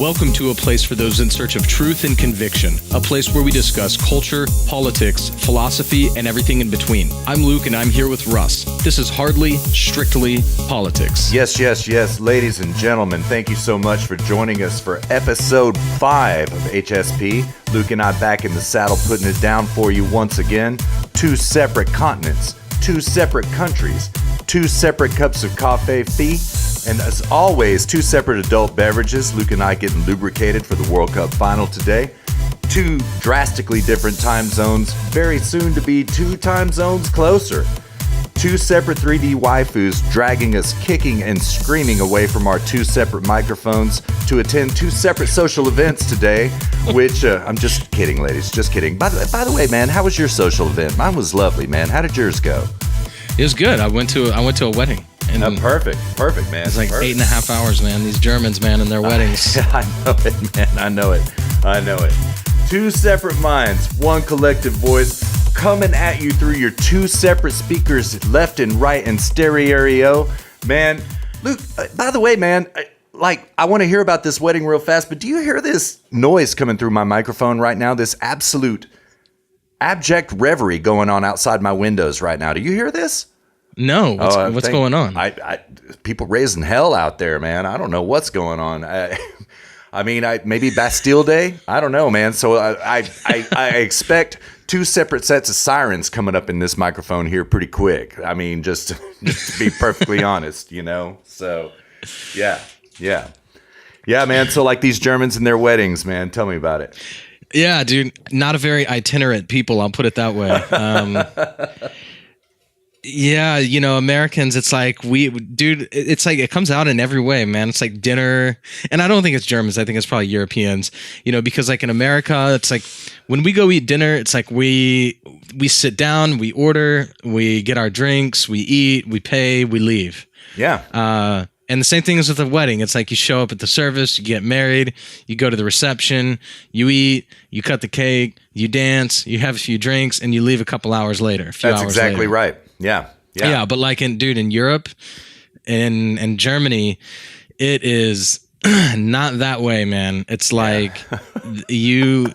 Welcome to a place for those in search of truth and conviction, a place where we discuss culture, politics, philosophy, and everything in between. I'm Luke, and I'm here with Russ. This is Hardly Strictly Politics. Yes, ladies and gentlemen, thank you so much for joining us for episode 5 of HSP. Luke and I back in the saddle putting it down for you once again. 2 separate continents, 2 separate countries, 2 separate cups of coffee, and as always, 2 separate adult beverages. Luke and I getting lubricated for the World Cup final today. 2 drastically different time zones, very soon to be 2 time zones closer. 2 separate 3D waifus dragging us kicking and screaming away from our 2 separate microphones to attend 2 separate social events today, which, I'm just kidding, ladies, just kidding. By the way, man, how was your social event? Mine was lovely, man. How did yours go? It was good. I went to a wedding. And perfect, man. It's like perfect. 8.5 hours, man. These Germans, man, and their weddings. I know it, man. I know it. 2 separate minds, 1 collective voice, coming at you through your 2 separate speakers, left and right and stereo. Man, Luke, by the way, man, I want to hear about this wedding real fast, but do you hear this noise coming through my microphone right now? This absolute abject reverie going on outside my windows right now. Do you hear this? No, what's going on? People raising hell out there, man. I don't know what's going on. Maybe Bastille Day. I don't know, man. So I expect 2 separate sets of sirens coming up in this microphone here pretty quick. I mean, just to be perfectly honest, you know. So, yeah, man. So like these Germans and their weddings, man. Tell me about it. Yeah, dude. Not a very itinerant people. I'll put it that way. Yeah, you know, Americans, it's like it's like it comes out in every way, man. It's like dinner, and I don't think it's Germans. I think it's probably Europeans, you know, because like in America, it's like when we go eat dinner, it's like we sit down, we order, we get our drinks, we eat, we pay, we leave. Yeah. And the same thing is with a wedding. It's like you show up at the service, you get married, you go to the reception, you eat, you cut the cake, you dance, you have a few drinks, and you leave a couple hours later. That's exactly right. Yeah. But like in Europe and Germany, it is not that way, man. It's like you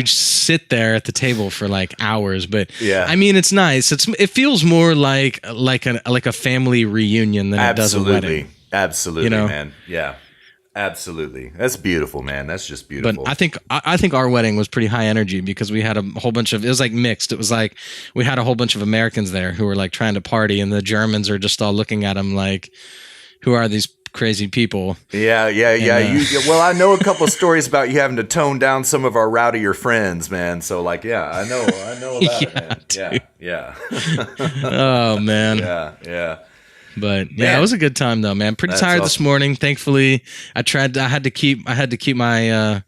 sit there at the table for like hours, but I mean, it's nice. It feels more like a family reunion than it does a wedding. Absolutely, you know? Man. Yeah. Absolutely. That's beautiful, man. That's just beautiful. But I think our wedding was pretty high energy because we had a whole bunch of, it was like mixed. It was like we had a whole bunch of Americans there who were like trying to party, and the Germans are just all looking at them like, who are these crazy people? Yeah. Well, I know a couple of stories about you having to tone down some of our rowdier friends, man. So like, I know about it, man. Yeah. Oh man. Yeah. But yeah, it was a good time though, man. Pretty tired this morning. Thankfully, I had to keep my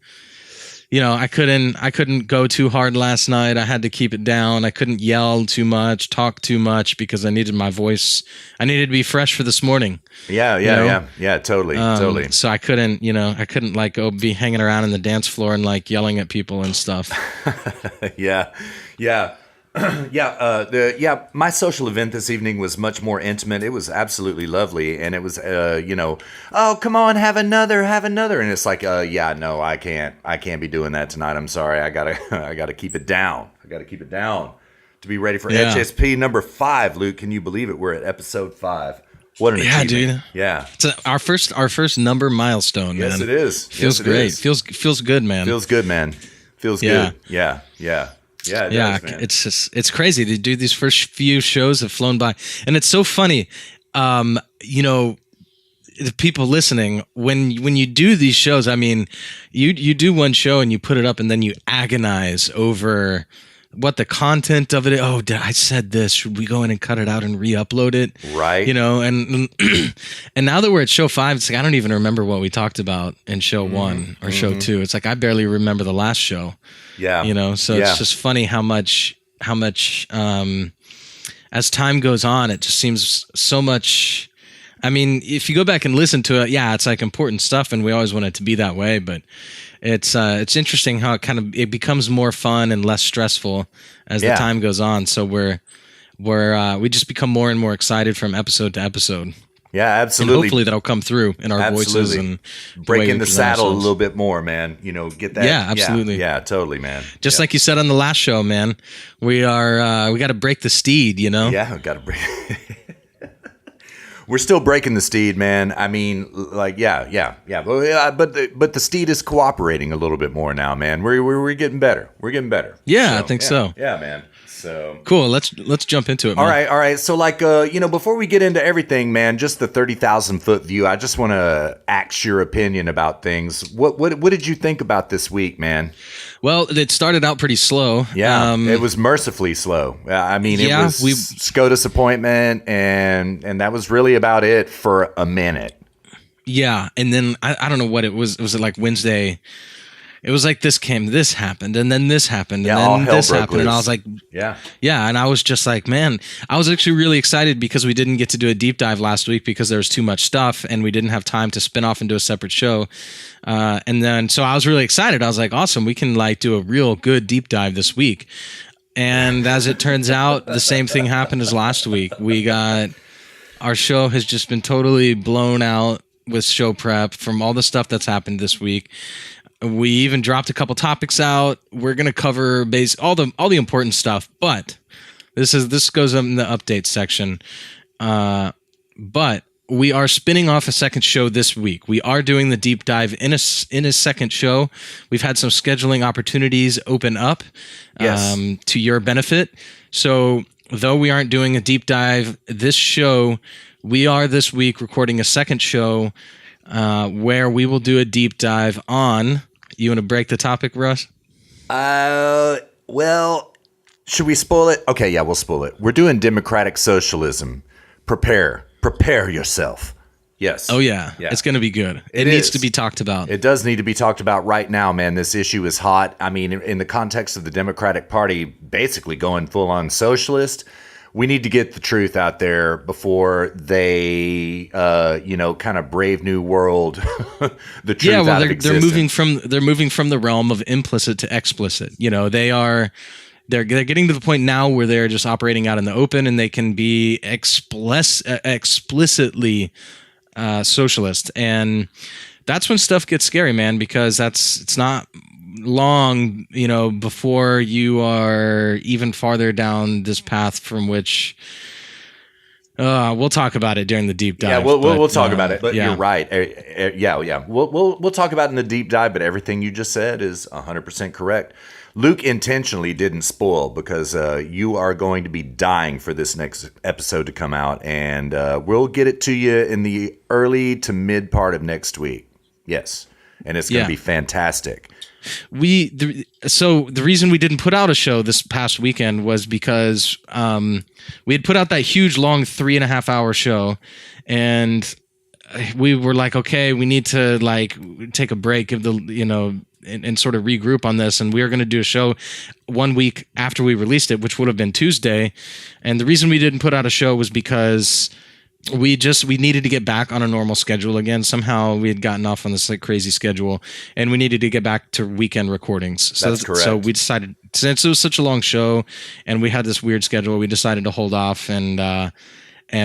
I couldn't go too hard last night. I had to keep it down. I couldn't yell too much, talk too much, because I needed my voice. I needed to be fresh for this morning. Yeah, totally. So I couldn't like go be hanging around in the dance floor and like yelling at people and stuff. Yeah. My social event this evening was much more intimate. It was absolutely lovely, and it was, oh, come on, have another, and it's like, no, I can't be doing that tonight. I'm sorry, I gotta keep it down. To be ready for HSP number 5. Luke, can you believe it? We're at episode 5. What an achievement. Dude. Yeah, it's our first number milestone. Yes, man. it is. Feels great. Feels good, man. Feels good, man. Feels good. Yeah. Yeah, man. It's crazy. They do these first few shows have flown by, and it's so funny. The people listening, when you do these shows, I mean, you do one show and you put it up, and then you agonize over what the content of it is. Oh, I said this. Should we go in and cut it out and re-upload it? Right. You know, and now that we're at show 5, it's like I don't even remember what we talked about in show 1 or show 2. It's like I barely remember the last show. Yeah. You know, so it's just funny how much as time goes on, it just seems so much. I mean, if you go back and listen to it, it's like important stuff, and we always want it to be that way, but it's interesting how it becomes more fun and less stressful as the time goes on. So we just become more and more excited from episode to episode. Yeah, And absolutely. hopefully that'll come through in our voices Absolutely. and Breaking the saddle a ourselves. little bit more, man. Get that. Yeah, absolutely. Yeah, totally, man. Just yeah. like you said on the last show, man, we got to break the steed, Yeah, got to break. We're still breaking the steed, man. I mean, like, yeah. But the steed is cooperating a little bit more now, man. We're getting better. We're getting better. Yeah, I think so. Yeah, man. So Cool. Let's jump into it, man. all right. So, like, before we get into everything, man, just the 30,000-foot view. I just want to ask your opinion about things. What did you think about this week, man? Well, it started out pretty slow. Yeah, it was mercifully slow. I mean, it was SCOTUS appointment, and that was really about it for a minute. Yeah, and then I don't know what it was. Was it like Wednesday? It was like this happened, and then this happened, and all then hell this broke happened, and I loose. was like, Yeah. yeah, and I was just like, man, I was actually really excited because we didn't get to do a deep dive last week because there was too much stuff, and we didn't have time to spin off and do a separate show. And then, so I was really excited. I was like, awesome, we can like do a real good deep dive this week. And as it turns out, the same thing happened as last week. Our show has just been totally blown out with show prep from all the stuff that's happened this week. We even dropped a couple topics out. We're gonna cover all the important stuff, but this goes in the update section. But we are spinning off a second show this week. We are doing the deep dive in a second show. We've had some scheduling opportunities open up to your benefit. So though we aren't doing a deep dive this show, we are this week recording a second show where we will do a deep dive on. You want to break the topic, Russ? Well, should we spoil it? Okay, yeah, we'll spoil it. We're doing democratic socialism. Prepare yourself. Yes. Oh yeah. It's going to be good. It needs to be talked about. It does need to be talked about right now, man. This issue is hot. I mean, in the context of the Democratic Party basically going full on socialist, we need to get the truth out there before they, kind of brave new world the truth out of existence. They're moving from the realm of implicit to explicit. They're getting to the point now where they're just operating out in the open, and they can be explicitly socialist, and that's when stuff gets scary, man. Because it's not long, before you are even farther down this path from which we'll talk about it during the deep dive. Yeah, we'll talk about it. But yeah. You're right. Yeah. We'll talk about it in the deep dive. But everything you just said is 100% correct. Luke intentionally didn't spoil because you are going to be dying for this next episode to come out, and we'll get it to you in the early to mid part of next week. Yes, and it's going to be fantastic. So the reason we didn't put out a show this past weekend was because we had put out that huge long 3.5 hour show, and we were like, okay, we need to like take a break, give the and sort of regroup on this, and we were going to do a show 1 week after we released it, which would have been Tuesday. And the reason we didn't put out a show was because we needed to get back on a normal schedule again. Somehow we had gotten off on this like crazy schedule, and we needed to get back to weekend recordings. So that's correct. So we decided, since it was such a long show and we had this weird schedule, we decided to hold off and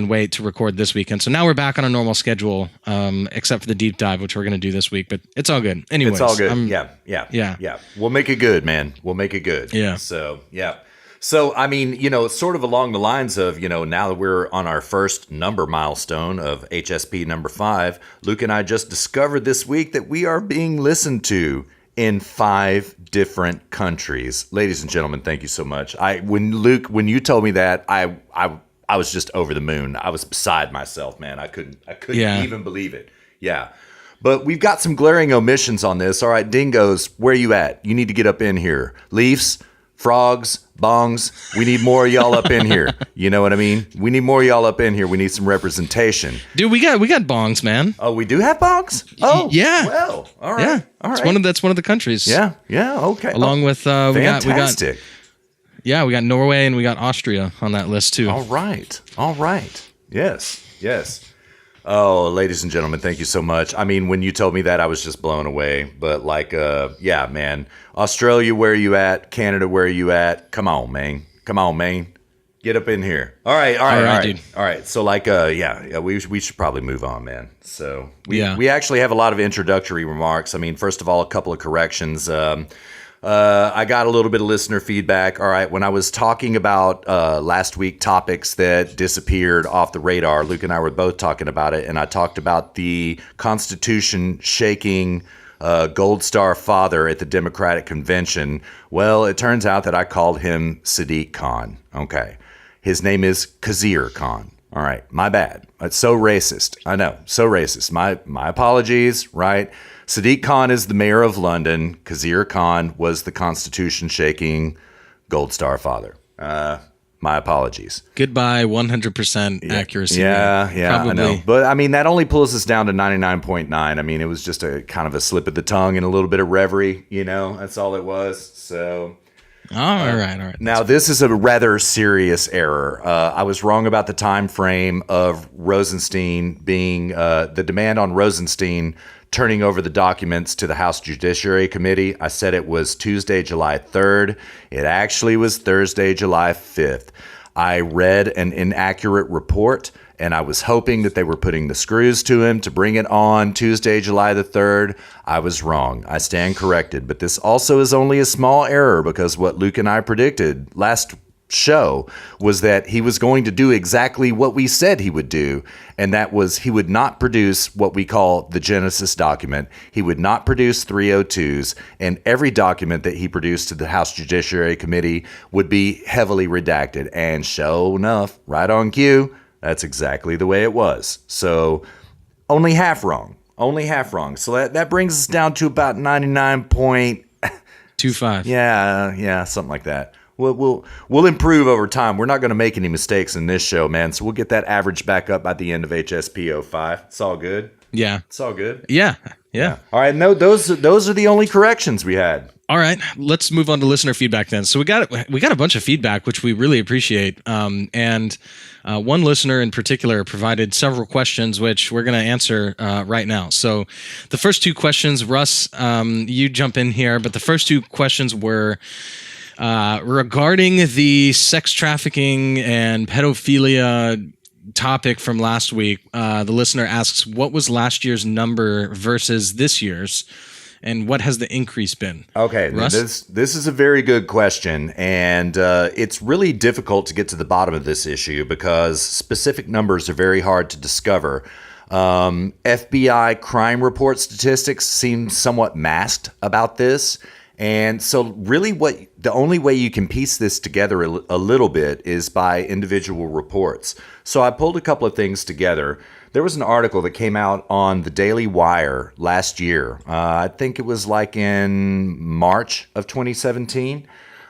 wait to record this weekend. So now we're back on a normal schedule, except for the deep dive, which we're going to do this week, but it's all good. Anyways. It's all good. Yeah. We'll make it good, man. We'll make it good. Yeah. So, yeah. So, I mean, sort of along the lines of, now that we're on our first number milestone of HSP number 5, Luke and I just discovered this week that we are being listened to in 5 different countries. Ladies and gentlemen, thank you so much. When you told me that, I was just over the moon. I was beside myself, man. I couldn't even believe it. Yeah. But we've got some glaring omissions on this. All right, dingoes, where you at? You need to get up in here. Leafs, frogs, bongs, we need more of y'all up in here. You know what I mean? We need more of y'all up in here. We need some representation. Dude, we got bongs, man. Oh, we do have bongs? Oh, yeah. Well, all right. Yeah. All right. That's one of the countries. Yeah. Okay. Along with fantastic. we got Norway and we got Austria on that list too. All right. Yes. Oh, ladies and gentlemen, thank you so much. I mean, when you told me that, I was just blown away. But yeah, man. Australia, where are you at? Canada, where are you at? Come on, man. Get up in here. All right, dude. All right. So we should probably move on, man. So we actually have a lot of introductory remarks. I mean, first of all, a couple of corrections. I got a little bit of listener feedback. All right, when I was talking about last week topics that disappeared off the radar, Luke and I were both talking about it, and I talked about the Constitution shaking Gold Star father at the Democratic Convention. Well, it turns out that I called him Sadiq Khan. Okay. His name is Khizr Khan. All right. My bad. It's so racist. I know. So racist. My apologies, right? Sadiq Khan is the mayor of London. Khizr Khan was the Constitution shaking Gold Star father. My apologies. Goodbye, 100% accuracy. Yeah, Probably. I know. But I mean, that only pulls us down to 99.9. I mean, it was just a kind of a slip of the tongue and a little bit of reverie, That's all it was. So. All right. Now, this is a rather serious error. I was wrong about the time frame of Rosenstein being the demand on Rosenstein turning over the documents to the House Judiciary Committee. I said it was Tuesday, July 3rd. It actually was Thursday, July 5th. I read an inaccurate report, and I was hoping that they were putting the screws to him to bring it on Tuesday, July the 3rd. I was wrong. I stand corrected. But this also is only a small error because what Luke and I predicted last show was that he was going to do exactly what we said he would do, and that was he would not produce what we call the Genesis document. He would not produce 302s, and every document that he produced to the House Judiciary Committee would be heavily redacted. And sure enough, right on cue, that's exactly the way it was. So only half wrong. So that brings us down to about 99.25. Yeah, something like that. We'll improve over time. We're not going to make any mistakes in this show, man. So we'll get that average back up by the end of HSP 05. It's all good. Yeah. It's all good. Yeah. All right. No, those are the only corrections we had. All right, let's move on to listener feedback then. So we got a bunch of feedback, which we really appreciate. And one listener in particular provided several questions, which we're going to answer right now. So the first two questions, Russ, you jump in here, but the first two questions were regarding the sex trafficking and pedophilia topic from last week. The listener asks, what was last year's number versus this year's? And what has the increase been? Okay, Russ? This is a very good question, and it's really difficult to get to the bottom of this issue because specific numbers are very hard to discover. FBI crime report statistics seem somewhat masked about this, and so really the only way you can piece this together a little bit is by individual reports. So I pulled a couple of things together. There was an article that came out on the Daily Wire last year. I think it was like in March of 2017.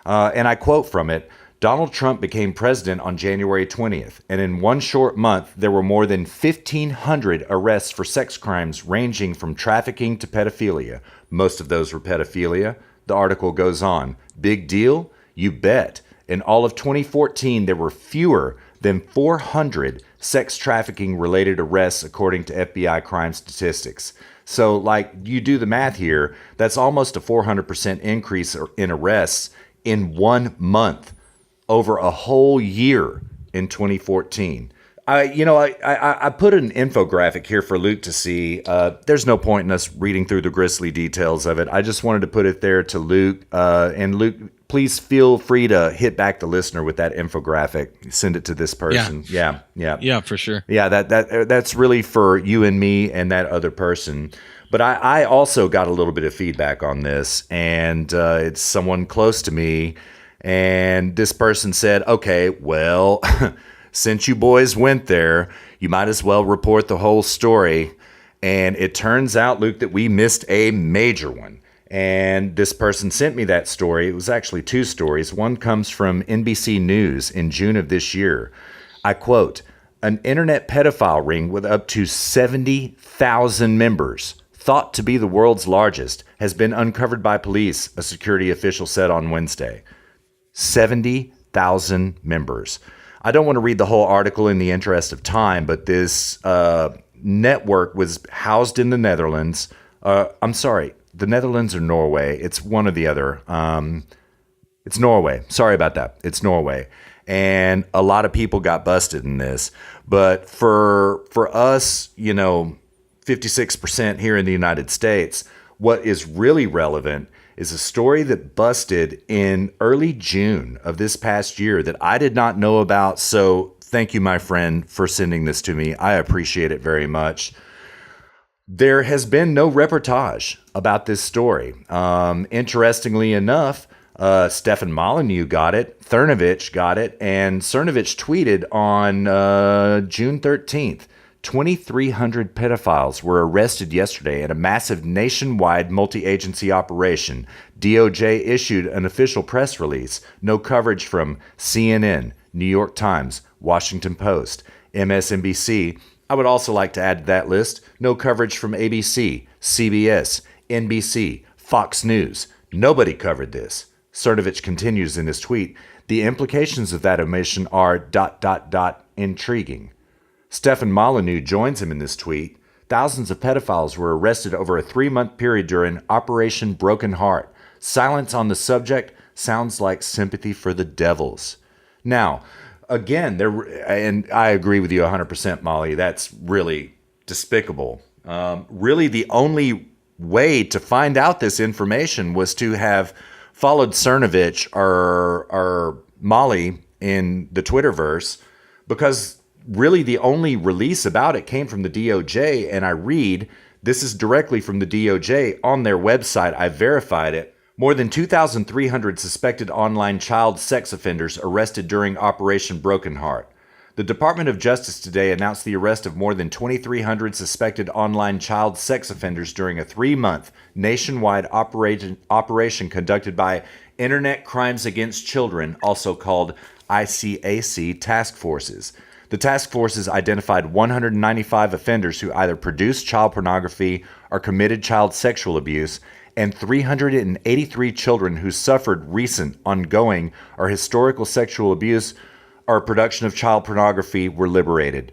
And I quote from it, Donald Trump became president on January 20th. And in one short month, there were more than 1,500 arrests for sex crimes ranging from trafficking to pedophilia. Most of those were pedophilia. The article goes on. Big deal? You bet. In all of 2014, there were fewer than 400 sex trafficking related arrests according to FBI crime statistics. So like you do the math here, that's almost a 400% increase in arrests in 1 month over a whole year in 2014. I put an infographic here for Luke to see. There's no point in us reading through the grisly details of it. I just wanted to put it there to Luke. And Luke, please feel free to hit back the listener with that infographic. Send it to this person. Yeah, for sure. Yeah, that's really for you and me and that other person. But I also got a little bit of feedback on this, and it's someone close to me. And this person said, okay, well, since you boys went there, you might as well report the whole story. And it turns out, Luke, that we missed a major one. And this person sent me that story. It was actually two stories. One comes from NBC News in June of this year. I quote, an internet pedophile ring with up to 70,000 members, thought to be the world's largest, has been uncovered by police, a security official said on Wednesday. 70,000 members. I don't want to read the whole article in the interest of time, but this network was housed in the Netherlands. I'm sorry, the Netherlands or Norway. It's one or the other. It's Norway. Sorry about that. It's Norway. and a lot of people got busted in this. But for us, 56% here in the United States, what is really relevant is a story that busted in early June of this past year that I did not know about. So thank you, my friend, for sending this to me. I appreciate it very much. There has been no reportage about this story. Interestingly enough, Stefan Molyneux got it, Cernovich got it, and Cernovich tweeted on June 13th, 2,300 pedophiles were arrested yesterday at a massive nationwide multi-agency operation. DOJ issued an official press release. No coverage from CNN, New York Times, Washington Post, MSNBC. I would also like to add to that list, no coverage from ABC, CBS, NBC, Fox News. Nobody covered this. Cernovich continues in his tweet, the implications of that omission are ... intriguing. Stefan Molyneux joins him in this tweet. Thousands of pedophiles were arrested over a 3-month period during Operation Broken Heart. Silence on the subject sounds like sympathy for the devils. Now, again, and I agree with you 100%, Molly, that's really despicable. Really, the only way to find out this information was to have followed Cernovich or Molly in the Twitterverse, because really the only release about it came from the DOJ, and I read, this is directly from the DOJ on their website. I verified it. More than 2,300 suspected online child sex offenders arrested during Operation Broken Heart. The Department of Justice today announced the arrest of more than 2,300 suspected online child sex offenders during a 3-month nationwide operation conducted by Internet Crimes Against Children, also called ICAC task forces. The task forces identified 195 offenders who either produced child pornography or committed child sexual abuse, and 383 children who suffered recent, ongoing, or historical sexual abuse or production of child pornography were liberated.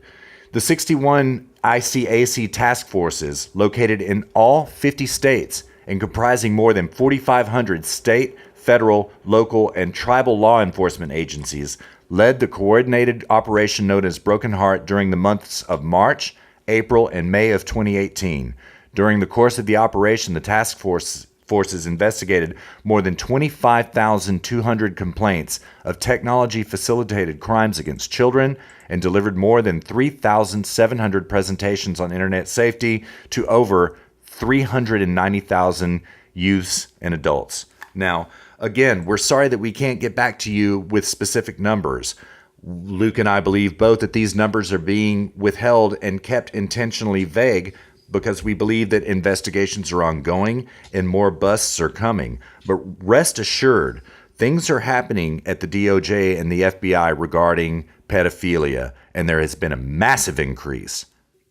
The 61 ICAC task forces, located in all 50 states and comprising more than 4,500 state, federal, local, and tribal law enforcement agencies, led the coordinated operation known as Broken Heart during the months of March, April, and May of 2018. During the course of the operation, the task forces investigated more than 25,200 complaints of technology-facilitated crimes against children and delivered more than 3,700 presentations on internet safety to over 390,000 youths and adults. Now, again, we're sorry that we can't get back to you with specific numbers. Luke and I believe both that these numbers are being withheld and kept intentionally vague because we believe that investigations are ongoing and more busts are coming. But rest assured, things are happening at the DOJ and the FBI regarding pedophilia, and there has been a massive increase.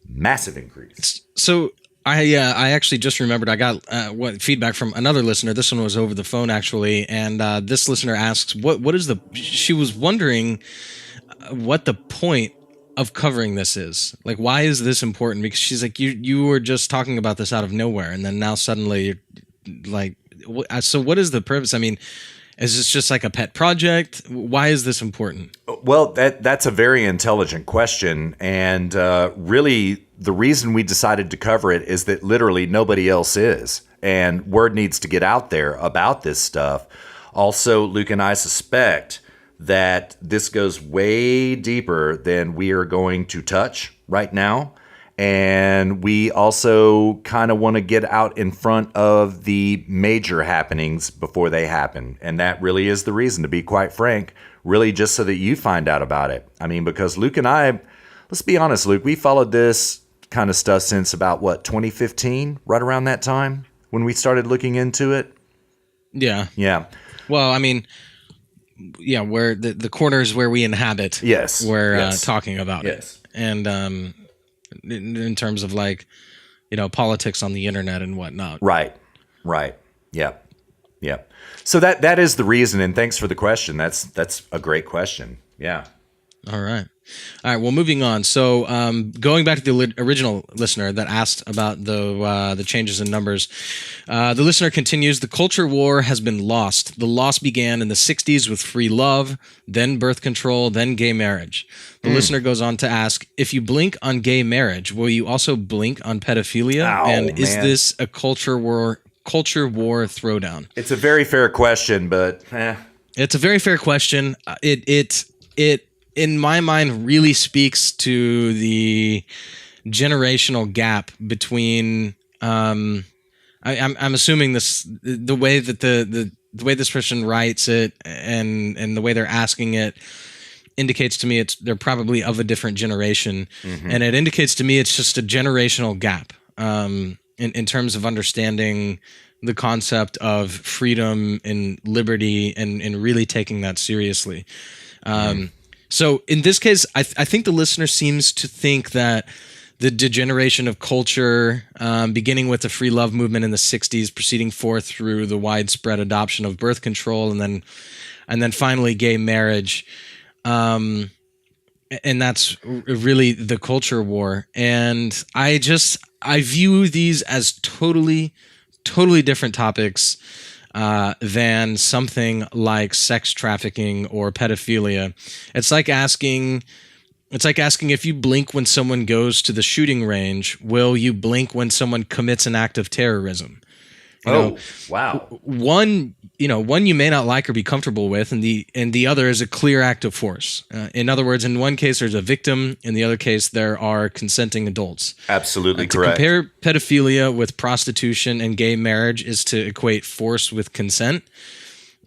Massive increase. So I actually just remembered I got feedback from another listener. This one was over the phone actually, and this listener asks, "What is the?" She was wondering what the point of covering this is. Like, why is this important? Because she's like, you were just talking about this out of nowhere, and then now suddenly you're like, so what is the purpose? I mean, is this just like a pet project? Why is this important? Well, that's a very intelligent question, and really the reason we decided to cover it is that literally nobody else is, and word needs to get out there about this stuff. Also, Luke and I suspect that this goes way deeper than we are going to touch right now. And we also kind of want to get out in front of the major happenings before they happen. And that really is the reason, to be quite frank, really just so that you find out about it. I mean, because Luke and I, let's be honest, Luke, we followed this kind of stuff since about, 2015, right around that time when we started looking into it? Yeah. Yeah. Well, I mean, yeah, where the corners where we inhabit. Yes. We're talking about it. And in terms of like, politics on the internet and whatnot. Right. Yep. So that is the reason, and thanks for the question. That's a great question. Yeah. All right. All right. Well, moving on. So, going back to the original listener that asked about the changes in numbers, the listener continues: the culture war has been lost. The loss began in the '60s with free love, then birth control, then gay marriage. The listener goes on to ask: if you blink on gay marriage, will you also blink on pedophilia? Ow, and is man. this a culture war throwdown? It's a very fair question, but It's a very fair question. It in my mind really speaks to the generational gap between I'm assuming the way that the way this person writes it and the way they're asking it indicates to me they're probably of a different generation, and it indicates to me it's just a generational gap in terms of understanding the concept of freedom and liberty and really taking that seriously. So in this case, I think the listener seems to think that the degeneration of culture, beginning with the free love movement in the '60s, proceeding forth through the widespread adoption of birth control, and then finally gay marriage, and that's really the culture war. And I view these as totally different topics than something like sex trafficking or pedophilia. It's like asking if you blink when someone goes to the shooting range, will you blink when someone commits an act of terrorism? Wow. One you may not like or be comfortable with, and the other is a clear act of force. In other words, in one case there's a victim, in the other case there are consenting adults. Absolutely To correct. compare pedophilia with prostitution and gay marriage is to equate force with consent.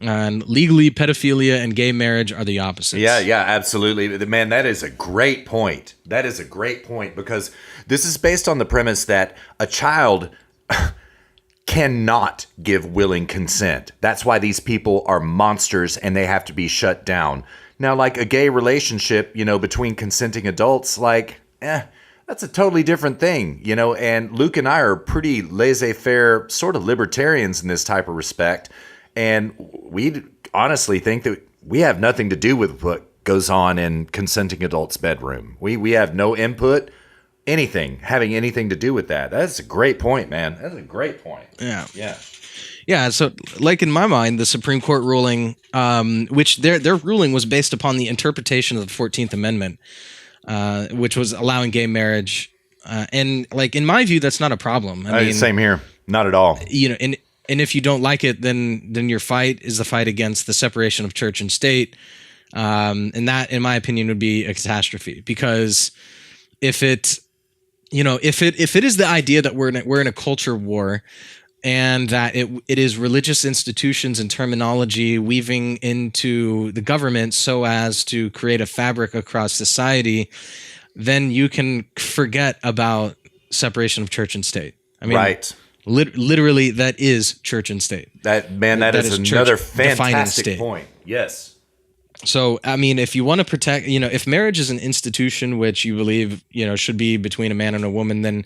And legally, pedophilia and gay marriage are the opposites. Yeah, absolutely. Man, that is a great point. That is a great point, because this is based on the premise that a child cannot give willing consent. That's why these people are monsters and they have to be shut down. Now, like a gay relationship, between consenting adults, that's a totally different thing, and Luke and I are pretty laissez-faire sort of libertarians in this type of respect. And we honestly think that we have nothing to do with what goes on in consenting adults' bedroom. We have no input, having anything to do with that. That's a great point, man. That's a great point. Yeah. So, like in my mind, the Supreme Court ruling, which their ruling was based upon the interpretation of the 14th Amendment, which was allowing gay marriage, and like in my view, that's not a problem. I mean, same here. Not at all. And if you don't like it, then your fight is the fight against the separation of church and state, and that, in my opinion, would be a catastrophe. Because if it is the idea that we're in a culture war, and that it is religious institutions and terminology weaving into the government so as to create a fabric across society, then you can forget about separation of church and state. I mean, right. Literally, that is church and state. That is another fantastic point. Yes. So, I mean, if you want to protect, if marriage is an institution which you believe, should be between a man and a woman, then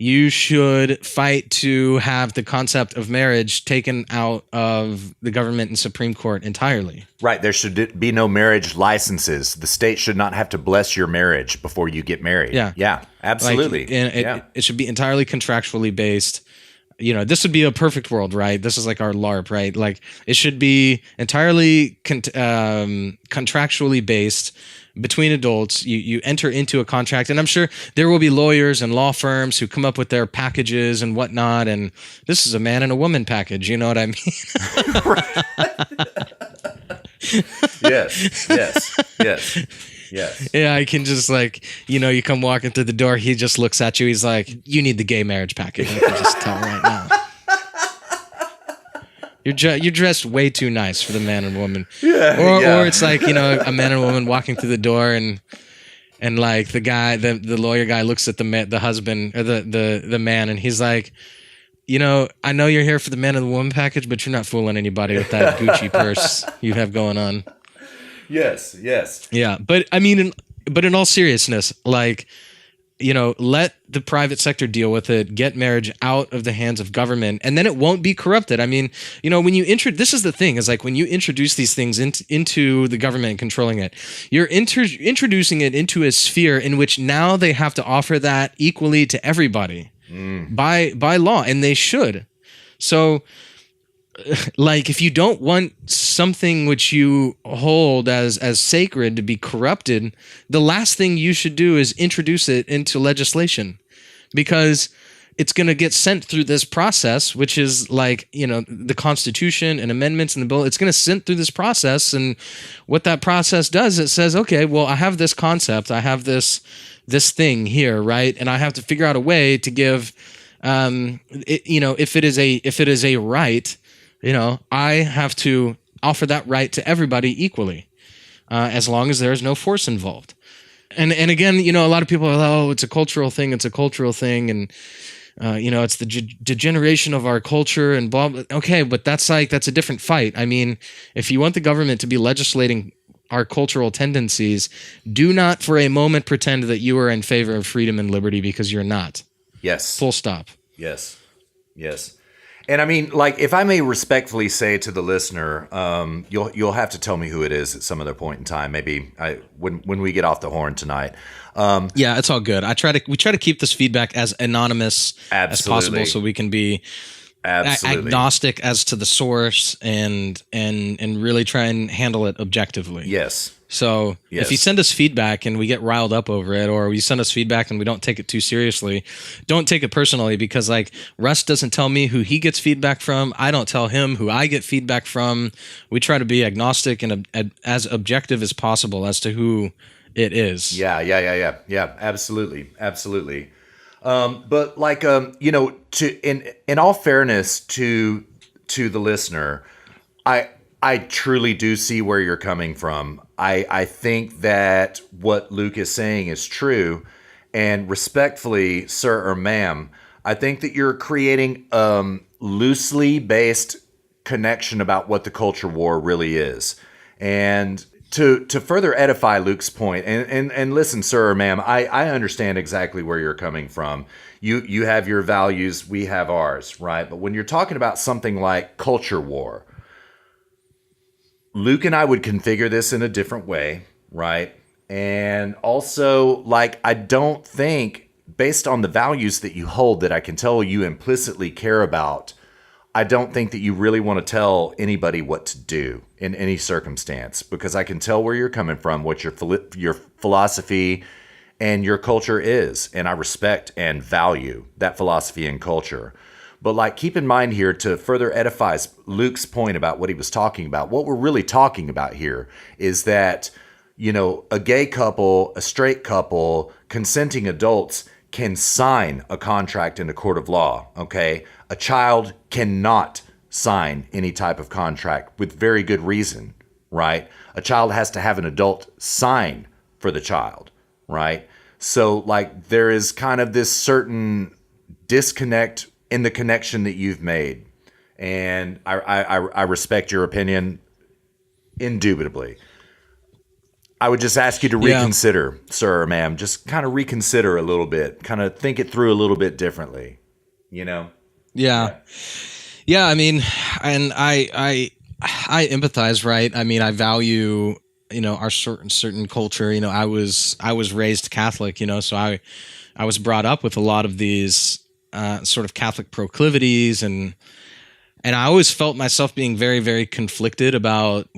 you should fight to have the concept of marriage taken out of the government and Supreme Court entirely. Right. There should be no marriage licenses. The state should not have to bless your marriage before you get married. Yeah. Absolutely. It should be entirely contractually based. This would be a perfect world, right? This is like our LARP, right? Like, it should be entirely contractually based between adults. You enter into a contract, and I'm sure there will be lawyers and law firms who come up with their packages and whatnot. And this is a man and a woman package. You know what I mean? Yes. Yeah, I can just you come walking through the door. He just looks at you. He's like, "You need the gay marriage package." I can just tell right now. You're dressed way too nice for the man and woman. Or it's like, a man and woman walking through the door, and like the lawyer guy looks at the husband or the man, and he's like, I know you're here for the man and the woman package, but you're not fooling anybody with that Gucci purse you have going on. Yes. Yeah, but I mean, in all seriousness, let the private sector deal with it, get marriage out of the hands of government, and then it won't be corrupted. I mean, when you this is the thing, is like when you introduce these things into the government and controlling it, you're introducing it into a sphere in which now they have to offer that equally to everybody by law, and they should. So, like, if you don't want something which you hold as sacred to be corrupted, the last thing you should do is introduce it into legislation, because it's going to get sent through this process, which is like, the Constitution and amendments in the bill. It's going to send through this process. And what that process does, it says, okay, well, I have this concept. I have this thing here, right? And I have to figure out a way to give, if it is a right, I have to offer that right to everybody equally, as long as there's no force involved. And again, a lot of people are like, oh, it's a cultural thing. It's a cultural thing. And, it's the degeneration of our culture and blah, blah. Okay, but that's a different fight. I mean, if you want the government to be legislating our cultural tendencies, do not for a moment pretend that you are in favor of freedom and liberty, because you're not. Yes. Full stop. Yes. And I mean, like, if I may respectfully say to the listener, you'll have to tell me who it is at some other point in time. Maybe when we get off the horn tonight. Yeah, it's all good. We try to keep this feedback as anonymous as possible, so we can be agnostic as to the source and really try and handle it objectively. Yes. So if you send us feedback and we get riled up over it, or you send us feedback and we don't take it too seriously, don't take it personally, because like Russ doesn't tell me who he gets feedback from. I don't tell him who I get feedback from. We try to be agnostic and as objective as possible as to who it is. Yeah. Absolutely. But like, in all fairness to the listener, I truly do see where you're coming from. I think that what Luke is saying is true, and respectfully, sir or ma'am, I think that you're creating loosely based connection about what the culture war really is. And to further edify Luke's point, and listen, sir or ma'am, I understand exactly where you're coming from. You have your values, we have ours, right? But when you're talking about something like culture war, Luke and I would configure this in a different way, right? And also, like, I don't think, based on the values that you hold that I can tell you implicitly care about, I don't think that you really want to tell anybody what to do in any circumstance, because I can tell where you're coming from, what your philosophy and your culture is, and I respect and value that philosophy and culture. But like, keep in mind here, to further edify Luke's point about what he was talking about, what we're really talking about here is that, a gay couple, a straight couple, consenting adults can sign a contract in a court of law, okay? A child cannot sign any type of contract with very good reason, right? A child has to have an adult sign for the child, right? So like, there is kind of this certain disconnect in the connection that you've made. And I respect your opinion indubitably. I would just ask you to reconsider, sir or ma'am. Just kind of reconsider a little bit. Kind of think it through a little bit differently, Yeah. I mean, and I empathize, right? I mean, I value, our certain culture. I was raised Catholic, so I was brought up with a lot of these sort of Catholic proclivities, and I always felt myself being very, very conflicted about,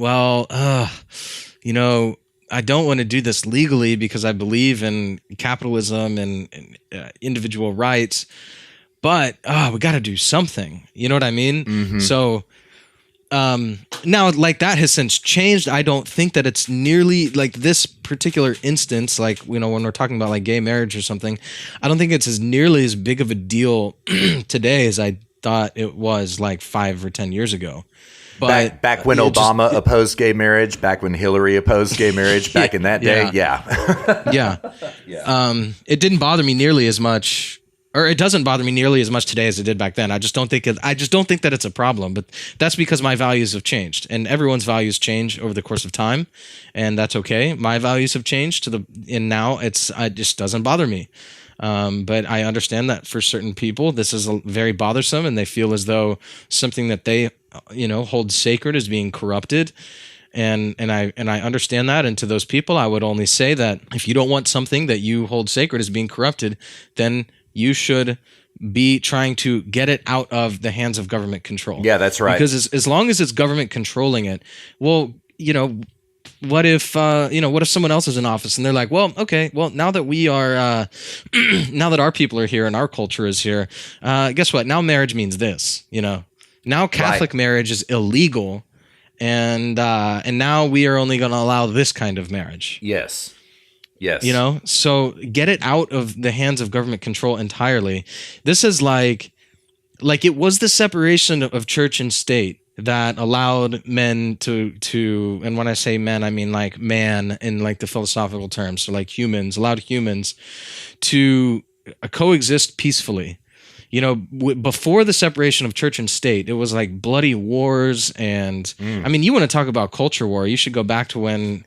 I don't want to do this legally because I believe in capitalism and individual rights, but we got to do something. You know what I mean? Mm-hmm. So now, like, that has since changed. I don't think that it's nearly like this particular instance, like, when we're talking about like gay marriage or something, I don't think it's nearly as big of a deal today as I thought it was like 5 or 10 years ago. But back when Obama opposed gay marriage, back when Hillary opposed gay marriage, back in that day, yeah. It didn't bother me nearly as much, or it doesn't bother me nearly as much today as it did back then. I just don't think that it's a problem. But that's because my values have changed, and everyone's values change over the course of time, and that's okay. My values have changed and now it just doesn't bother me. But I understand that for certain people, this is very bothersome, and they feel as though something that they, hold sacred is being corrupted. And I understand that. And to those people, I would only say that if you don't want something that you hold sacred as being corrupted, then you should be trying to get it out of the hands of government control. Yeah, that's right. Because as long as it's government controlling it, well, what if someone else is in office and they're like, well, okay, well, now that we are, now that our people are here and our culture is here, guess what? Now marriage means this, now Catholic marriage is illegal. And now we are only going to allow this kind of marriage. Yes. So get it out of the hands of government control entirely. This is like it was the separation of church and state that allowed men to, and when I say men, I mean like man in like the philosophical terms. So like allowed humans to coexist peacefully. Before the separation of church and state, it was like bloody wars. And I mean, you want to talk about culture war, you should go back to when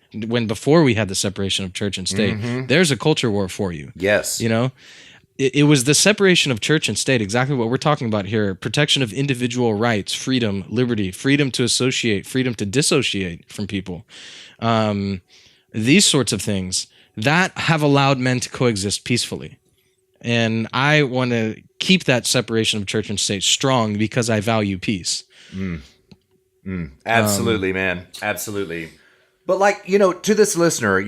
before we had the separation of church and state, there's a culture war for you. Yes. It was the separation of church and state, exactly what we're talking about here. Protection of individual rights, freedom, liberty, freedom to associate, freedom to dissociate from people. These sorts of things that have allowed men to coexist peacefully. And I want to keep that separation of church and state strong because I value peace. Absolutely, man. Absolutely. But to this listener,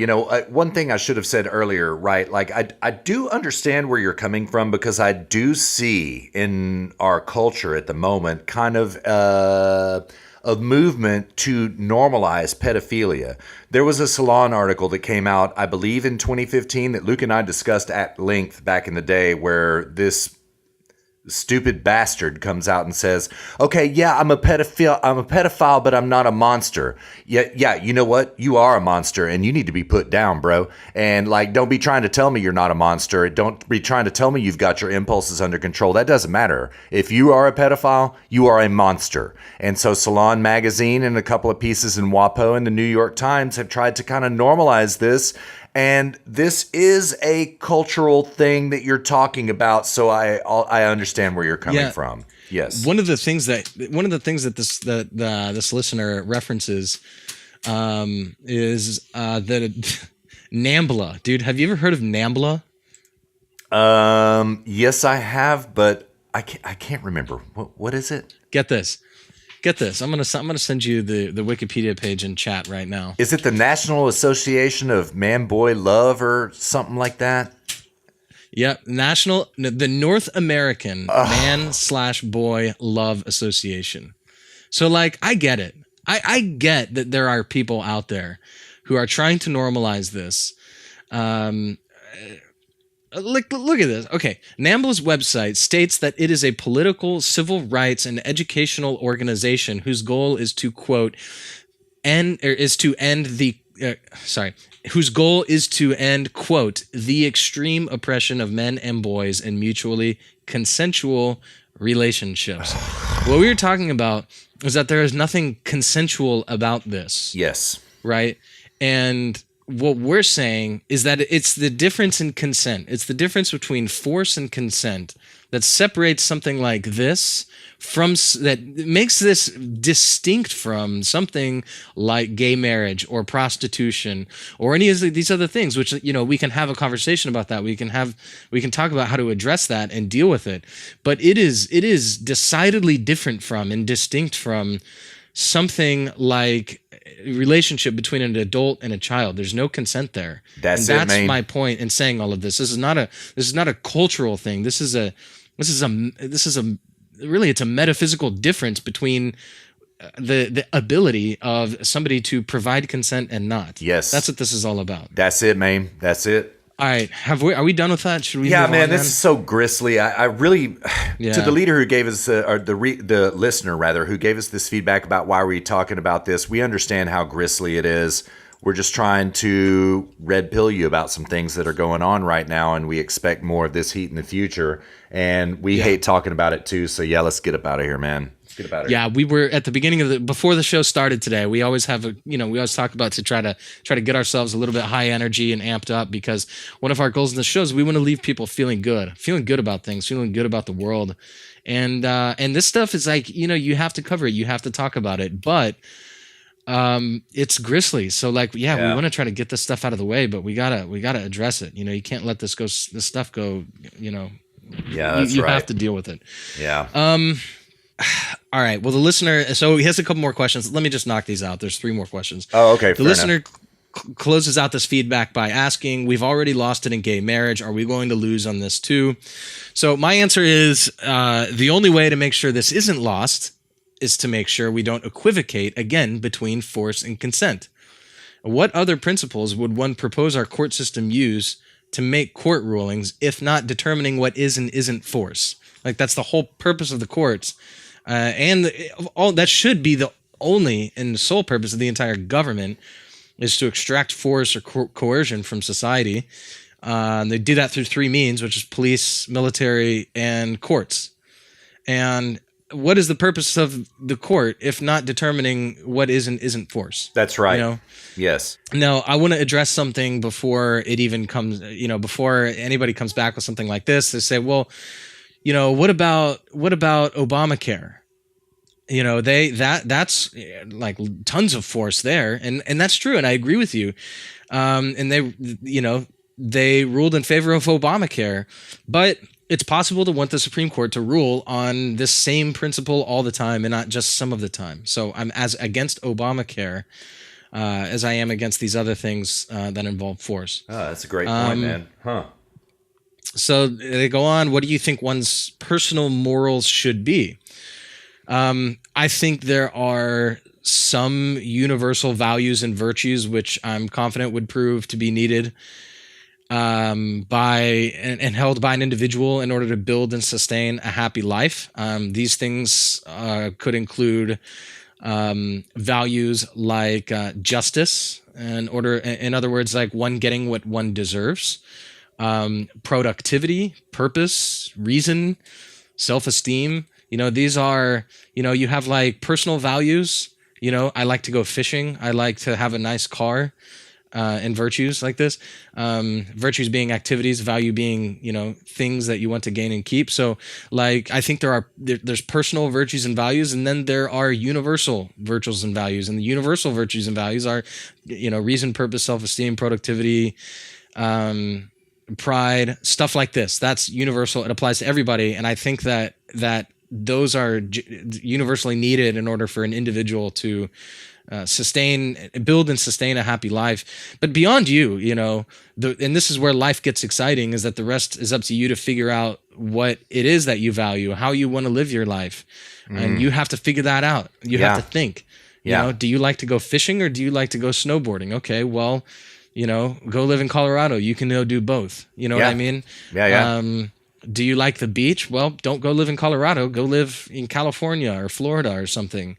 one thing I should have said earlier, right? Like I do understand where you're coming from, because I do see in our culture at the moment kind of a movement to normalize pedophilia. There was a Salon article that came out, I believe in 2015, that Luke and I discussed at length back in the day, where this stupid bastard comes out and says, okay, yeah, I'm a pedophile, but I'm not a monster. Yeah, you know what? You are a monster and you need to be put down, bro. And don't be trying to tell me you're not a monster. Don't be trying to tell me you've got your impulses under control. That doesn't matter. If you are a pedophile, you are a monster. And so Salon Magazine and a couple of pieces in WAPO and the New York Times have tried to kind of normalize this. And this is a cultural thing that you're talking about, so I understand where you're coming from. Yes. One of the things that this listener references is that NAMBLA. Dude, have you ever heard of NAMBLA? Yes, I have, but I can't remember. What is it? Get this. I'm gonna send you the Wikipedia page in chat right now. Is it the National Association of Man-Boy Love or something like that? Yep, the North American Man/Boy Love Association. So I get it. I get that there are people out there who are trying to normalize this. Look at this. Okay, NAMBLA's website states that it is a political, civil rights, and educational organization whose goal is to quote whose goal is to end quote the extreme oppression of men and boys in mutually consensual relationships. What we were talking about is that there is nothing consensual about this. Yes. Right? And what we're saying is that it's the difference in consent. It's the difference between force and consent that separates something like this that makes this distinct from something like gay marriage or prostitution or any of these other things, which, we can have a conversation about that. We can talk about how to address that and deal with it. But it is decidedly different from and distinct from something like relationship between an adult and a child. There's no consent there. That's my point in saying all of this. This is not a cultural thing. This is a really, it's a metaphysical difference between the ability of somebody to provide consent and not. Yes. That's what this is all about. That's it, man. That's it. All right, are we done with that? Should we? Yeah, move man, on, this is so gristly. I really, to the leader who gave us, or the listener rather, who gave us this feedback about why we're talking about this, we understand how gristly it is. We're just trying to red pill you about some things that are going on right now, and we expect more of this heat in the future. And we hate talking about it too. So yeah, let's get up out of here, man. Let's get about it. Yeah, we were at the beginning of before the show started today. We always have we always talk about to try to get ourselves a little bit high energy and amped up, because one of our goals in the show is we want to leave people feeling good about things, feeling good about the world. And this stuff is like, you have to cover it. You have to talk about it, but it's grisly. So like, we want to try to get this stuff out of the way, but we gotta address it. You can't let this stuff go, Yeah, that's you right. have to deal with it. Yeah. All right. Well, the listener, so he has a couple more questions. Let me just knock these out. There's 3 more questions. Oh, okay. The listener closes out this feedback by asking, we've already lost it in gay marriage. Are we going to lose on this too? So my answer is the only way to make sure this isn't lost is to make sure we don't equivocate again between force and consent. What other principles would one propose our court system use to make court rulings, if not determining what is and isn't force? Like, that's the whole purpose of the courts. All that should be the only and sole purpose of the entire government, is to extract force or coercion from society. They do that through 3 means, which is police, military, and courts. And what is the purpose of the court if not determining what is and isn't force? That's right. Yes. Now, I want to address something before it even comes, before anybody comes back with something like this. They say, well, what about Obamacare? That's like tons of force there, and that's true, and I agree with you. And they ruled in favor of Obamacare, but it's possible to want the Supreme Court to rule on this same principle all the time and not just some of the time. So I'm as against Obamacare as I am against these other things that involve force. Oh, that's a great point, man. Huh. So they go on, what do you think one's personal morals should be? I think there are some universal values and virtues which I'm confident would prove to be needed by and held by an individual in order to build and sustain a happy life. These things could include values like justice, in other words, like one getting what one deserves, productivity, purpose, reason, self-esteem. These are, you have like personal values. I like to go fishing. I like to have a nice car. And virtues like this, virtues being activities, value being, things that you want to gain and keep. So like, I think there's personal virtues and values, and then there are universal virtues and values. And the universal virtues and values are, reason, purpose, self-esteem, productivity, pride, stuff like this. That's universal. It applies to everybody. And I think that those are universally needed in order for an individual to build and sustain a happy life. But beyond you, and this is where life gets exciting, is that the rest is up to you to figure out what it is that you value, how you want to live your life. And you have to figure that out. You have to think, do you like to go fishing or do you like to go snowboarding? Okay, well, go live in Colorado. You can do both. You know what I mean? Yeah. Do you like the beach? Well, don't go live in Colorado. Go live in California or Florida or something.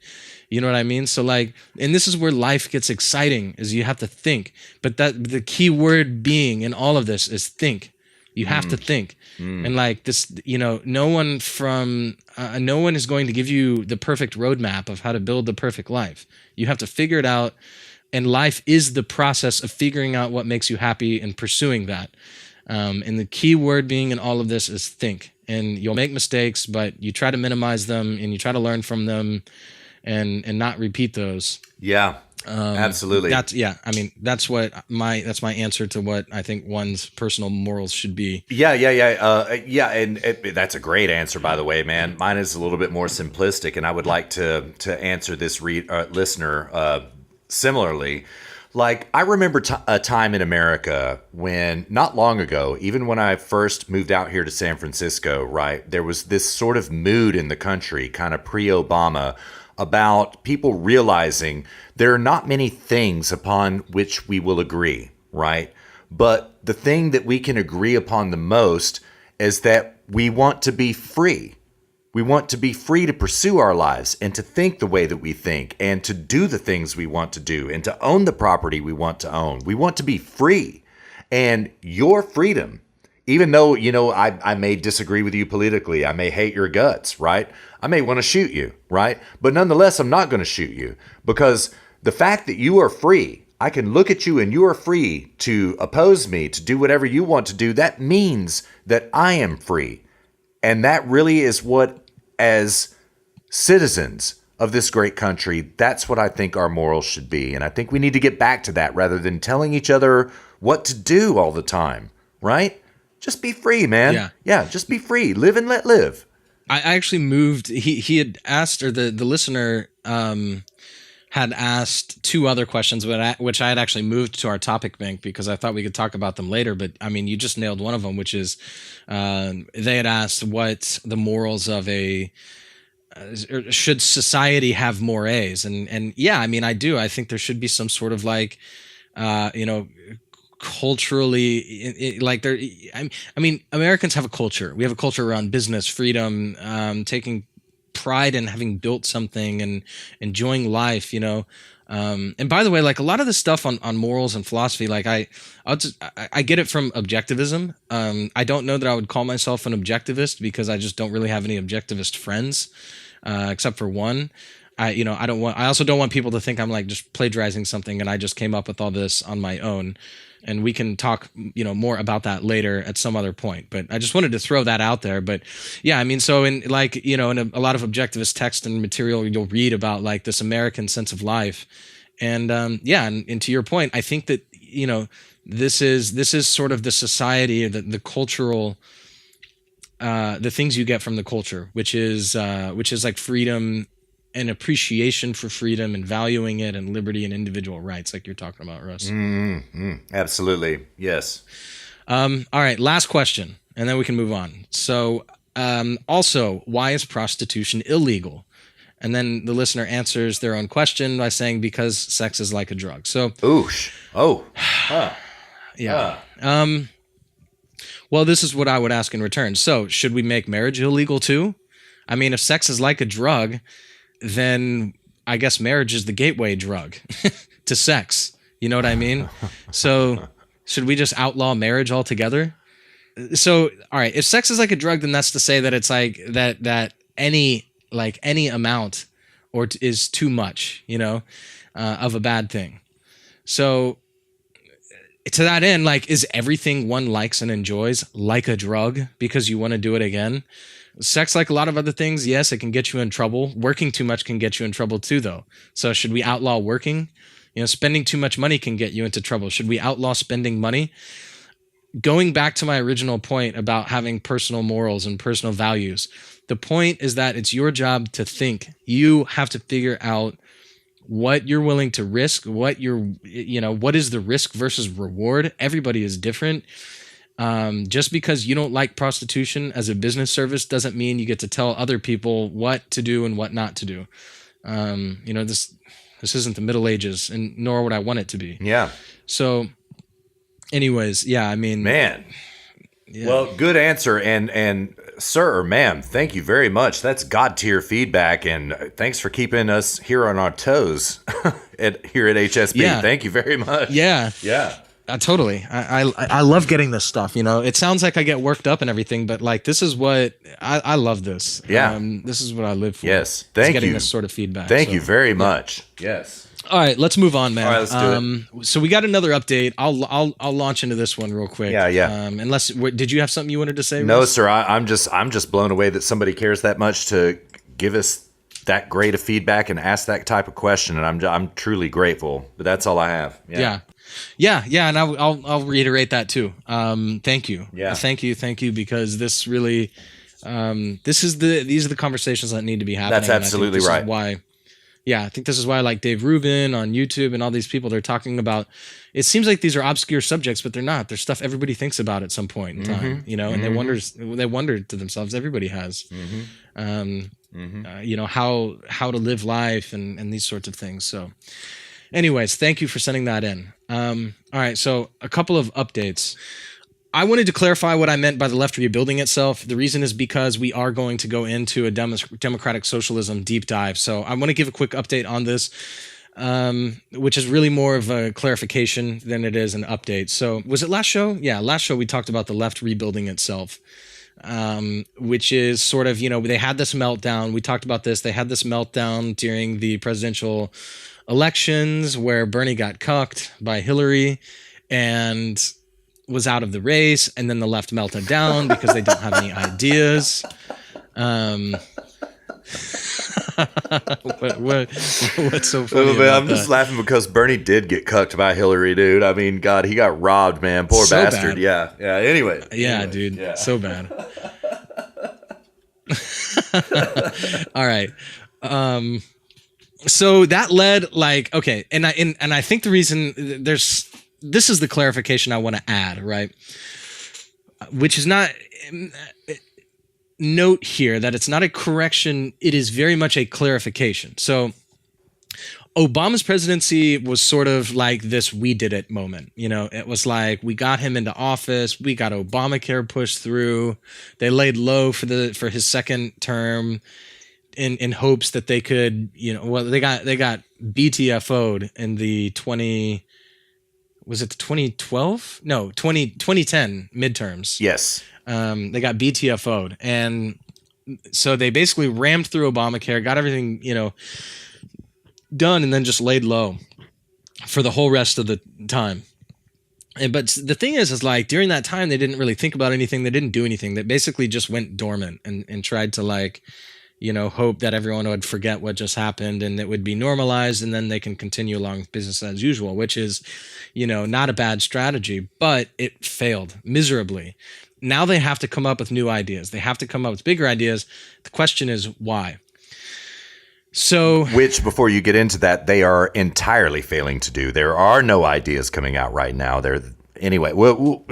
You know what I mean? So like, and this is where life gets exciting, is you have to think. But the key word being in all of this is think. You have to think. And like this, no one is going to give you the perfect roadmap of how to build the perfect life. You have to figure it out. And life is the process of figuring out what makes you happy and pursuing that. And the key word being in all of this is think. And you'll make mistakes, but you try to minimize them and you try to learn from them and not repeat those. Yeah, absolutely. That's my answer to what I think one's personal morals should be. Yeah. And that's a great answer, by the way, man. Mine is a little bit more simplistic, and I would like to answer this listener similarly. Like, I remember a time in America when, not long ago, even when I first moved out here to San Francisco, right, there was this sort of mood in the country, kind of pre-Obama, about people realizing there are not many things upon which we will agree, right? But the thing that we can agree upon the most is that we want to be free. We want to be free to pursue our lives and to think the way that we think and to do the things we want to do and to own the property we want to own. We want to be free. And your freedom Even though, I may disagree with you politically, I may hate your guts, right? I may want to shoot you, right? But nonetheless, I'm not going to shoot you, because the fact that you are free, I can look at you and you are free to oppose me, to do whatever you want to do. That means that I am free. And that really is what, as citizens of this great country, that's what I think our morals should be. And I think we need to get back to that rather than telling each other what to do all the time, right? Just be free, man. Yeah, just be free. Live and let live. I actually moved. He had asked, or the listener had asked 2 other questions, which I had actually moved to our topic bank because I thought we could talk about them later. But I mean, you just nailed one of them, which is they had asked what the morals of should society have mores? And yeah, I mean, I do. I think there should be some sort of like, culturally, I mean, Americans have a culture. We have a culture around business, freedom, taking pride in having built something and enjoying life, and by the way, like a lot of the stuff on morals and philosophy, like I get it from objectivism. I don't know that I would call myself an objectivist because I just don't really have any objectivist friends, except for one. I also don't want people to think I'm like just plagiarizing something and I just came up with all this on my own. And we can talk, more about that later at some other point. But I just wanted to throw that out there. But yeah, I mean, so in like, in a lot of objectivist text and material, you'll read about like this American sense of life. And and to your point, I think that, this is sort of the society, the cultural, the things you get from the culture, which is like freedom and appreciation for freedom and valuing it and liberty and individual rights, like you're talking about, Russ. Absolutely. Yes. All right. Last question, and then we can move on. So also, why is prostitution illegal? And then the listener answers their own question by saying, because sex is like a drug. So, oosh. Oh. Yeah. Well, this is what I would ask in return. So should we make marriage illegal too? I mean, if sex is like a drug, then I guess marriage is the gateway drug to sex. You know what I mean? So should we just outlaw marriage altogether? So, all right, if sex is like a drug, then that's to say that it's like that any amount is too much, of a bad thing. So to that end, like, is everything one likes and enjoys like a drug because you want to do it again? Sex, like a lot of other things, yes, it can get you in trouble. Working too much can get you in trouble too, though. So should we outlaw working? Spending too much money can get you into trouble. Should we outlaw spending money? Going back to my original point about having personal morals and personal values, the point is that it's your job to think. You have to figure out what you're willing to risk, what is the risk versus reward. Everybody is different. Just because you don't like prostitution as a business service doesn't mean you get to tell other people what to do and what not to do. This isn't the Middle Ages, and nor would I want it to be. Yeah. So anyways, yeah, I mean, man. Yeah. Well, good answer. And sir or ma'am, thank you very much. That's God tier feedback. And thanks for keeping us here on our toes here at HSP. Yeah. Thank you very much. Yeah. Yeah. Totally. I love getting this stuff. It sounds like I get worked up and everything, but like, this is what I love this. Yeah. This is what I live for. Yes. Thank you. Getting this sort of feedback. Thank you very much. Yes. All right, let's move on, man. All right, let's do it. So we got another update. I'll launch into this one real quick. Yeah. Did you have something you wanted to say? No, Russ? sir. I'm just blown away that somebody cares that much to give us that great of feedback and ask that type of question, and I'm truly grateful. But that's all I have. Yeah, and I'll reiterate that too. Thank you. Yeah. Thank you, because this really, these are the conversations that need to be happening. That's absolutely right. I think this is why I like Dave Rubin on YouTube and all these people, they're talking about, it seems like these are obscure subjects, but they're not. They're stuff everybody thinks about at some point in time, and they wonder to themselves, everybody has, how to live life and these sorts of things. So anyways, thank you for sending that in. All right. So a couple of updates. I wanted to clarify what I meant by the left rebuilding itself. The reason is because we are going to go into a democratic socialism deep dive. So I want to give a quick update on this. which is really more of a clarification than it is an update. So was it last show? Yeah, last show we talked about the left rebuilding itself, which is sort of, they had this meltdown. We talked about this. They had this meltdown during the presidential elections where Bernie got cucked by Hillary and was out of the race, and then the left melted down because they don't have any ideas. What's so funny? Man, I'm just laughing because Bernie did get cucked by Hillary, dude. I mean, God, he got robbed, man. Poor so bastard. Bad. Yeah. Anyway. Dude. Yeah. So bad. All right. So that led okay. And I think the reason this is the clarification I want to add, right? Which is not, note here that it's not a correction. It is very much a clarification. So Obama's presidency was sort of like this "we did it" moment. It was like we got him into office, we got Obamacare pushed through. They laid low for his second term in hopes that they could, they got BTFO'd in the 2012? No, 2010 midterms. Yes. They got BTFO'd. And so they basically rammed through Obamacare, got everything, done, and then just laid low for the whole rest of the time. But the thing is like during that time, they didn't really think about anything. They didn't do anything. They basically just went dormant and tried to hope that everyone would forget what just happened and it would be normalized, and then they can continue along with business as usual, which is, not a bad strategy, but it failed miserably. Now they have to come up with new ideas. They have to come up with bigger ideas. The question is why? So, which, before you get into that, they are entirely failing to do. There are no ideas coming out right now. Anyway, we'll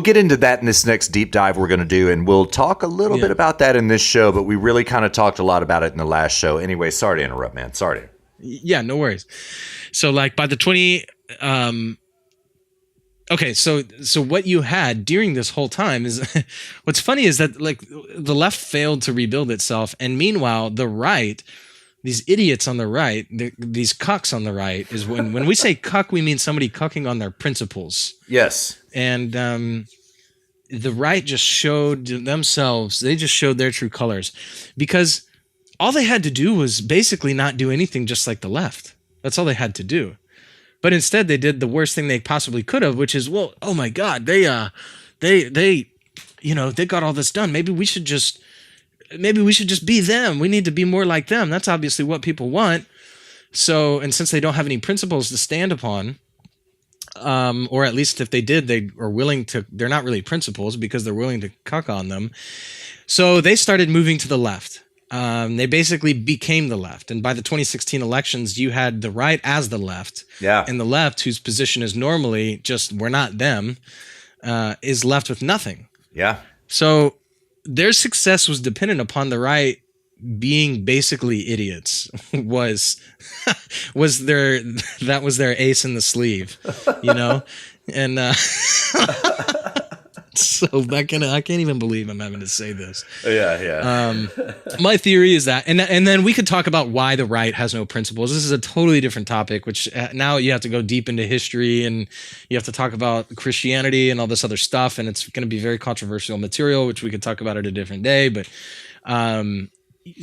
get into that in this next deep dive we're going to do, and we'll talk a little bit about that in this show, but we really kind of talked a lot about it in the last show. Anyway, sorry to interrupt, man. Sorry. Yeah, no worries. So by the okay, so what you had during this whole time is what's funny is that the left failed to rebuild itself, and meanwhile the right, these idiots on the right, these cucks on the right, is when we say cuck, we mean somebody cucking on their principles. Yes. And the right just showed themselves, they just showed their true colors, because all they had to do was basically not do anything, just like the left. That's all they had to do. But instead they did the worst thing they possibly could have, which is, well, oh my God, they got all this done. Maybe we should just be them. We need to be more like them. That's obviously what people want. So, and since they don't have any principles to stand upon, or at least if they did, they're not really principles because they're willing to cuck on them. So they started moving to the left. They basically became the left. And by the 2016 elections, you had the right as the left. Yeah. And the left, whose position is normally just, we're not them, is left with nothing. Yeah. So their success was dependent upon the right being basically idiots. was their ace in the sleeve, and so I can't even believe I'm having to say this. Yeah. My theory is that, and then we could talk about why the right has no principles. This is a totally different topic, which now you have to go deep into history and you have to talk about Christianity and all this other stuff, and it's going to be very controversial material, which we could talk about at a different day. But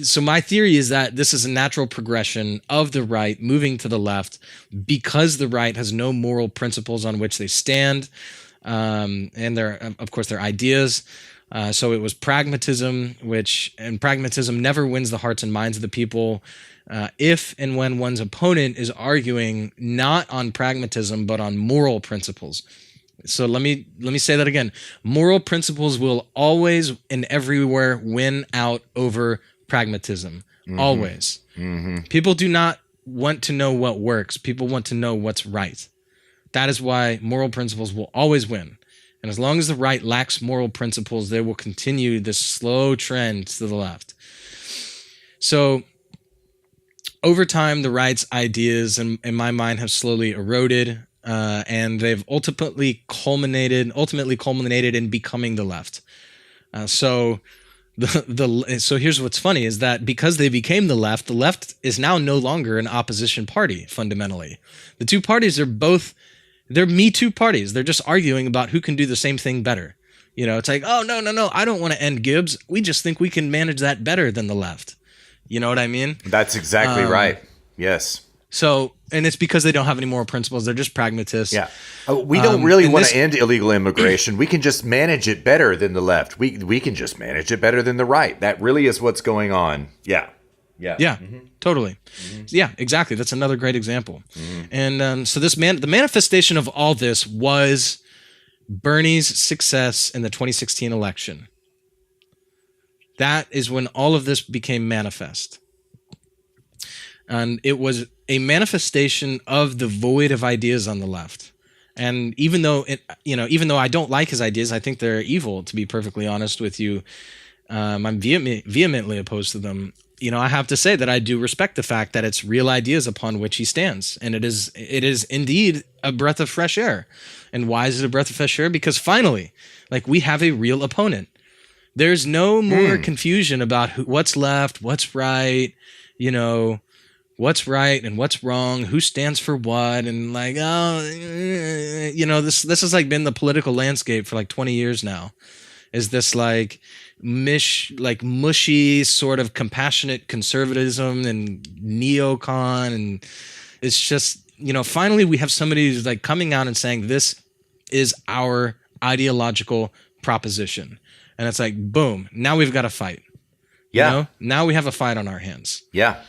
so my theory is that this is a natural progression of the right moving to the left because the right has no moral principles on which they stand. And of course, their ideas. So it was pragmatism, and pragmatism never wins the hearts and minds of the people if and when one's opponent is arguing not on pragmatism, but on moral principles. So let me say that again. Moral principles will always and everywhere win out over pragmatism. Mm-hmm. Always. Mm-hmm. People do not want to know what works. People want to know what's right. That is why moral principles will always win. And as long as the right lacks moral principles, they will continue this slow trend to the left. So over time, the right's ideas, in my mind, have slowly eroded, and they've ultimately culminated in becoming the left. So So here's what's funny is that because they became the left is now no longer an opposition party fundamentally. The two parties are both, they're Me Too parties. They're just arguing about who can do the same thing better. You know, it's like, oh, no, I don't want to end Gibbs. We just think we can manage that better than the left. You know what I mean? That's exactly right. Yes. So, and it's because they don't have any moral principles. They're just pragmatists. Yeah. We don't really want to end illegal immigration. We can just manage it better than the left. We can just manage it better than the right. That really is what's going on. Yeah. Yeah. Yeah, totally. Yeah, exactly. That's another great example. And so the manifestation of all this was Bernie's success in the 2016 election. That is when all of this became manifest. And it was a manifestation of the void of ideas on the left. And even though I don't like his ideas, I think they're evil, to be perfectly honest with you. I'm vehemently opposed to them. You know, I have to say that I do respect the fact that it's real ideas upon which he stands. And it is indeed a breath of fresh air. And why is it a breath of fresh air? Because finally, like, we have a real opponent. There's no more confusion about what's left, what's right, you know, what's right and what's wrong, who stands for what, and like, you know, this has like been the political landscape for like 20 years now. Is this like mushy sort of compassionate conservatism and neocon, and it's just, you know, finally we have somebody who's like coming out and saying this is our ideological proposition. And it's like, boom, now we've got a fight. Yeah. You know? Now we have a fight on our hands. Yeah.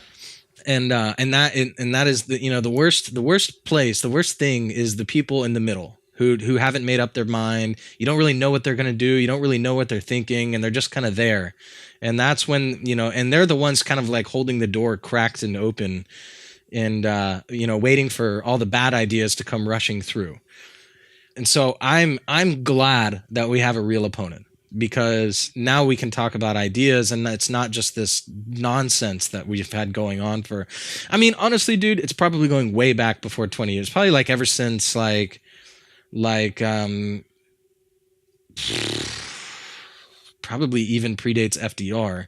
And that is the worst thing is the people in the middle who haven't made up their mind. You don't really know what they're going to do. You don't really know what they're thinking, and they're just kind of there. And that's when, you know, and they're the ones kind of like holding the door cracked and open and, you know, waiting for all the bad ideas to come rushing through. And so I'm glad that we have a real opponent, because now we can talk about ideas, and it's not just this nonsense that we've had going on for, I mean, honestly, dude, it's probably going way back before 20 years, probably like ever since probably even predates FDR.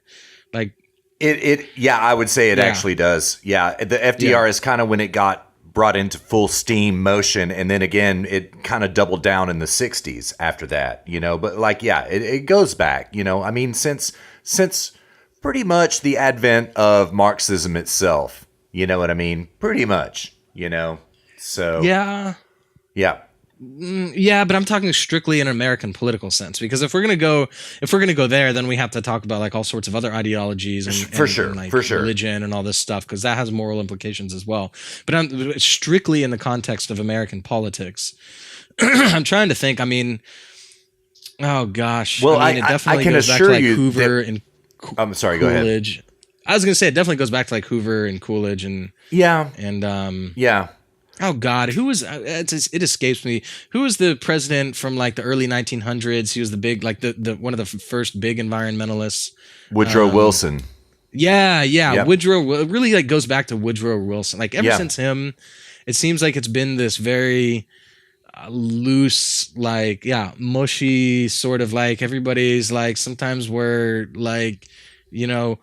Like yeah, I would say it actually does. Yeah. The FDR is kind of when it got brought into full steam motion, and then again it kind of doubled down in the 60s after that, you know. But like, yeah, it goes back, you know. I mean, since pretty much the advent of Marxism itself, you know what I mean, pretty much, you know. So yeah, but I'm talking strictly in an American political sense, because if we're gonna go there, then we have to talk about like all sorts of other ideologies and like religion and all this stuff, because that has moral implications as well. But I'm strictly in the context of American politics. I'm trying to think. I mean, oh gosh. Well, I mean, it definitely goes back to like Hoover and I'm sorry. Go Coolidge. ahead. I was gonna say it definitely goes back to like Hoover and Coolidge and yeah. Oh God, who was? It escapes me. Who was the president from like the early 1900s? He was the big, like the one of the first big environmentalists. Woodrow Wilson. Yeah. Yep. Woodrow. It really like goes back to Woodrow Wilson. Like ever since him, it seems like it's been this very loose, like mushy sort of like everybody's like sometimes we're like, you know,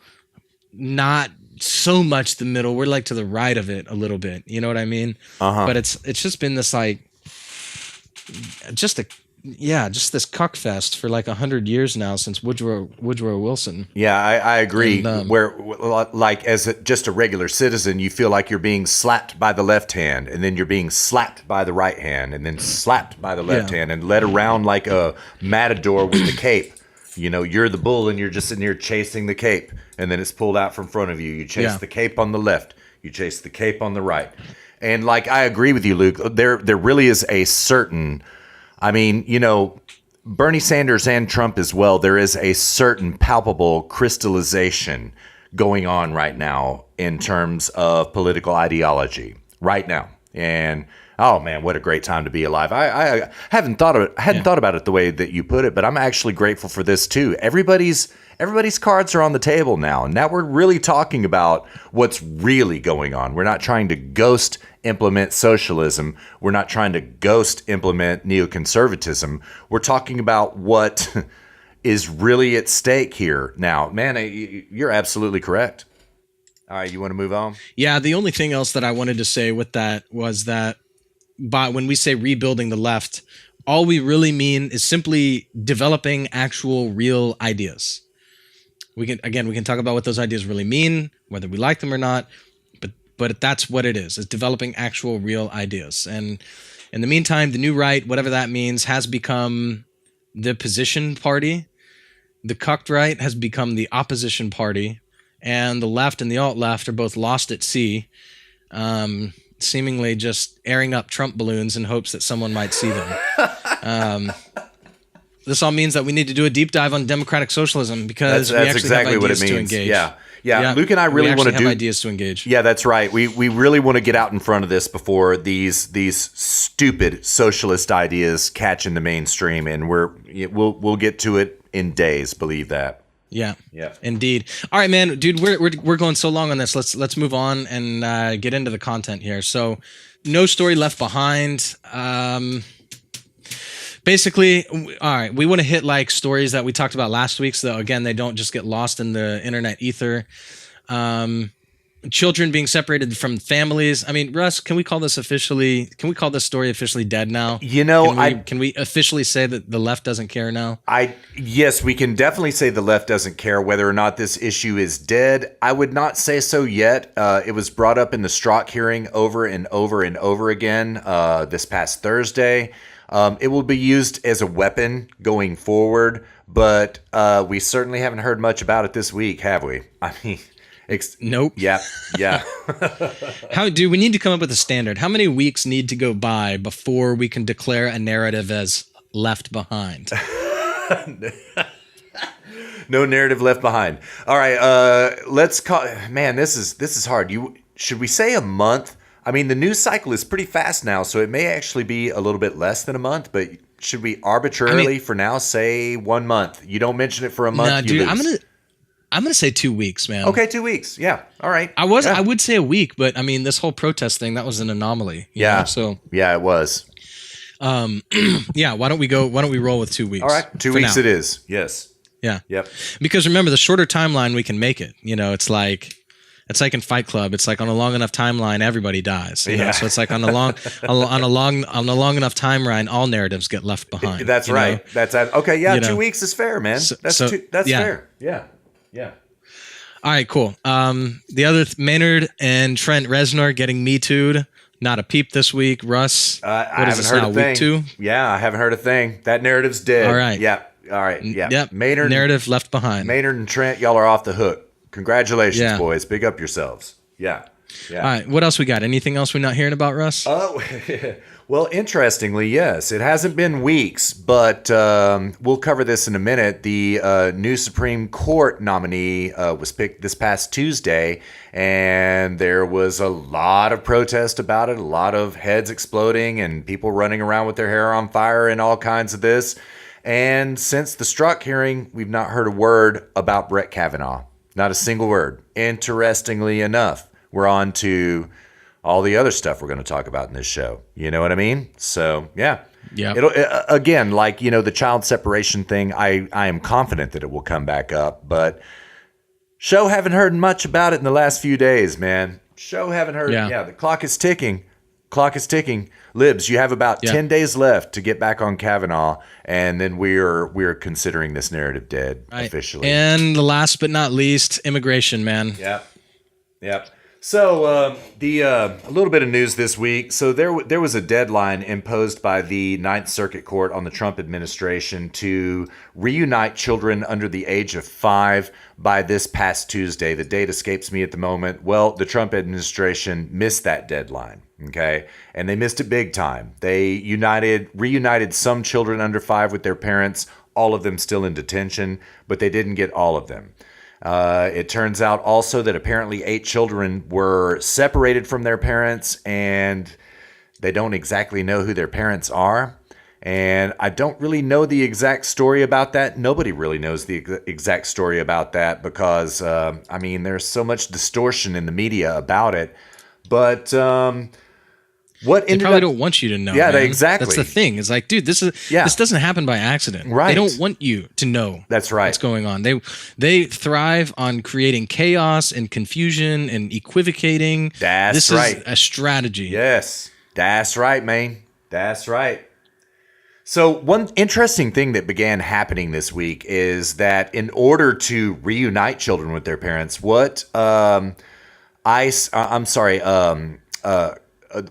not so much the middle, we're like to the right of it a little bit, you know what I mean? But it's just been this like just this cuck fest for like 100 years now since Woodrow Wilson. Yeah, I agree. And, where like as just a regular citizen, you feel like you're being slapped by the left hand, and then you're being slapped by the right hand, and then slapped by the left hand, and led around like a matador with the cape. You know, you're the bull and you're just sitting here chasing the cape, and then it's pulled out from front of you. You chase the cape on the left, you chase the cape on the right. And like, I agree with you, Luke. There really is a certain, I mean, you know, Bernie Sanders and Trump as well, there is a certain palpable crystallization going on right now in terms of political ideology right now. And oh man, what a great time to be alive. I hadn't thought about it the way that you put it, but I'm actually grateful for this too. Everybody's cards are on the table now. And now we're really talking about what's really going on. We're not trying to ghost implement socialism. We're not trying to ghost implement neoconservatism. We're talking about what is really at stake here. Now, man, you're absolutely correct. All right, you want to move on? Yeah, the only thing else that I wanted to say with that was that when we say rebuilding the left, all we really mean is simply developing actual real ideas. We can talk about what those ideas really mean, whether we like them or not, but that's what it is developing actual real ideas. And in the meantime, the new right, whatever that means, has become the position party. The cucked right has become the opposition party, and the left and the alt-left are both lost at sea, seemingly just airing up Trump balloons in hopes that someone might see them. This all means that we need to do a deep dive on democratic socialism because we actually exactly have ideas what it to means. engage. Yeah. Luke and I really want to have ideas to engage. Yeah, that's right. We really want to get out in front of this before these stupid socialist ideas catch in the mainstream, and we'll get to it in days. Believe that. Yeah. Yeah. Indeed. All right, man, dude, we're going so long on this. Let's move on and get into the content here. So, no story left behind. Basically, all right, we want to hit like stories that we talked about last week, so again, they don't just get lost in the internet ether. Children being separated from families. I mean, Russ, can we call this story officially dead now? Can we officially say that the left doesn't care now? Yes, we can definitely say the left doesn't care whether or not this issue is dead. I would not say so yet. It was brought up in the Strzok hearing over and over and over again this past Thursday. It will be used as a weapon going forward, but we certainly haven't heard much about it this week, have we? I mean, nope. Yeah. We need to come up with a standard? How many weeks need to go by before we can declare a narrative as left behind? No narrative left behind. All right, let's call. Man, this is hard. Should we say a month? I mean, the news cycle is pretty fast now, so it may actually be a little bit less than a month, but should we arbitrarily for now say 1 month? You don't mention it for a month, no, you dude, lose. I'm gonna say 2 weeks, man. Okay, 2 weeks. Yeah. All right. I would say a week, but I mean, this whole protest thing, that was an anomaly. You know? So yeah, it was. yeah, why don't we roll with 2 weeks? All right. 2 weeks now. It is. Yes. Yeah. Yep. Because remember, the shorter timeline we can make it. You know, it's like in Fight Club. It's like on a long enough timeline, everybody dies. You know? So it's like on a long enough timeline, all narratives get left behind. That's right. Know? Okay. Yeah, 2 weeks is fair, man. That's fair. Yeah. All right, cool. The other Maynard and Trent Reznor getting Me Too'd. Not a peep this week. Russ, I haven't heard a thing. Week 2? Yeah, I haven't heard a thing. That narrative's dead. All right. Yeah. All right. Yeah. Yep. Maynard, narrative left behind. Maynard and Trent, y'all are off the hook. Congratulations, boys. Big up yourselves. Yeah. All right. What else we got? Anything else we're not hearing about, Russ? Oh, well, interestingly, yes. It hasn't been weeks, but we'll cover this in a minute. The new Supreme Court nominee was picked this past Tuesday, and there was a lot of protest about it, a lot of heads exploding and people running around with their hair on fire and all kinds of this. And since the Strzok hearing, we've not heard a word about Brett Kavanaugh. Not a single word. Interestingly enough, we're on to all the other stuff we're going to talk about in this show. You know what I mean? So, yeah. It'll again, like, the child separation thing, I am confident that it will come back up, but show haven't heard much about it in the last few days, man. Show haven't heard. Yeah, the clock is ticking. Libs, you have about 10 days left to get back on Kavanaugh, and then we're considering this narrative dead officially. And last but not least, immigration, man. Yep. So a little bit of news this week. So there was a deadline imposed by the Ninth Circuit Court on the Trump administration to reunite children under the age of 5 by this past Tuesday. The date escapes me at the moment. Well, the Trump administration missed that deadline. Okay, and they missed it big time. They reunited some children under 5 with their parents, all of them still in detention, but they didn't get all of them. It turns out also that apparently 8 children were separated from their parents, and they don't exactly know who their parents are. And I don't really know the exact story about that. Nobody really knows the exact story about that because, there's so much distortion in the media about it. But What They ended probably up? don't want you to know. Yeah, man. exactly. That's the thing. It's like, dude, this doesn't happen by accident. Right. They don't want you to know. That's right. What's going on? They thrive on creating chaos and confusion and equivocating. That's this right. is a strategy. Yes, that's right, man. That's right. So one interesting thing that began happening this week is that in order to reunite children with their parents, what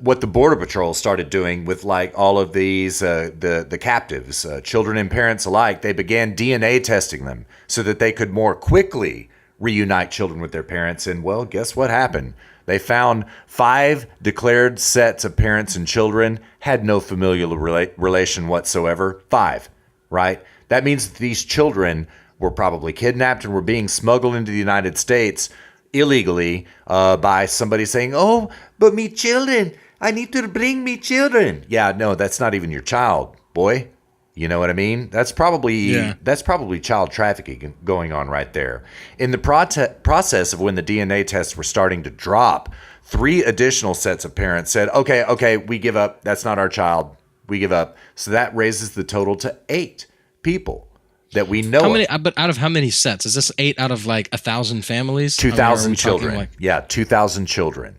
what the Border Patrol started doing with like all of these the captives, children and parents alike, they began DNA testing them so that they could more quickly reunite children with their parents. And well, guess what happened? They found 5 declared sets of parents and children had no familial relation whatsoever. 5, right? That means that these children were probably kidnapped and were being smuggled into the United States illegally by somebody saying, "Oh, but me children, I need to bring me children." Yeah, no, that's not even your child, boy. You know what I mean? That's probably child trafficking going on right there. In the process of when the DNA tests were starting to drop, 3 additional sets of parents said, okay, we give up. That's not our child. We give up. So that raises the total to 8 people that we know. How many? But out of how many sets? Is this 8 out of like 1,000 families? 2,000 children. 2,000 children.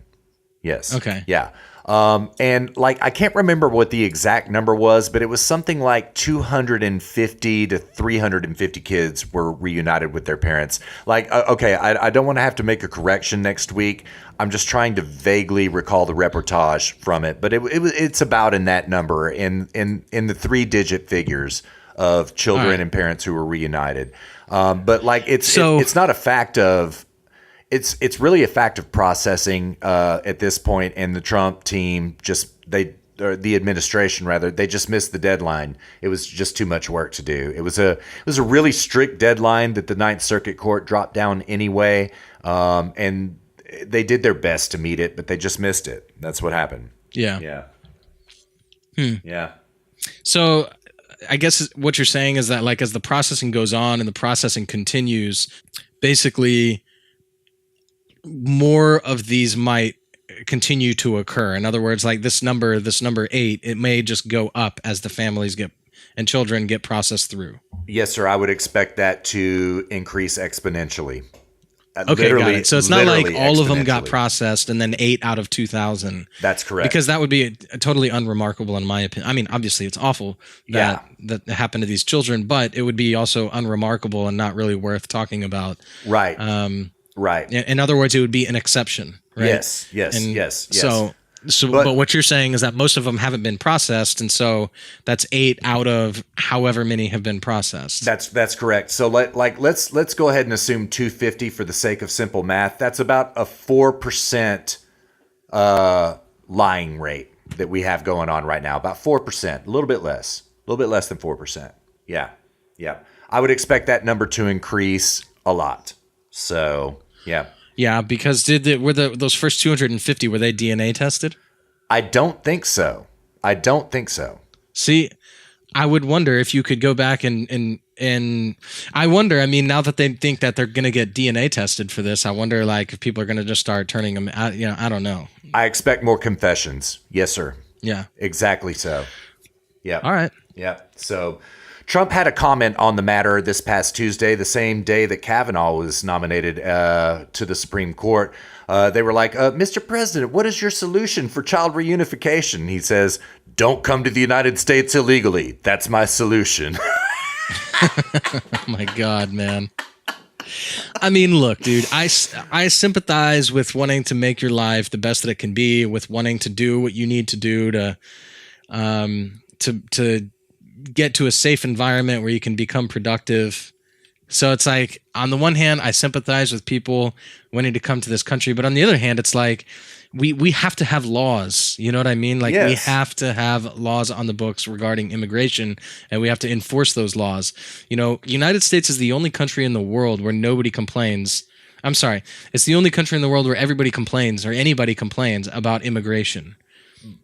Yes. Okay. Yeah. And like, I can't remember what the exact number was, but it was something like 250 to 350 kids were reunited with their parents. Like, okay, I don't want to have to make a correction next week. I'm just trying to vaguely recall the reportage from it, but it's about in that number in the 3-digit figures of children and parents who were reunited. But like, it's not a fact of, It's really a fact of processing at this point, and the Trump team the administration rather, they just missed the deadline. It was just too much work to do. It was a really strict deadline that the Ninth Circuit Court dropped down anyway, and they did their best to meet it, but they just missed it. That's what happened. Yeah. Yeah. So I guess what you're saying is that like as the processing goes on and the processing continues, basically more of these might continue to occur. In other words, like this number 8, it may just go up as the families and children get processed through. Yes, sir. I would expect that to increase exponentially. Okay, got it. So it's not like all of them got processed and then 8 out of 2,000. That's correct. Because that would be totally unremarkable in my opinion. I mean, obviously it's awful that happened to these children, but it would be also unremarkable and not really worth talking about. Right. Right. In other words, it would be an exception, right? Yes. But what you're saying is that most of them haven't been processed, and so that's 8 out of however many have been processed. That's correct. So let's go ahead and assume 250 for the sake of simple math. That's about a 4% lying rate that we have going on right now. About 4%, a little bit less than 4%. Yeah. I would expect that number to increase a lot. So. Yeah. Yeah, because those first 250, were they DNA tested? I don't think so. See, I would wonder if you could go back and I wonder, I mean, now that they think that they're going to get DNA tested for this, I wonder like if people are going to just start turning them out, I don't know. I expect more confessions. Yes, sir. Yeah. Exactly so. Yeah. All right. Yeah. So Trump had a comment on the matter this past Tuesday, the same day that Kavanaugh was nominated to the Supreme Court. They were like, Mr. President, what is your solution for child reunification? He says, don't come to the United States illegally. That's my solution. Oh my God, man. I mean, look, dude, I sympathize with wanting to make your life the best that it can be, with wanting to do what you need to do to get to a safe environment where you can become productive. So it's like, on the one hand, I sympathize with people wanting to come to this country, but on the other hand, it's like we have to have laws. You know what I mean? Like we have to have laws on the books regarding immigration, and we have to enforce those laws. United States is the only country in the world where nobody complains. I'm sorry. It's the only country in the world where everybody complains or anybody complains about immigration.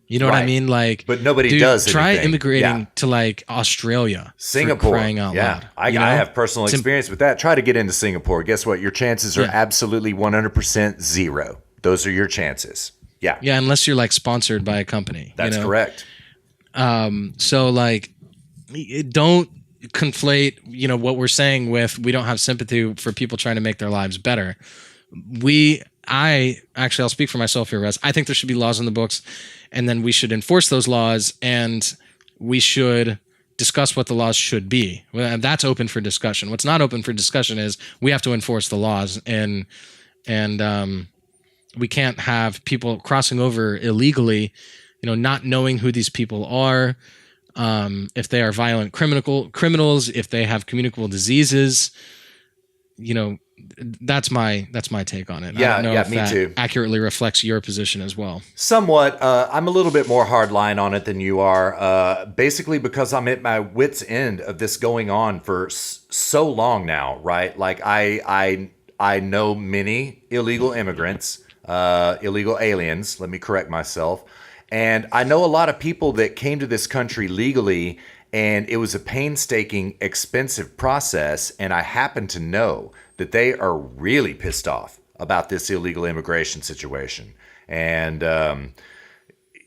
You know what I mean? Like, but nobody does. Try immigrating to like Australia, Singapore, crying out loud. I have personal experience with that. Try to get into Singapore. Guess what? Your chances are absolutely 100% zero. Those are your chances. Yeah. Yeah, unless you're like sponsored by a company. That's correct. So like, don't conflate, what we're saying with we don't have sympathy for people trying to make their lives better. I'll speak for myself here, Russ. I think there should be laws in the books, and then we should enforce those laws, and we should discuss what the laws should be. Well, that's open for discussion. What's not open for discussion is we have to enforce the laws, and we can't have people crossing over illegally, not knowing who these people are, if they are violent criminals, if they have communicable diseases. That's my take on it. Yeah, I don't know if me that too. accurately reflects your position as well. Somewhat. I'm a little bit more hardline on it than you are. Basically, because I'm at my wit's end of this going on for so long now, right? Like I know many illegal immigrants, illegal aliens. Let me correct myself. And I know a lot of people that came to this country legally, and it was a painstaking, expensive process. And I happen to know that they are really pissed off about this illegal immigration situation. And, I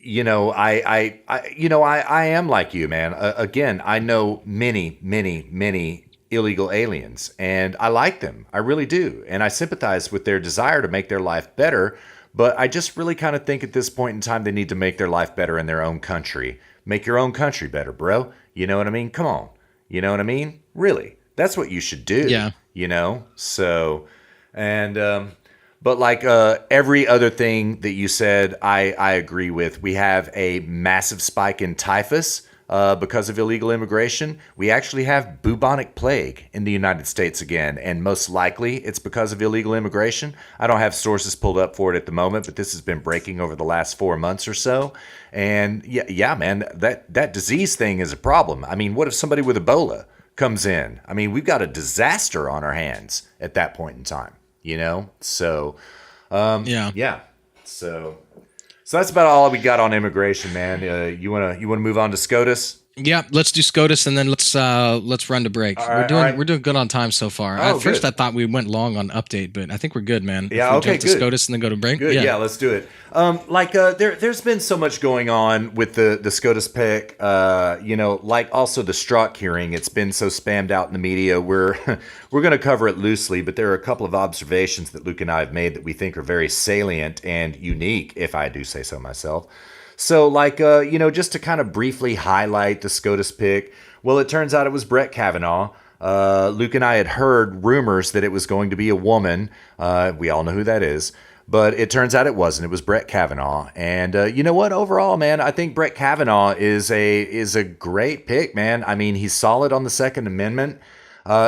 am like you, man. Again, I know many, many, many illegal aliens, and I like them. I really do. And I sympathize with their desire to make their life better. But I just really kind of think at this point in time, they need to make their life better in their own country. Make your own country better, bro. You know what I mean? Come on. You know what I mean? Really. That's what you should do. Yeah. So, and, but like every other thing that you said, I agree with. We have a massive spike in typhus because of illegal immigration. We actually have bubonic plague in the United States again, and most likely it's because of illegal immigration. I don't have sources pulled up for it at the moment, but this has been breaking over the last 4 months or so. And yeah, man, that disease thing is a problem. I mean, what if somebody with Ebola comes in? I mean, we've got a disaster on our hands at that point in time, So, yeah. So that's about all we got on immigration, man. You wanna move on to SCOTUS? Yeah, let's do SCOTUS, and then let's run to break. We're doing good on time so far. At first, good. I thought we went long on update, but I think we're good, man. Yeah, if we okay, jump to good. SCOTUS and then go to break. Good, yeah, let's do it. There's been so much going on with the SCOTUS pick. Like also the Strzok hearing. It's been so spammed out in the media. We're going to cover it loosely, but there are a couple of observations that Luke and I have made that we think are very salient and unique, if I do say so myself. So, just to kind of briefly highlight the SCOTUS pick, well, it turns out it was Brett Kavanaugh. Luke and I had heard rumors that it was going to be a woman. We all know who that is. But it turns out it wasn't. It was Brett Kavanaugh. And you know what? Overall, man, I think Brett Kavanaugh is a great pick, man. I mean, he's solid on the Second Amendment.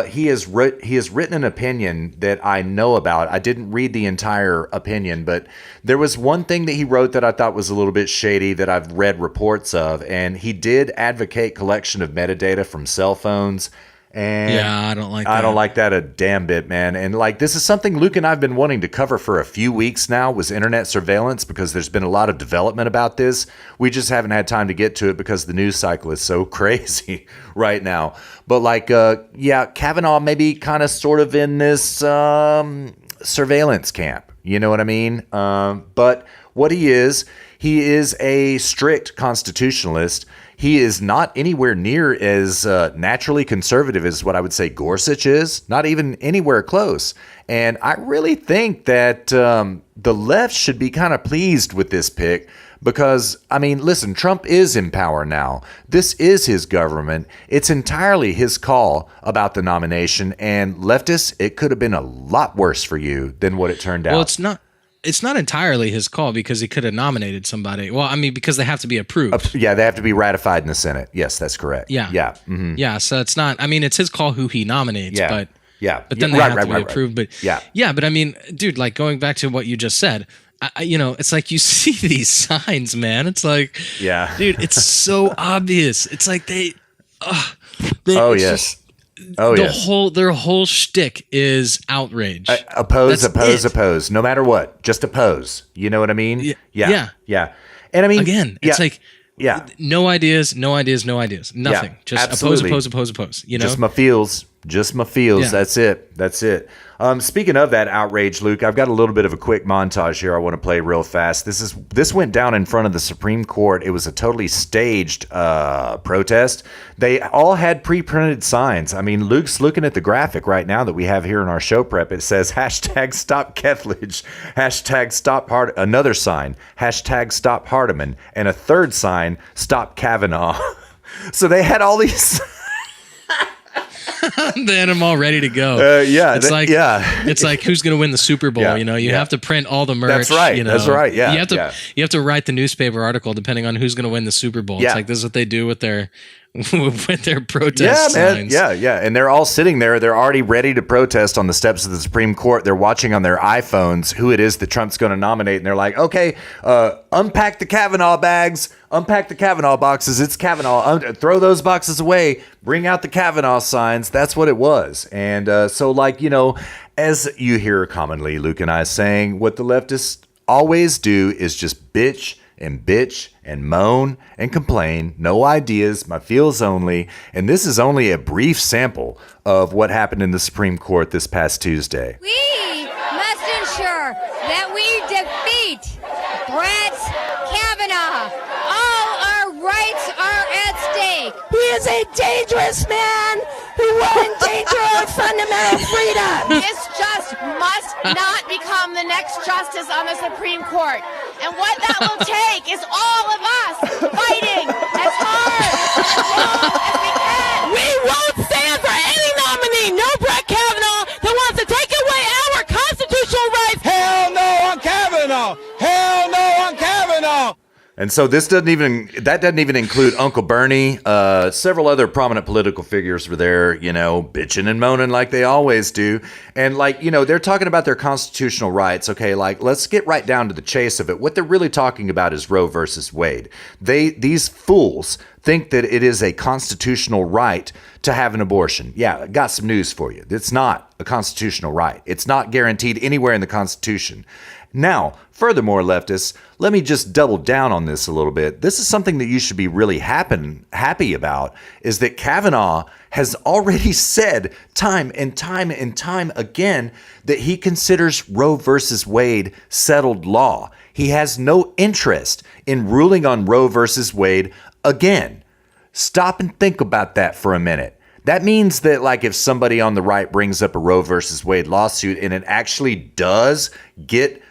He has written an opinion that I know about. I didn't read the entire opinion, but there was one thing that he wrote that I thought was a little bit shady that I've read reports of, and he did advocate collection of metadata from cell phones. And yeah, I don't like that. I don't like that a damn bit, man. And this is something Luke and I have been wanting to cover for a few weeks now, was internet surveillance, because there's been a lot of development about this. We just haven't had time to get to it because the news cycle is so crazy right now. But Kavanaugh maybe kind of sort of in this surveillance camp. You know what I mean? But what he is a strict constitutionalist. He is not anywhere near as naturally conservative as what I would say Gorsuch is, not even anywhere close. And I really think that the left should be kind of pleased with this pick because, I mean, listen, Trump is in power now. This is his government. It's entirely his call about the nomination. And leftists, it could have been a lot worse for you than what it turned out. Well, it's not entirely his call because he could have nominated somebody. Well, I mean, because they have to be approved. Yeah, they have to be ratified in the Senate. Yes, that's correct. Yeah. Yeah. Mm-hmm. Yeah, so it's not, I mean, it's his call who he nominates, Yeah. but Yeah. but then they have to be approved. But yeah, but I mean, dude, like going back to what you just said, it's like you see these signs, man. It's like, yeah, dude, it's so obvious. It's like yes. Their whole shtick is outrage. Oppose. No matter what, just oppose. You know what I mean? Yeah. And I mean, again, it's like, yeah, no ideas, nothing. Yeah, Just absolutely. oppose. You know, just my feels. Just my feels. Yeah. That's it. Speaking of that outrage, Luke, I've got a little bit of a quick montage here I want to play real fast. This went down in front of the Supreme Court. It was a totally staged protest. They all had pre-printed signs. I mean, Luke's looking at the graphic right now that we have here in our show prep. It says #Stop Kethledge, #Stop another sign, #Stop Hardiman, and a third sign, Stop Kavanaugh. So they had all these. They had them all ready to go. It's like who's going to win the Super Bowl? Yeah, You have to print all the merch. That's right. That's right. Yeah, you have to write the newspaper article depending on who's going to win the Super Bowl. Yeah. It's like this is what they do with their protest signs. Yeah. And they're all sitting there. They're already ready to protest on the steps of the Supreme Court. They're watching on their iPhones who it is that Trump's going to nominate. And they're like, okay, unpack the Kavanaugh bags, unpack the Kavanaugh boxes. It's Kavanaugh. Throw those boxes away. Bring out the Kavanaugh signs. That's what it was. And so, as you hear commonly, Luke and I saying, what the leftists always do is just bitch and moan and complain. No ideas, my feels only. And this is only a brief sample of what happened in the Supreme Court this past Tuesday. We must ensure that we defeat Brett Kavanaugh. All our rights are at stake. He is a dangerous man who will endanger our fundamental freedom. This just must not become the next justice on the Supreme Court. And what that will take is all of us fighting as hard as we can. We won't stand for any nominee, no Brett Kavanaugh, that wants to take away our constitutional rights. Hell no on Kavanaugh! Hell no on Kavanaugh! And so that doesn't even include Uncle Bernie. Several other prominent political figures were there, bitching and moaning like they always do. And they're talking about their constitutional rights. Okay, let's get right down to the chase of it. What they're really talking about is Roe versus Wade. These fools think that it is a constitutional right to have an abortion. Yeah, I got some news for you. It's not a constitutional right. It's not guaranteed anywhere in the Constitution. Now, furthermore, leftists, let me just double down on this a little bit. This is something that you should be really happy about, is that Kavanaugh has already said time and time and time again that he considers Roe versus Wade settled law. He has no interest in ruling on Roe versus Wade again. Stop and think about that for a minute. That means that if somebody on the right brings up a Roe versus Wade lawsuit and it actually does get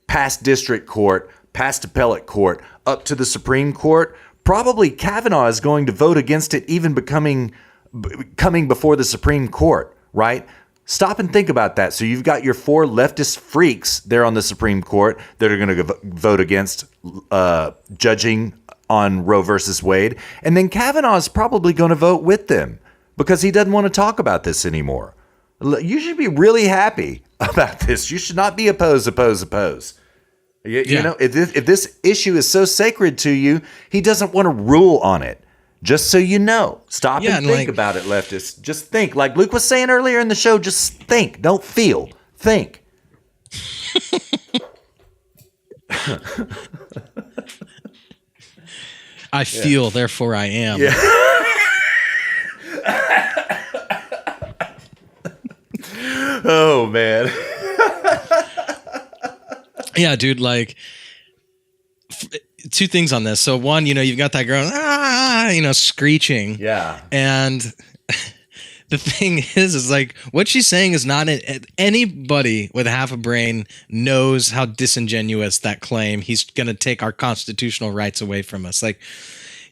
past district court, past appellate court, up to the Supreme Court, probably Kavanaugh is going to vote against it even coming before the Supreme Court, right? Stop and think about that. So you've got your four leftist freaks there on the Supreme Court that are going to vote against judging on Roe versus Wade. And then Kavanaugh is probably going to vote with them because he doesn't want to talk about this anymore. You should be really happy about this. You should not be oppose. You know, if this issue is so sacred to you, he doesn't want to rule on it. Just so you know. Stop and think about it, leftists. Just think. Like Luke was saying earlier in the show, just think. Don't feel. Think. I feel, therefore I am. Yeah. Oh, man. Yeah, dude, two things on this. So one, you've got that girl, screeching. Yeah. And the thing is what she's saying is not anybody with half a brain knows how disingenuous that claim. He's going to take our constitutional rights away from us.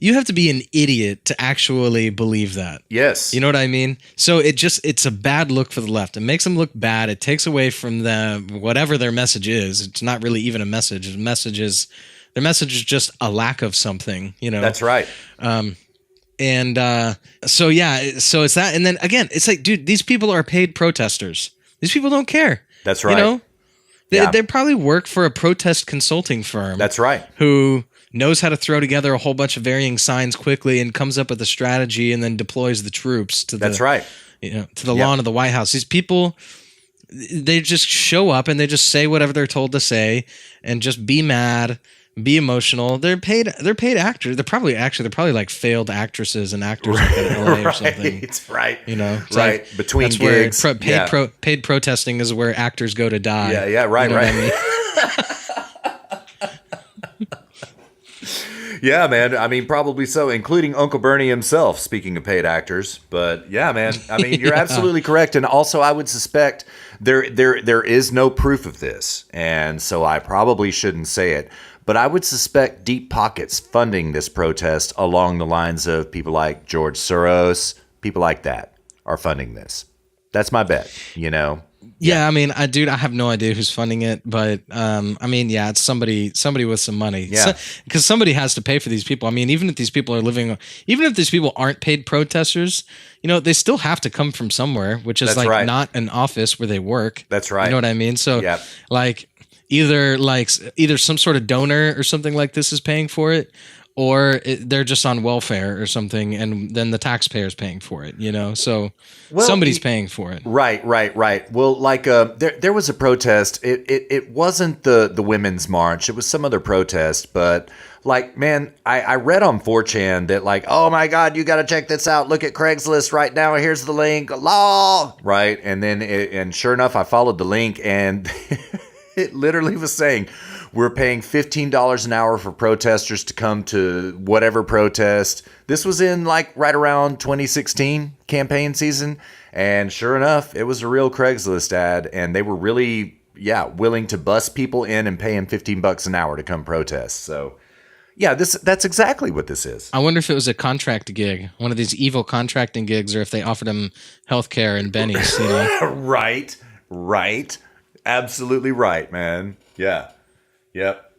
You have to be an idiot to actually believe that. Yes. You know what I mean? So it's a bad look for the left. It makes them look bad. It takes away from them whatever their message is. It's not really even a message. Their message is just a lack of something, That's right. So it's that. And then again, it's dude, these people are paid protesters. These people don't care. That's right. They probably work for a protest consulting firm. That's right. Who knows how to throw together a whole bunch of varying signs quickly and comes up with a strategy and then deploys the troops to That's right. To the lawn of the White House. These people, they just show up and they just say whatever they're told to say and just be mad be emotional. They're paid actors. They're probably like failed actresses and actors like that in LA or something. Right. You know, it's right. like, Between that's gigs. Where paid protesting is where actors go to die. Yeah, right, You know what right. I mean? Yeah, man. I mean, probably so, including Uncle Bernie himself, speaking of paid actors. But yeah, man. I mean, you're absolutely correct. And also, I would suspect there is no proof of this. And so I probably shouldn't say it. But I would suspect deep pockets funding this protest along the lines of people like George Soros, people like that are funding this. That's my bet, you know? Yeah, I mean, I have no idea who's funding it, but I mean, yeah, it's somebody with some money. Yeah. Because somebody has to pay for these people. I mean, even if these people aren't paid protesters, you know, they still have to come from somewhere, which is That's like right. not an office where they work. That's right. You know what I mean? So Yep. either some sort of donor or something like this is paying for it, or they're just on welfare or something, and then the taxpayer's paying for it, you know? So somebody's paying for it. Right. Well, like there was a protest. It wasn't the women's march. It was some other protest. But like, man, I read on 4chan that like, oh my God, you got to check this out. Look at Craigslist right now. Here's the link. Law. Right. And then and sure enough, I followed the link and it literally was saying, we're paying $15 an hour for protesters to come to whatever protest. This was in like right around 2016 campaign season. And sure enough, it was a real Craigslist ad. And they were really, willing to bus people in and pay them $15 an hour to come protest. So yeah, that's exactly what this is. I wonder if it was a contract gig, one of these evil contracting gigs, or if they offered him healthcare and bennies, you know? Right. Absolutely right, man. Yeah. Yep.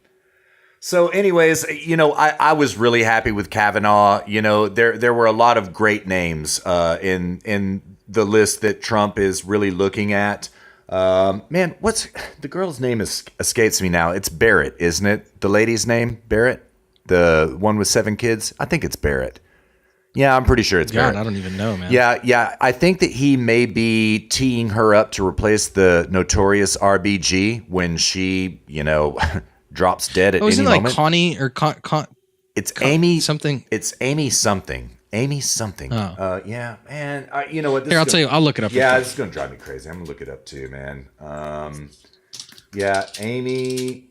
So anyways, you know, I was really happy with Kavanaugh. You know, there were a lot of great names in the list that Trump is really looking at. Man, what's the girl's name escapes me now. It's Barrett, isn't it? The lady's name, Barrett? The one with 7 kids? I think it's Barrett. Yeah, I'm pretty sure it's Barrett. God, I don't even know, man. Yeah. I think that he may be teeing her up to replace the notorious RBG when she, you know, drops dead at any isn't it moment. like Connie or It's Amy something? It's Amy something. Amy something. Oh. Yeah, man. You know what? Here, I'll tell you. I'll look it up. Yeah, it's gonna drive me crazy. I'm gonna look it up too, man. Yeah, Amy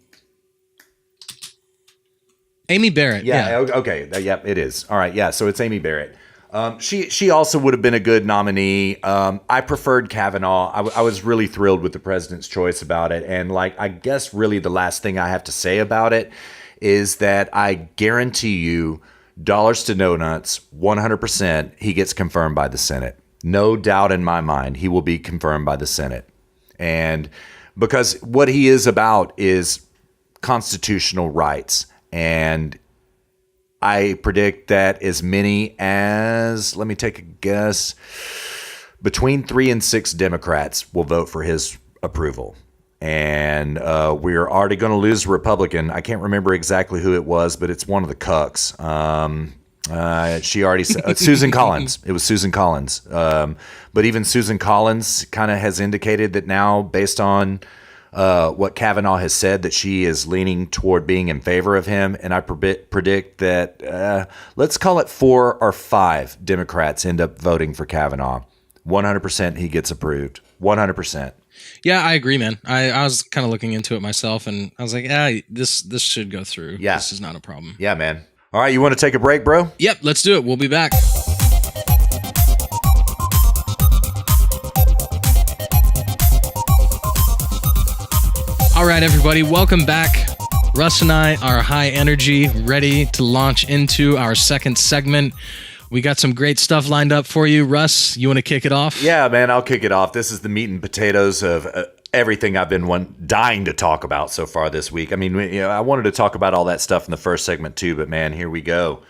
Barrett. Yeah. Okay. Yep, it is. All right. Yeah. So it's Amy Barrett. She also would have been a good nominee. I preferred Kavanaugh. I was really thrilled with the president's choice about it. And like, I guess really the last thing I have to say about it is that I guarantee you, dollars to no nuts, 100%, he gets confirmed by the Senate. No doubt in my mind, he will be confirmed by the Senate. And because what he is about is constitutional rights. And I predict that as many as, let me take a guess, between 3 and 6 Democrats will vote for his approval. And we're already going to lose a Republican. I can't remember exactly who it was, but it's one of the cucks. She already said Susan Collins. It was Susan Collins. But even Susan Collins kind of has indicated that now, based on what Kavanaugh has said, that she is leaning toward being in favor of him. And I predict that, let's call it 4 or 5 Democrats end up voting for Kavanaugh. 100% he gets approved. 100%. Yeah, I agree, man. I was kind of looking into it myself, and I was like, this should go through. Yeah. This is not a problem. Yeah, man. All right, you want to take a break, bro? Yep, let's do it. We'll be back. All right, everybody, welcome back. Russ and I are high energy, ready to launch into our second segment. We got some great stuff lined up for you. Russ, you want to kick it off? Yeah, man, I'll kick it off. This is the meat and potatoes of everything I've been dying to talk about so far this week. I mean, I wanted to talk about all that stuff in the first segment too, but man, here we go.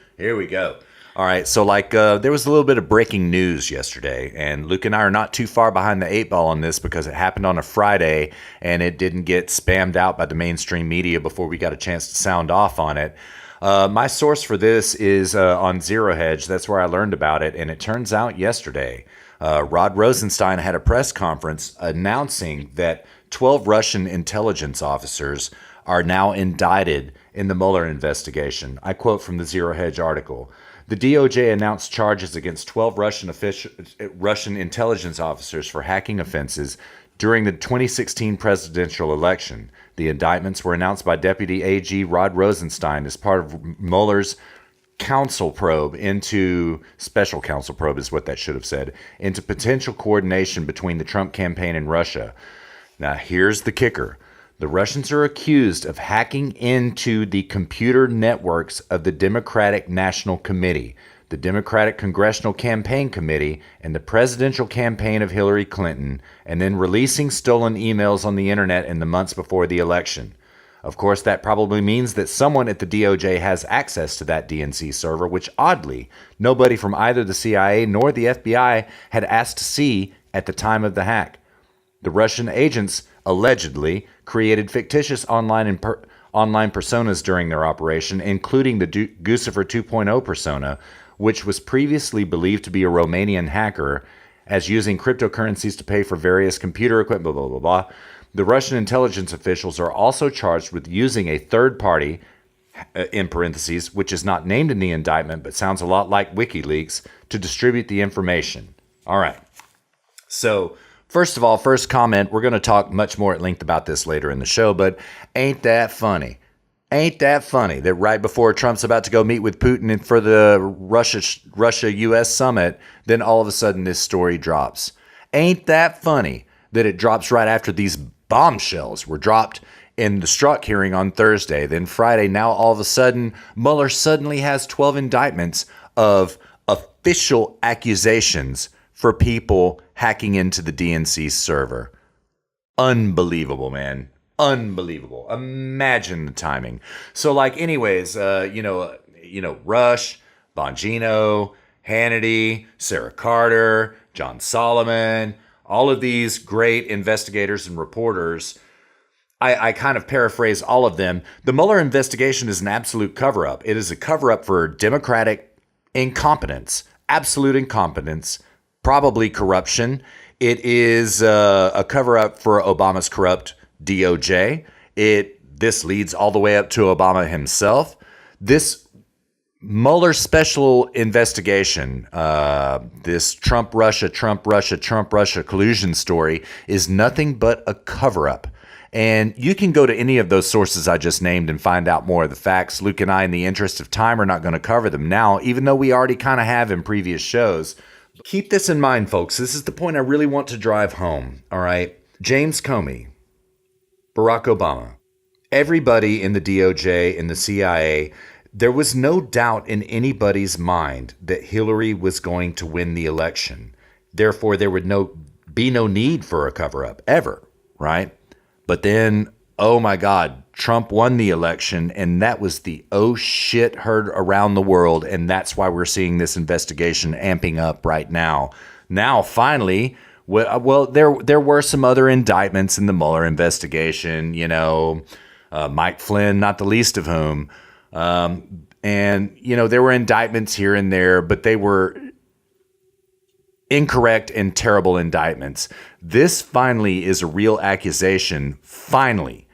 All right, so there was a little bit of breaking news yesterday, and Luke and I are not too far behind the 8 ball on this because it happened on a Friday, and it didn't get spammed out by the mainstream media before we got a chance to sound off on it. My source for this is on Zero Hedge. That's where I learned about it, and it turns out yesterday, Rod Rosenstein had a press conference announcing that 12 Russian intelligence officers are now indicted in the Mueller investigation. I quote from the Zero Hedge article. The DOJ announced charges against 12 Russian intelligence officers for hacking offenses during the 2016 presidential election. The indictments were announced by Deputy AG Rod Rosenstein as part of Mueller's special counsel probe is what that should have said, into potential coordination between the Trump campaign and Russia. Now, here's the kicker. The Russians are accused of hacking into the computer networks of the Democratic National Committee, the Democratic Congressional Campaign Committee, and the presidential campaign of Hillary Clinton, and then releasing stolen emails on the internet in the months before the election. Of course, that probably means that someone at the DOJ has access to that DNC server, which oddly, nobody from either the CIA nor the FBI had asked to see at the time of the hack. The Russian agents allegedly created fictitious online personas during their operation, including the Guccifer 2.0 persona, which was previously believed to be a Romanian hacker, as using cryptocurrencies to pay for various computer equipment, blah, blah, blah, blah. The Russian intelligence officials are also charged with using a third party, in parentheses, which is not named in the indictment but sounds a lot like WikiLeaks, to distribute the information. All right. So, first of all, first comment, we're going to talk much more at length about this later in the show, but ain't that funny? Ain't that funny that right before Trump's about to go meet with Putin for the Russia-U.S. summit, then all of a sudden this story drops? Ain't that funny that it drops right after these bombshells were dropped in the Strzok hearing on Thursday? Then Friday, now all of a sudden, Mueller suddenly has 12 indictments of official accusations for people hacking into the DNC server. Unbelievable, man. Unbelievable. Imagine the timing. So, anyways, Rush, Bongino, Hannity, Sarah Carter, John Solomon, all of these great investigators and reporters, I kind of paraphrase all of them. The Mueller investigation is an absolute cover-up. It is a cover-up for Democratic incompetence, absolute incompetence, probably corruption. It is a cover-up for Obama's corrupt DOJ. This leads all the way up to Obama himself. This Mueller special investigation, this Trump-Russia collusion story is nothing but a cover-up. And you can go to any of those sources I just named and find out more of the facts. Luke and I, in the interest of time, are not going to cover them now, even though we already kind of have in previous shows. Keep this in mind, folks. This is the point I really want to drive home, all right? James Comey, Barack Obama, everybody in the DOJ, in the CIA, there was no doubt in anybody's mind that Hillary was going to win the election. Therefore, there would be no need for a cover-up, ever, right? But then, oh my God, Trump won the election, and that was the oh shit heard around the world, and that's why we're seeing this investigation amping up right now. Now, finally, well, there were some other indictments in the Mueller investigation, Mike Flynn, not the least of whom. And, there were indictments here and there, but they were incorrect and terrible indictments. This finally is a real accusation. Finally,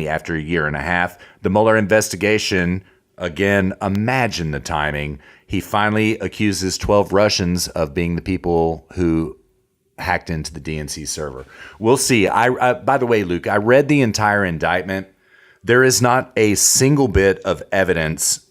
after a year and a half, the Mueller investigation, again, imagine the timing. He finally accuses 12 Russians of being the people who hacked into the DNC server. We'll see. By the way, Luke, I read the entire indictment. There is not a single bit of evidence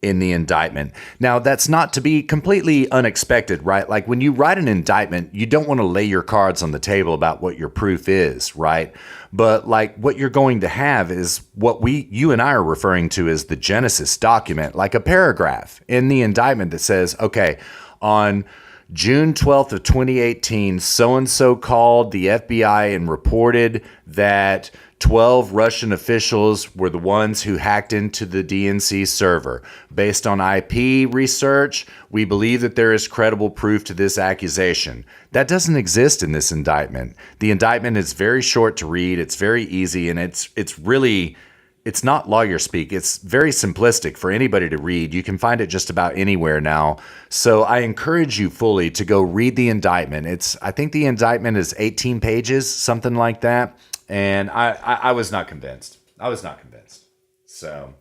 in the indictment. Now, that's not to be completely unexpected, right? Like when you write an indictment, you don't want to lay your cards on the table about what your proof is, right? But what you're going to have is what you and I are referring to as the Genesis document, like a paragraph in the indictment that says, okay, on June 12th of 2018, so-and-so called the FBI and reported that 12 Russian officials were the ones who hacked into the DNC server. Based on IP research, we believe that there is credible proof to this accusation. That doesn't exist in this indictment. The indictment is very short to read, it's very easy, and it's not lawyer speak. It's very simplistic for anybody to read. You can find it just about anywhere now. So I encourage you fully to go read the indictment. I think the indictment is 18 pages, something like that. And I was not convinced. I was not convinced. So,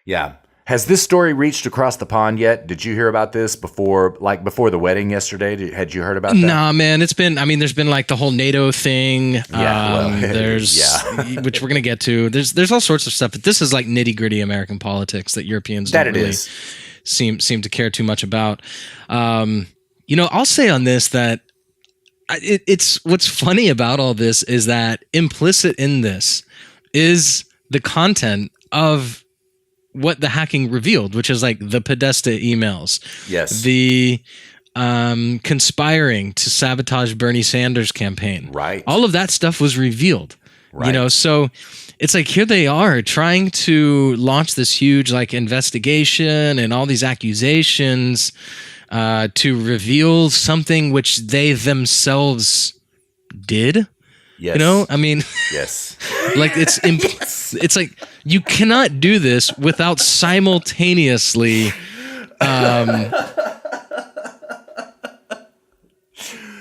yeah. Has this story reached across the pond yet? Did you hear about this before the wedding yesterday? Had you heard about that? Nah, man. There's been like the whole NATO thing. There's which we're gonna get to. There's all sorts of stuff, but this is like nitty gritty American politics that Europeans don't really seem to care too much about. I'll say on this that it's what's funny about all this is that implicit in this is the content of what the hacking revealed, which is like the Podesta emails, yes, the conspiring to sabotage Bernie Sanders' campaign, right? All of that stuff was revealed, right. So it's like here they are trying to launch this huge like investigation and all these accusations to reveal something which they themselves did. Yes. Yes. Like it's like you cannot do this without simultaneously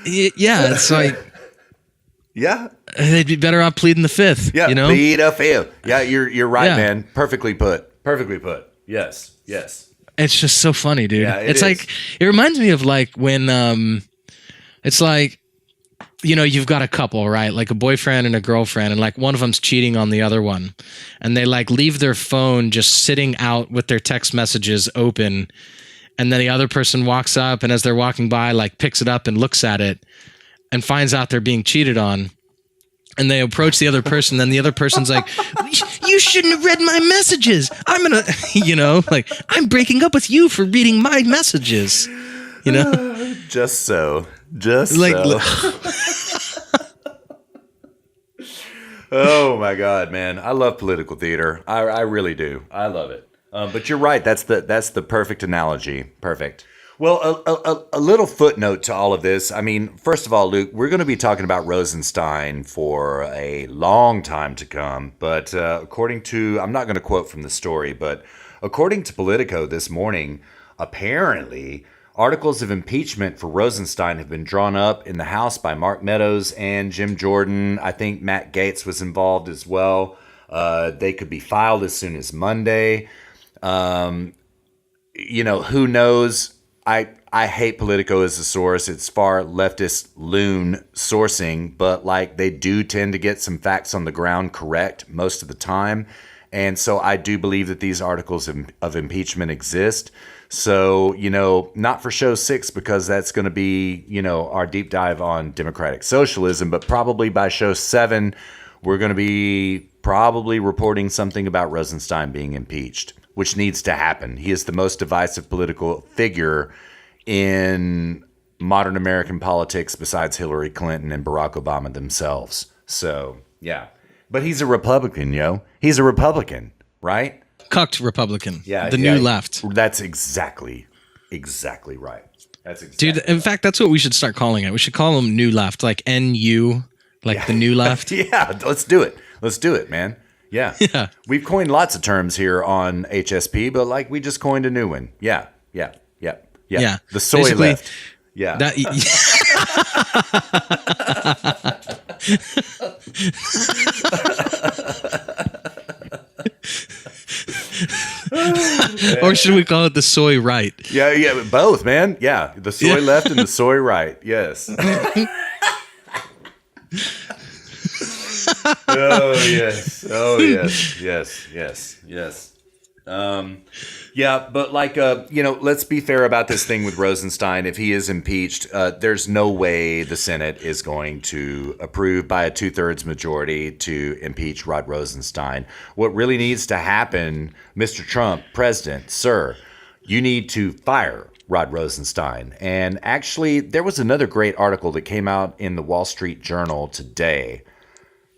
it's like they'd be better off pleading the fifth. Plead a fifth. You're right, man. Perfectly put. Yes It's just so funny, dude. It's like it reminds me of like when it's like you've got a couple, right? Like a boyfriend and a girlfriend, and like one of them's cheating on the other one, and they like leave their phone just sitting out with their text messages open, and then the other person walks up, and as they're walking by, like picks it up and looks at it, and finds out they're being cheated on, and they approach the other person, then the other person's like, "You shouldn't have read my messages. I'm gonna, like I'm breaking up with you for reading my messages." Just so. Oh my God, man! I love political theater. I really do. I love it. But you're right. That's the perfect analogy. Perfect. Well, a little footnote to all of this. I mean, first of all, Luke, we're going to be talking about Rosenstein for a long time to come. But according to, I'm not going to quote from the story, but according to Politico this morning, apparently articles of impeachment for Rosenstein have been drawn up in the House by Mark Meadows and Jim Jordan. I think Matt Gaetz was involved as well. They could be filed as soon as Monday. Who knows? I hate Politico as a source. It's far leftist loon sourcing, but like they do tend to get some facts on the ground correct most of the time. And so I do believe that these articles of impeachment exist. So, not for show 6 because that's going to be, our deep dive on democratic socialism, but probably by show 7, we're going to be probably reporting something about Rosenstein being impeached, which needs to happen. He is the most divisive political figure in modern American politics besides Hillary Clinton and Barack Obama themselves. So, yeah. But he's a Republican, yo. He's a Republican, right? Cucked Republican. Yeah. The new left. That's exactly right. That's exactly Dude, in fact, that's what we should start calling it. We should call them new left, like NU, like the new left. Yeah, let's do it, man. Yeah. Yeah. We've coined lots of terms here on HSP, but like we just coined a new one. Yeah. The soy basically, left. Yeah. Or should we call it the soy right? Yeah, both, man. Yeah, the soy left and the soy right. Yes. Oh yes. Yeah, but like, let's be fair about this thing with Rosenstein. If he is impeached, there's no way the Senate is going to approve by a 2/3 majority to impeach Rod Rosenstein. What really needs to happen, Mr. Trump, President, sir, you need to fire Rod Rosenstein. And actually, there was another great article that came out in the Wall Street Journal today.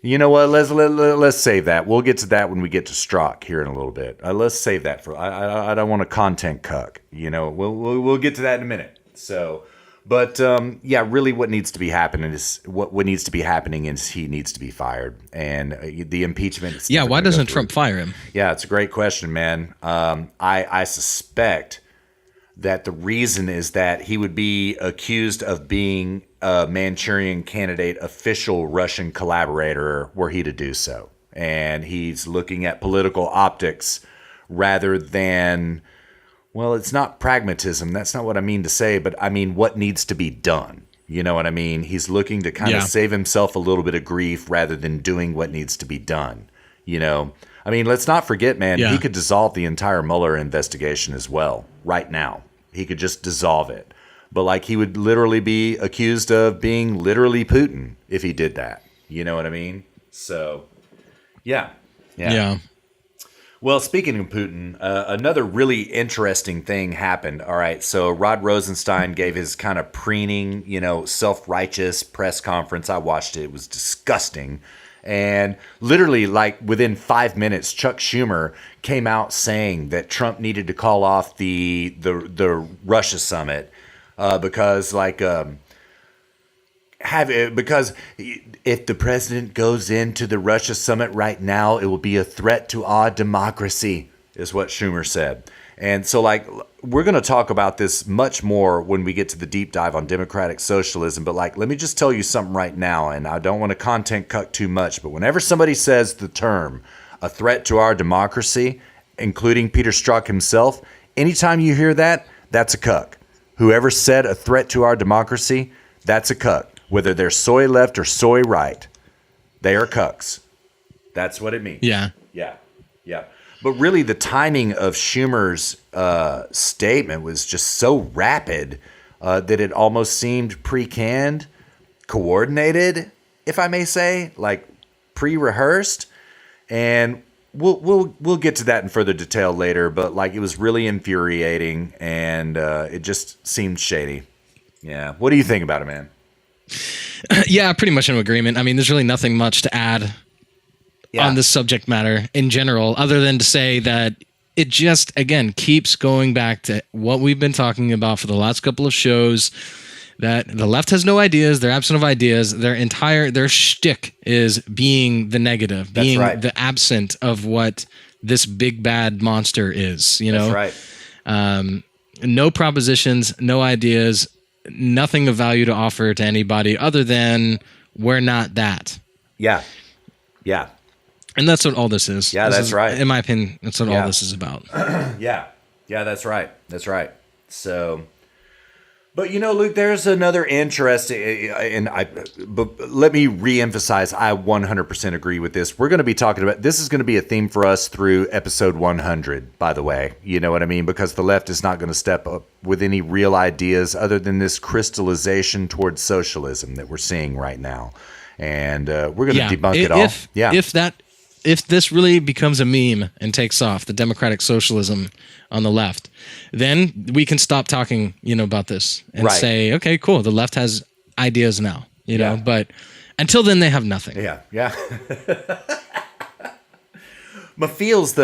You know what? Let's save that. We'll get to that when we get to Strzok here in a little bit. Let's save that for. I don't want a content cuck. We'll get to that in a minute. So, but really, what needs to be happening is he needs to be fired, and the impeachment. Yeah, why doesn't Trump fire him? Yeah, it's a great question, man. I suspect that the reason is that he would be accused of being a Manchurian Candidate official Russian collaborator were he to do so. and he's looking at political optics rather than, well, it's not pragmatism. That's not what I mean to say, but I mean what needs to be done. You know what I mean? He's looking to kind of save himself a little bit of grief rather than doing what needs to be done. You know, I mean, let's not forget, man, he could dissolve the entire Mueller investigation as well right now. He could just dissolve it. But like he would literally be accused of being literally Putin if he did that. You know what I mean? So, yeah. Well, speaking of Putin, another really interesting thing happened. All right, so Rod Rosenstein gave his kind of preening, self-righteous press conference. I watched it. It was disgusting. And literally, like within 5 minutes, Chuck Schumer came out saying that Trump needed to call off the Russia summit because if the president goes into the Russia summit right now, it will be a threat to our democracy, is what Schumer said. And so, we're going to talk about this much more when we get to the deep dive on democratic socialism. But, let me just tell you something right now, and I don't want to content cuck too much, but whenever somebody says the term, a threat to our democracy, including Peter Strzok himself, anytime you hear that, that's a cuck. Whoever said a threat to our democracy, that's a cuck. Whether they're soy left or soy right, they are cucks. That's what it means. Yeah. But really, the timing of Schumer's statement was just so rapid that it almost seemed pre-canned, coordinated, if I may say, like pre-rehearsed. And we'll get to that in further detail later. But it was really infuriating, and it just seemed shady. Yeah. What do you think about it, man? Yeah, pretty much in agreement. I mean, there's really nothing much to add on this subject matter in general, other than to say that it just, again, keeps going back to what we've been talking about for the last couple of shows, that the left has no ideas, they're absent of ideas, their shtick is being the negative, being the absent of what this big bad monster is, That's right. No propositions, no ideas, nothing of value to offer to anybody other than we're not that. Yeah. And that's what all this is. Yeah, that's right. In my opinion, that's what all this is about. Yeah, that's right. So, but Luke, there's another interesting, but let me reemphasize, I 100% agree with this. We're going to be talking about, this is going to be a theme for us through episode 100, by the way. You know what I mean? Because the left is not going to step up with any real ideas other than this crystallization towards socialism that we're seeing right now. And we're going to debunk it all. If this really becomes a meme and takes off, the democratic socialism on the left, then we can stop talking, about this and say, okay, cool. The left has ideas now, know, but until then they have nothing. Yeah. My feels.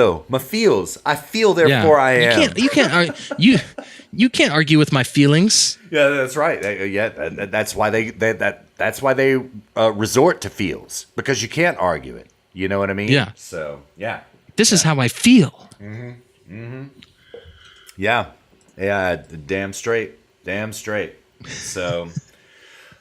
I feel, therefore I am. You can't argue with my feelings. Yeah, that's right. That's why they resort to feels, because you can't argue it. You know what I mean? Yeah. So, yeah. This is how I feel. Yeah. Damn straight. So,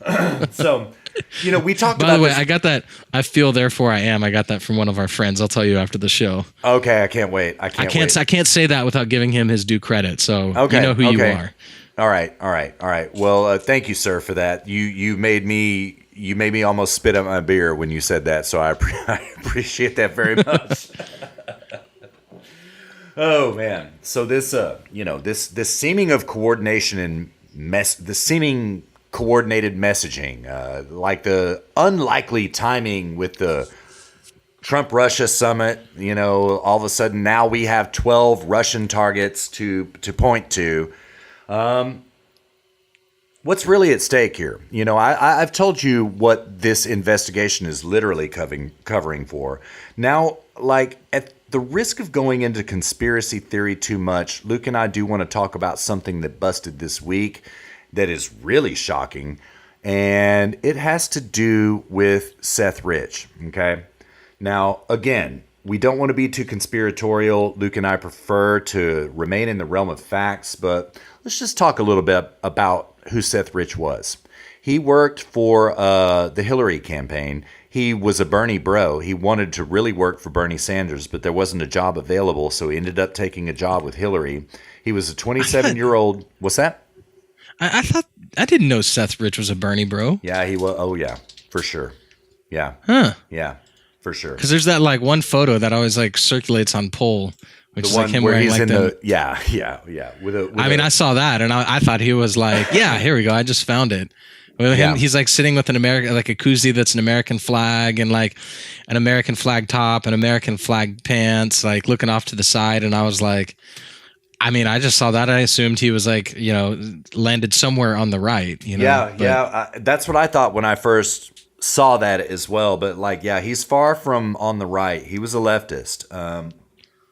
we talked about. By the way, I got that. I feel, therefore I am. I got that from one of our friends. I'll tell you after the show. Okay, I can't wait. I can't say that without giving him his due credit. So you know who you are. All right. Well, thank you, sir, for that. You made me almost spit out my beer when you said that, so I appreciate that very much. Oh man! So this, this seeming of coordination and the seeming coordinated messaging, like the unlikely timing with the Trump-Russia summit. All of a sudden now we have 12 Russian targets to point to. What's really at stake here? I've told you what this investigation is literally covering for. Now, at the risk of going into conspiracy theory too much, Luke and I do want to talk about something that busted this week that is really shocking, and it has to do with Seth Rich, okay? Now, again, we don't want to be too conspiratorial. Luke and I prefer to remain in the realm of facts, but let's just talk a little bit about who Seth Rich was. He worked for the Hillary campaign. He was a Bernie bro. He wanted to really work for Bernie Sanders, but there wasn't a job available, so he ended up taking a job with Hillary. He was a 27-year-old. What's that? I thought I didn't know Seth Rich was a Bernie bro. Yeah, he was. Oh, yeah, for sure. Yeah. Huh. Yeah, for sure. Because there's that like one photo that always like circulates on Poll, which The is one like him where wearing he's like in the. yeah. I saw that and I thought he was like, yeah, here we go. I just found it. With him, Yeah. he's like sitting with an American, like a koozie that's an American flag and like an American flag top and American flag pants, like looking off to the side. And I was like, I just saw that. I assumed he was like, landed somewhere on the right. That's what I thought when I first saw that as well. But like, yeah, he's far from on the right. He was a leftist.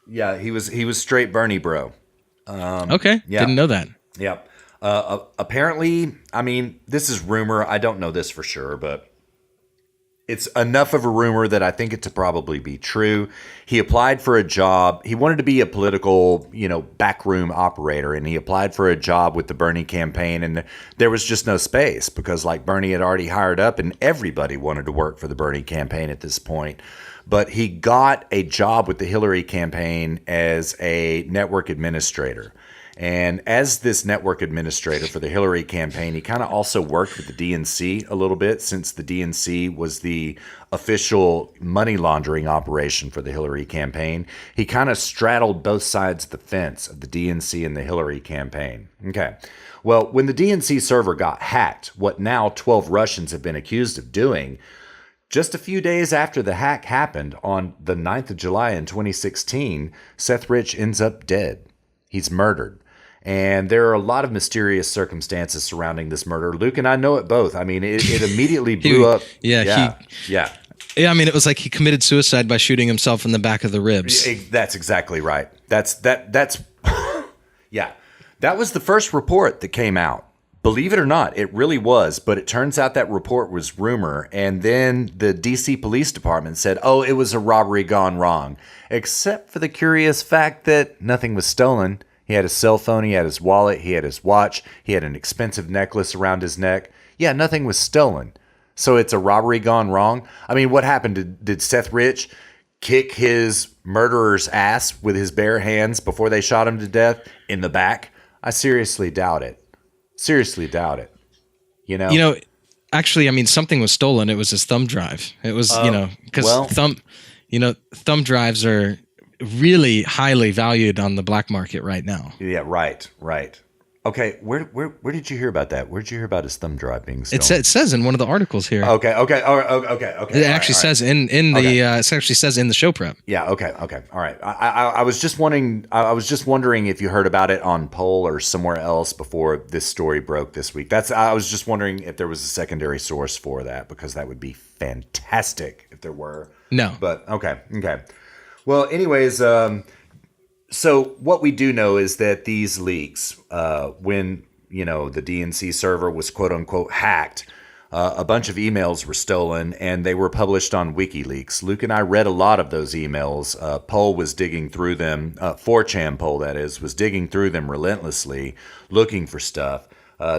He was straight Bernie bro. Okay, yeah. didn't know that. Yep. Apparently, this is rumor. I don't know this for sure, but it's enough of a rumor that I think it to probably be true. He applied for a job. He wanted to be a political, backroom operator, and he applied for a job with the Bernie campaign, and there was just no space because like Bernie had already hired up and everybody wanted to work for the Bernie campaign at this point. But he got a job with the Hillary campaign as a network administrator. And as this network administrator for the Hillary campaign, he kind of also worked with the DNC a little bit since the DNC was the official money laundering operation for the Hillary campaign. He kind of straddled both sides of the fence of the DNC and the Hillary campaign. Okay. Well, when the DNC server got hacked, what now 12 Russians have been accused of doing, just a few days after the hack happened on the 9th of July in 2016, Seth Rich ends up dead. He's murdered. And there are a lot of mysterious circumstances surrounding this murder. Luke and I know it both. It immediately blew up. Yeah. It was like he committed suicide by shooting himself in the back of the ribs. That's exactly right. That's yeah. That was the first report that came out. Believe it or not, it really was. But it turns out that report was rumor. And then the DC Police Department said, oh, it was a robbery gone wrong. Except for the curious fact that nothing was stolen. He had his cell phone, he had his wallet, he had his watch, he had an expensive necklace around his neck. Yeah, nothing was stolen. So it's a robbery gone wrong? What happened? Did Seth Rich kick his murderer's ass with his bare hands before they shot him to death in the back? I seriously doubt it. Actually, something was stolen. It was his thumb drive. It was, because thumb drives are really highly valued on the black market right now. Yeah, right. Okay, where did you hear about that? Where did you hear about his thumb drive being stolen? It says in one of the articles here. Okay. It actually says in the it actually says in the show prep. Yeah. Okay. All right. I was just wondering. I was just wondering if you heard about it on Poll or somewhere else before this story broke this week. I was just wondering if there was a secondary source for that because that would be fantastic if there were. No. But okay. Well, anyways, so what we do know is that these leaks, when, the DNC server was quote unquote hacked, a bunch of emails were stolen and they were published on WikiLeaks. Luke and I read a lot of those emails. Poll was digging through them. 4chan Poll, that is, was digging through them relentlessly, looking for stuff.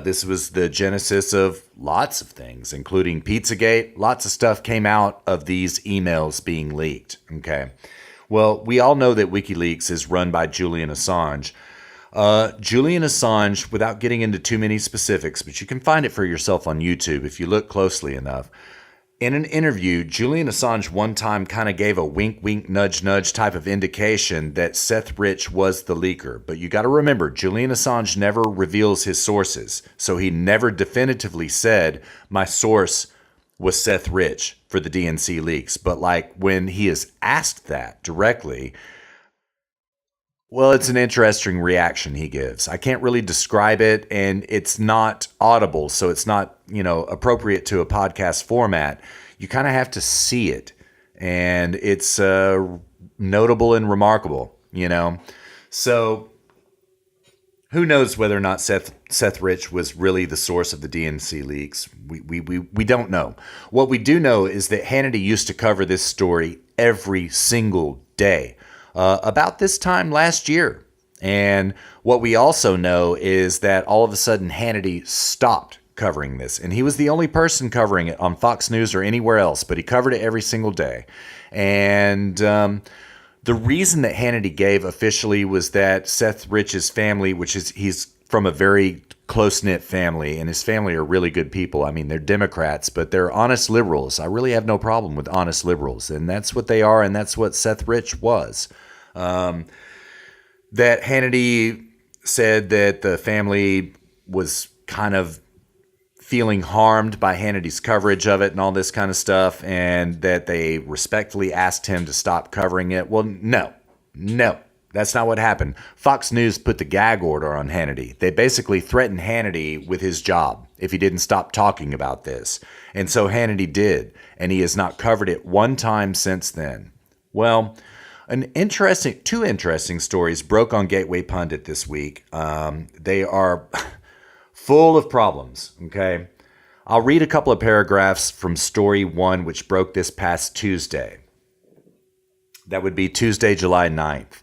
This was the genesis of lots of things, including Pizzagate. Lots of stuff came out of these emails being leaked. Okay. Well, we all know that WikiLeaks is run by Julian Assange. Julian Assange, without getting into too many specifics, but you can find it for yourself on YouTube if you look closely enough. In an interview, Julian Assange one time kind of gave a wink, wink, nudge, nudge type of indication that Seth Rich was the leaker. But you got to remember, Julian Assange never reveals his sources. So he never definitively said, my source was Seth Rich for the DNC leaks. But like when he is asked that directly, well, it's an interesting reaction he gives. I can't really describe it, and it's not audible, so it's not, appropriate to a podcast format. You kind of have to see it, and it's notable and remarkable, So who knows whether or not Seth Rich was really the source of the DNC leaks? We don't know. What we do know is that Hannity used to cover this story every single day about this time last year. And what we also know is that all of a sudden Hannity stopped covering this, and he was the only person covering it on Fox News or anywhere else, but he covered it every single day. And the reason that Hannity gave officially was that Seth Rich's family, he's from a very close-knit family, and his family are really good people. I mean, they're Democrats, but they're honest liberals. I really have no problem with honest liberals, and that's what they are, and that's what Seth Rich was. That Hannity said that the family was kind of feeling harmed by Hannity's coverage of it and all this kind of stuff, and that they respectfully asked him to stop covering it. Well, no, that's not what happened. Fox News put the gag order on Hannity. They basically threatened Hannity with his job if he didn't stop talking about this. And so Hannity did, and he has not covered it one time since then. Well, two interesting stories broke on Gateway Pundit this week. They are full of problems, okay? I'll read a couple of paragraphs from story 1, which broke this past Tuesday. That would be Tuesday, July 9th.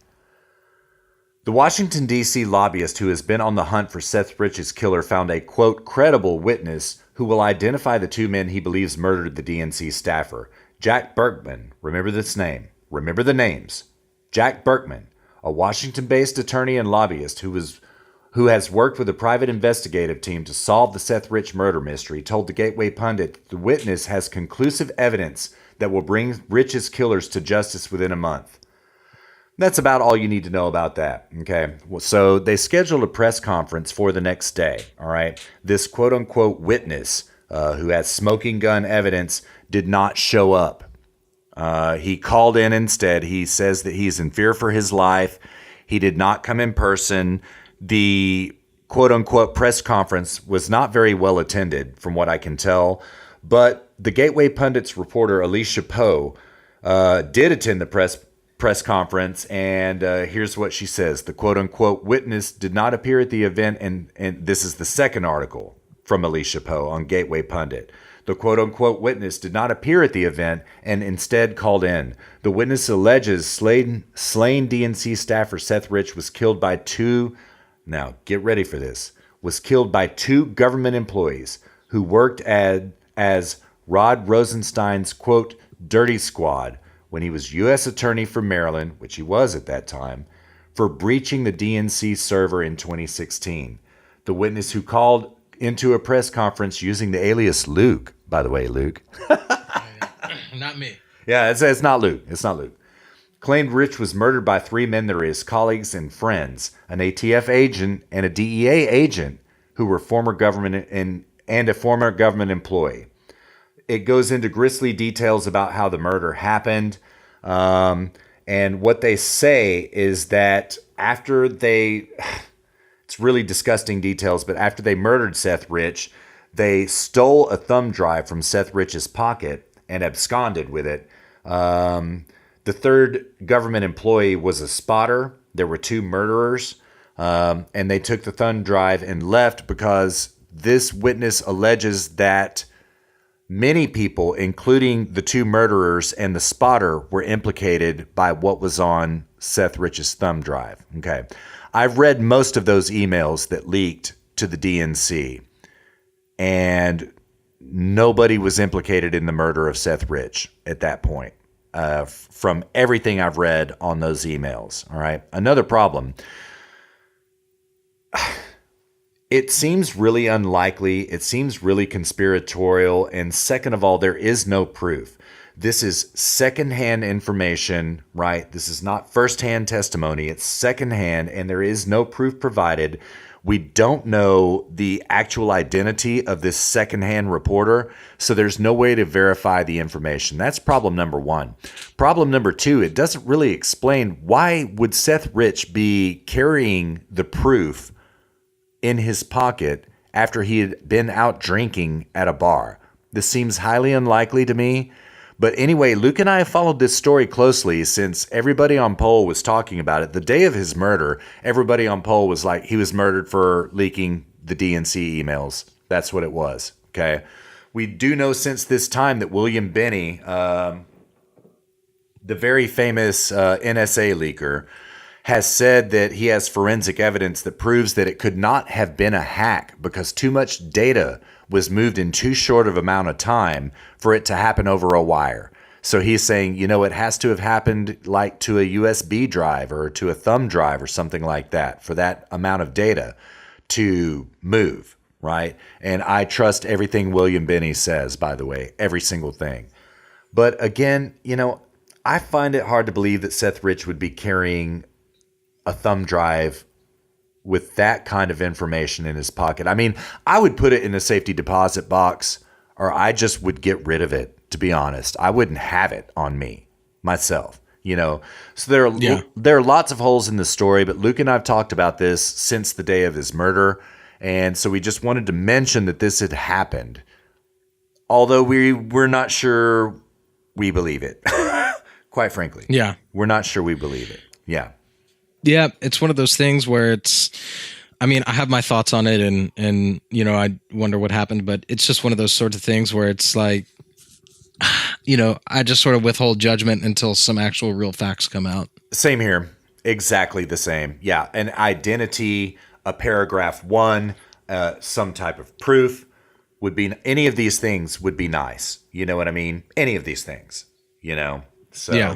The Washington, D.C. lobbyist who has been on the hunt for Seth Rich's killer found a, quote, credible witness who will identify the two men he believes murdered the DNC staffer. Jack Berkman, remember this name. Remember the names. Jack Berkman, a Washington-based attorney and lobbyist who has worked with a private investigative team to solve the Seth Rich murder mystery, told the Gateway Pundit the witness has conclusive evidence that will bring Rich's killers to justice within a month. That's about all you need to know about that, okay? So they scheduled a press conference for the next day, all right? This quote-unquote witness who has smoking gun evidence did not show up. He called in instead. He says that he's in fear for his life. He did not come in person. The quote-unquote press conference was not very well attended, from what I can tell. But the Gateway Pundit's reporter, Alicia Poe, did attend the press conference, and here's what she says. The quote-unquote witness did not appear at the event, and this is the second article from Alicia Poe on Gateway Pundit. The quote-unquote witness did not appear at the event and instead called in. The witness alleges slain DNC staffer Seth Rich was killed by now get ready for this, was killed by two government employees who worked as Rod Rosenstein's, quote, dirty squad when he was U.S. Attorney for Maryland, which he was at that time, for breaching the DNC server in 2016. The witness, who called into a press conference using the alias Luke, by the way, Luke. Not me. Yeah, it's not Luke. It's not Luke. Claimed Rich was murdered by three men that are his colleagues and friends, an ATF agent and a DEA agent who were former government and a former government employee. It goes into grisly details about how the murder happened. And what they say is that after it's really disgusting details, but after they murdered Seth Rich, they stole a thumb drive from Seth Rich's pocket and absconded with it. The third government employee was a spotter. There were two murderers, and they took the thumb drive and left because this witness alleges that many people, including the two murderers and the spotter, were implicated by what was on Seth Rich's thumb drive. Okay. I've read most of those emails that leaked to the DNC, and nobody was implicated in the murder of Seth Rich at that point, from everything I've read on those emails. All right. Another problem. It seems really unlikely. It seems really conspiratorial. And second of all, there is no proof. This is secondhand information, right? This is not firsthand testimony. It's secondhand, and there is no proof provided. We don't know the actual identity of this secondhand reporter, so there's no way to verify the information. That's problem number one. Problem number two, it doesn't really explain why would Seth Rich be carrying the proof in his pocket after he had been out drinking at a bar. This seems highly unlikely to me. But anyway, Luke and I have followed this story closely since everybody on Poll was talking about it. The day of his murder, everybody on Poll was like, he was murdered for leaking the DNC emails. That's what it was, okay? We do know since this time that William Binney, the very famous NSA leaker, has said that he has forensic evidence that proves that it could not have been a hack because too much data was moved in too short of amount of time for it to happen over a wire. So he's saying, it has to have happened like to a USB drive or to a thumb drive or something like that for that amount of data to move, right? And I trust everything William Binney says, by the way, every single thing. But again, I find it hard to believe that Seth Rich would be carrying a thumb drive with that kind of information in his pocket. I mean, I would put it in a safety deposit box, or I just would get rid of it, to be honest. I wouldn't have it on me myself, So there are lots of holes in the story, but Luke and I have talked about this since the day of his murder. And so we just wanted to mention that this had happened, although we're not sure we believe it. Quite frankly. Yeah. We're not sure we believe it. Yeah. Yeah. It's one of those things where I have my thoughts on it and I wonder what happened, but it's just one of those sorts of things where it's like, I just sort of withhold judgment until some actual real facts come out. Same here. Exactly the same. Yeah. An identity, a paragraph 1, some type of proof would be, any of these things would be nice. You know what I mean? Any of these things, So, yeah.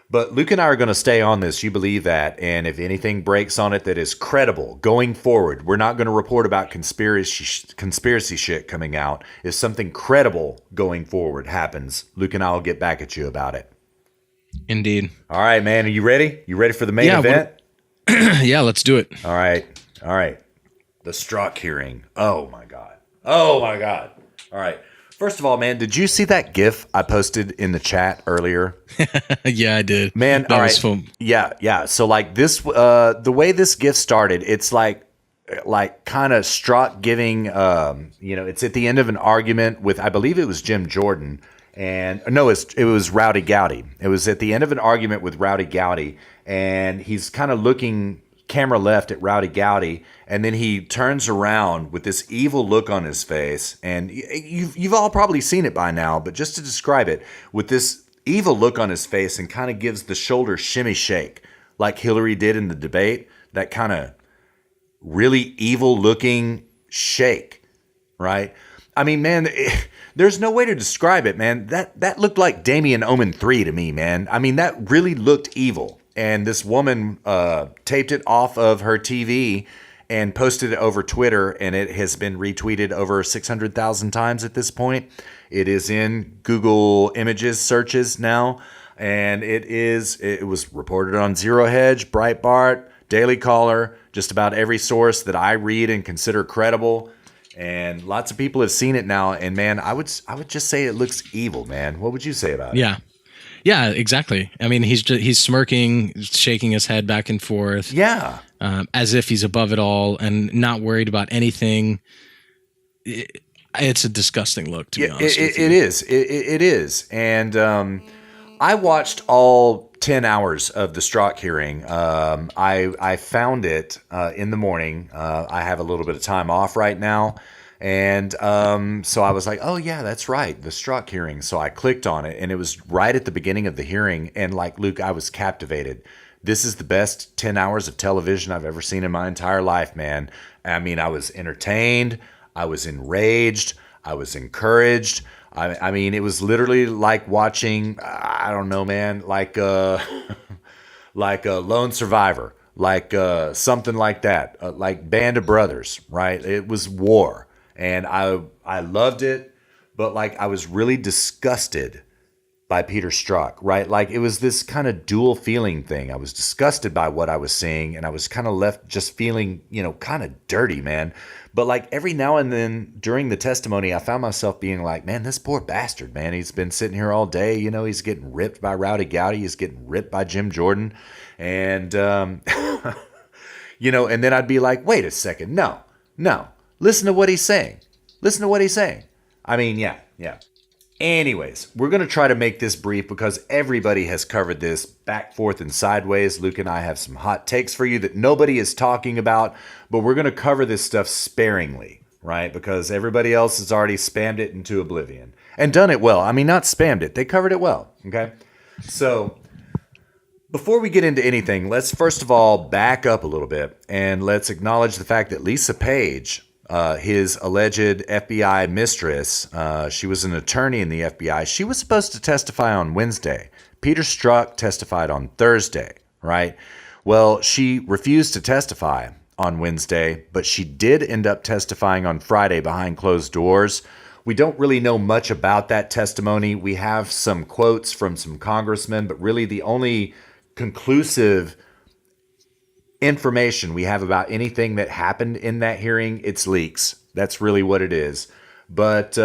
But Luke and I are going to stay on this. You believe that. And if anything breaks on it that is credible going forward, we're not going to report about conspiracy shit coming out. If something credible going forward happens, Luke and I will get back at you about it. Indeed. All right, man. Are you ready? You ready for the main event? Yeah, let's do it. All right. The Strzok hearing. Oh, my God. All right. First of all, man, did you see that GIF I posted in the chat earlier? Yeah, I did. Man, that all was right. fun. Yeah. So like this, the way this GIF started, it's like kind of Strzok giving, it's at the end of an argument with, I believe it was Jim Jordan, and no, it was Rowdy Gowdy. It was at the end of an argument with Rowdy Gowdy, and he's kind of looking camera left at Rowdy Gowdy, and then he turns around with this evil look on his face, and you've all probably seen it by now, but just to describe it, with this evil look on his face, and kind of gives the shoulder shimmy shake like Hillary did in the debate, that kind of really evil looking shake, right? I mean, man, there's no way to describe it, man. That looked like Damien Omen 3 to me, man. I mean, that really looked evil. And this woman taped it off of her TV and posted it over Twitter, and it has been retweeted over 600,000 times at this point. It is in Google Images searches now, and it was reported on Zero Hedge, Breitbart, Daily Caller, just about every source that I read and consider credible. And lots of people have seen it now, and man, I would just say it looks evil, man. What would you say about it? Yeah. Yeah, exactly. I mean, he's smirking, shaking his head back and forth. Yeah. As if he's above it all and not worried about anything. It's a disgusting look, to be honest. It is. It is. And I watched all 10 hours of the Strzok hearing. I found it in the morning. I have a little bit of time off right now. And so I was like, oh, yeah, that's right, the Strzok hearing. So I clicked on it, and it was right at the beginning of the hearing. And like Luke, I was captivated. This is the best 10 hours of television I've ever seen in my entire life, man. I mean, I was entertained. I was enraged. I was encouraged. I mean, it was literally like watching, I don't know, man, like like a Lone Survivor, like something like that, like Band of Brothers, right? It was war. And I loved it, but like I was really disgusted by Peter Strzok, right? Like it was this kind of dual feeling thing. I was disgusted by what I was seeing, and I was kind of left just feeling, kind of dirty, man. But like every now and then during the testimony, I found myself being like, man, this poor bastard, man. He's been sitting here all day. He's getting ripped by Rowdy Gowdy. He's getting ripped by Jim Jordan. And, and then I'd be like, wait a second. No. Listen to what he's saying. I mean, yeah. Anyways, we're going to try to make this brief because everybody has covered this back, forth, and sideways. Luke and I have some hot takes for you that nobody is talking about, but we're going to cover this stuff sparingly, right? Because everybody else has already spammed it into oblivion and done it well. I mean, not spammed it. They covered it well, okay? So before we get into anything, let's first of all back up a little bit and let's acknowledge the fact that Lisa Page his alleged FBI mistress. She was an attorney in the FBI. She was supposed to testify on Wednesday. Peter Strzok testified on Thursday, right? Well, she refused to testify on Wednesday, but she did end up testifying on Friday behind closed doors. We don't really know much about that testimony. We have some quotes from some congressmen, but really the only conclusive information we have about anything that happened in that hearing, it's leaks. That's really what it is. But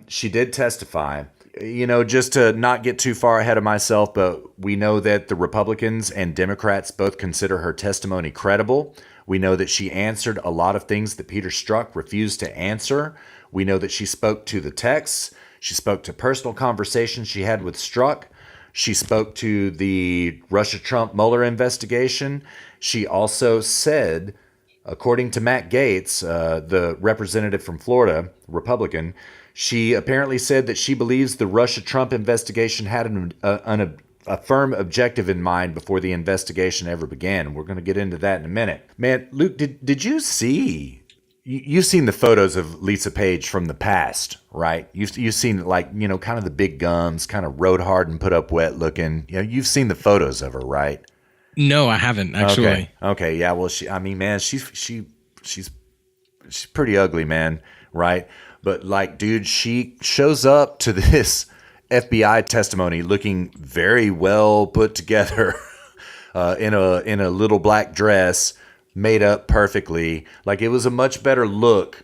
she did testify. You know, just to not get too far ahead of myself, but we know that the Republicans and Democrats both consider her testimony credible. We know that she answered a lot of things that Peter Strzok refused to answer. We know that she spoke to the texts. She spoke to personal conversations she had with Strzok. She spoke to the Russia-Trump Mueller investigation. She also said, according to Matt Gaetz, the representative from Florida, Republican, she apparently said that she believes the Russia-Trump investigation had a firm objective in mind before the investigation ever began. We're going to get into that in a minute. Man, Luke, did you see... You've seen the photos of Lisa Page from the past, right? You've seen, like, you know, kind of the big gums, kind of road hard and put up wet looking. You know, you've seen the photos of her, right? No, I haven't actually. Okay. Yeah. Well, she's pretty ugly, man. Right. But like, dude, she shows up to this FBI testimony looking very well put together, in a little black dress, made up perfectly. Like, it was a much better look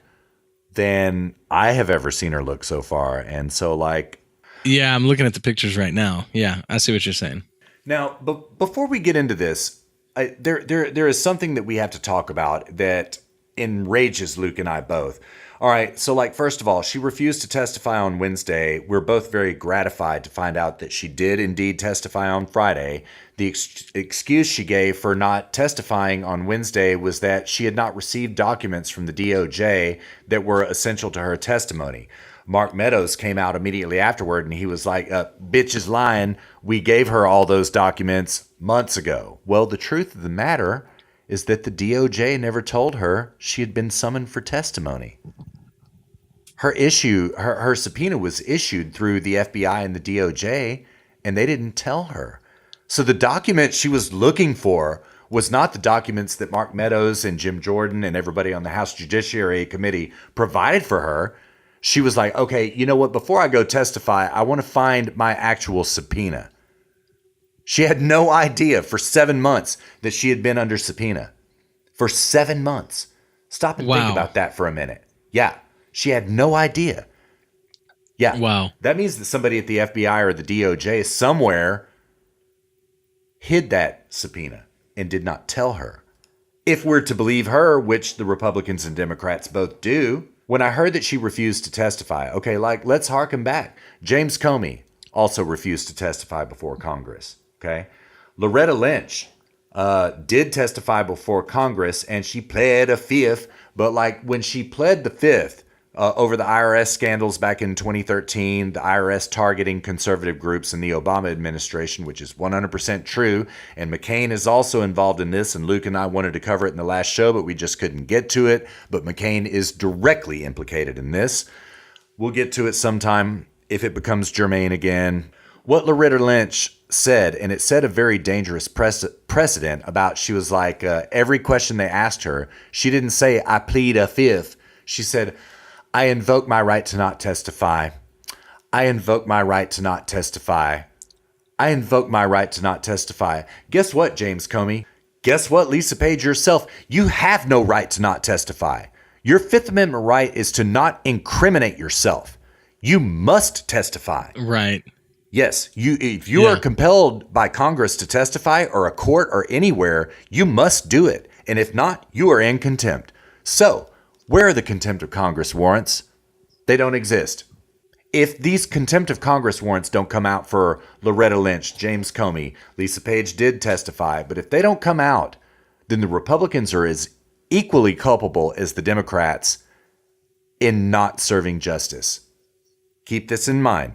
than I have ever seen her look so far. And so, like, yeah, I'm looking at the pictures right now. Yeah, I see what you're saying. Now, but before we get into this, there is something that we have to talk about that enrages Luke and I both. All right, so, like, first of all, she refused to testify on Wednesday. We're both very gratified to find out that she did indeed testify on Friday. The excuse she gave for not testifying on Wednesday was that she had not received documents from the DOJ that were essential to her testimony. Mark Meadows came out immediately afterward and he was like, bitch is lying. We gave her all those documents months ago. Well, the truth of the matter is that the DOJ never told her she had been summoned for testimony. Her subpoena was issued through the FBI and the DOJ, and they didn't tell her. So the document she was looking for was not the documents that Mark Meadows and Jim Jordan and everybody on the House Judiciary Committee provided for her. She was like, okay, you know what? Before I go testify, I want to find my actual subpoena. She had no idea for 7 months that she had been under subpoena. For 7 months. Stop and think about that for a minute. Yeah, she had no idea. Yeah. Wow. That means that somebody at the FBI or the DOJ somewhere hid that subpoena and did not tell her. If we're to believe her, which the Republicans and Democrats both do, when I heard that she refused to testify, okay, like, let's harken back. James Comey also refused to testify before Congress, okay? Loretta Lynch did testify before Congress, and she pled a fifth, but, like, when she pled the fifth, over the IRS scandals back in 2013, the IRS targeting conservative groups in the Obama administration, which is 100% true. And McCain is also involved in this. And Luke and I wanted to cover it in the last show, but we just couldn't get to it. But McCain is directly implicated in this. We'll get to it sometime if it becomes germane again. What Loretta Lynch said, and it set a very dangerous precedent about, she was like, every question they asked her, she didn't say, I plead a fifth. She said, I invoke my right to not testify. I invoke my right to not testify. I invoke my right to not testify. Guess what, James Comey? Guess what, Lisa Page yourself? You have no right to not testify. Your Fifth Amendment right is to not incriminate yourself. You must testify. Right. Yes, if you are compelled by Congress to testify, or a court or anywhere, you must do it. And if not, you are in contempt. So, where are the contempt of Congress warrants? They don't exist. If these contempt of Congress warrants don't come out for Loretta Lynch, James Comey, Lisa Page did testify, but if they don't come out, then the Republicans are as equally culpable as the Democrats in not serving justice. Keep this in mind.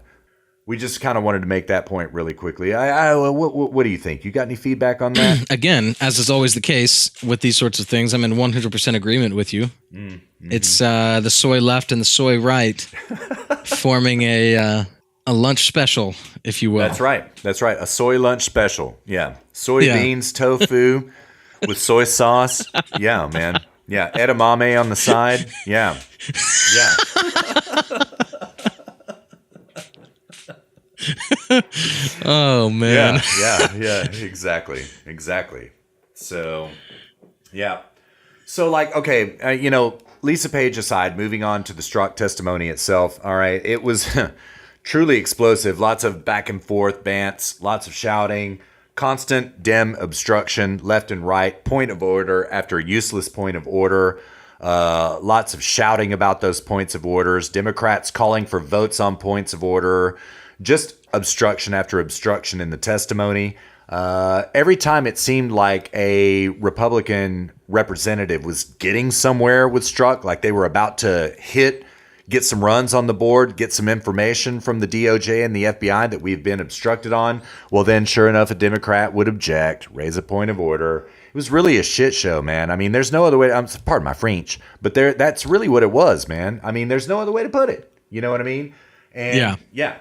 We just kind of wanted to make that point really quickly. What do you think? You got any feedback on that? Again, as is always the case with these sorts of things, I'm in 100% agreement with you. Mm-hmm. It's the soy left and the soy right forming a lunch special, if you will. That's right. A soy lunch special. Yeah. Soybeans, tofu with soy sauce. Yeah, man. Yeah. Edamame on the side. Yeah. Yeah. Oh man. Yeah, exactly. So, yeah. So like, okay, Lisa Page aside, moving on to the Strzok testimony itself. All right. It was truly explosive. Lots of back and forth bants, lots of shouting, constant Dem obstruction left and right, point of order after useless point of order. Lots of shouting about those points of orders. Democrats calling for votes on points of order. Just obstruction after obstruction in the testimony. Every time it seemed like a Republican representative was getting somewhere with Strzok, like they were about to get some runs on the board, get some information from the DOJ and the FBI that we've been obstructed on. Well, then sure enough, a Democrat would object, raise a point of order. It was really a shit show, man. I mean, there's no other way. Pardon my French, but that's really what it was, man. I mean, there's no other way to put it. You know what I mean? And yeah.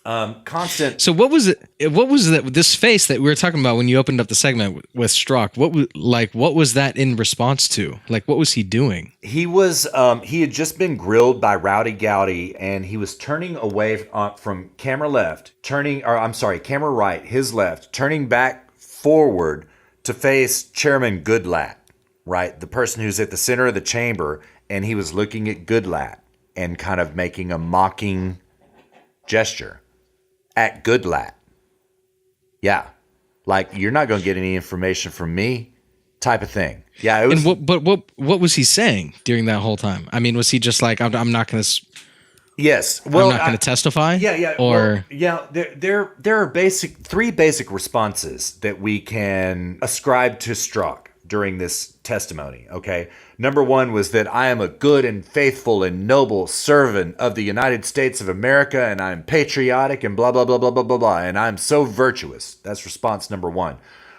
Constant. So what was it? What was that? This face that we were talking about when you opened up the segment with Strzok? What was that in response to? Like, what was he doing? He was. He had just been grilled by Rowdy Gowdy, and he was turning away from camera right, his left, turning back forward to face Chairman Goodlatte, right, the person who's at the center of the chamber, and he was looking at Goodlatte and kind of making a mocking gesture at Goodlatte. Yeah. Like, you're not going to get any information from me type of thing. Yeah. It was, and what was he saying during that whole time? I mean, was he just like, I'm not going to... Yes. Well, I'm not going to testify? Yeah. Or... Well, there are three basic responses that we can ascribe to Strzok during this testimony, okay? Number one was that I am a good and faithful and noble servant of the United States of America, and I'm patriotic and blah, blah, blah, blah, blah, blah, blah, and I'm so virtuous. That's response number one.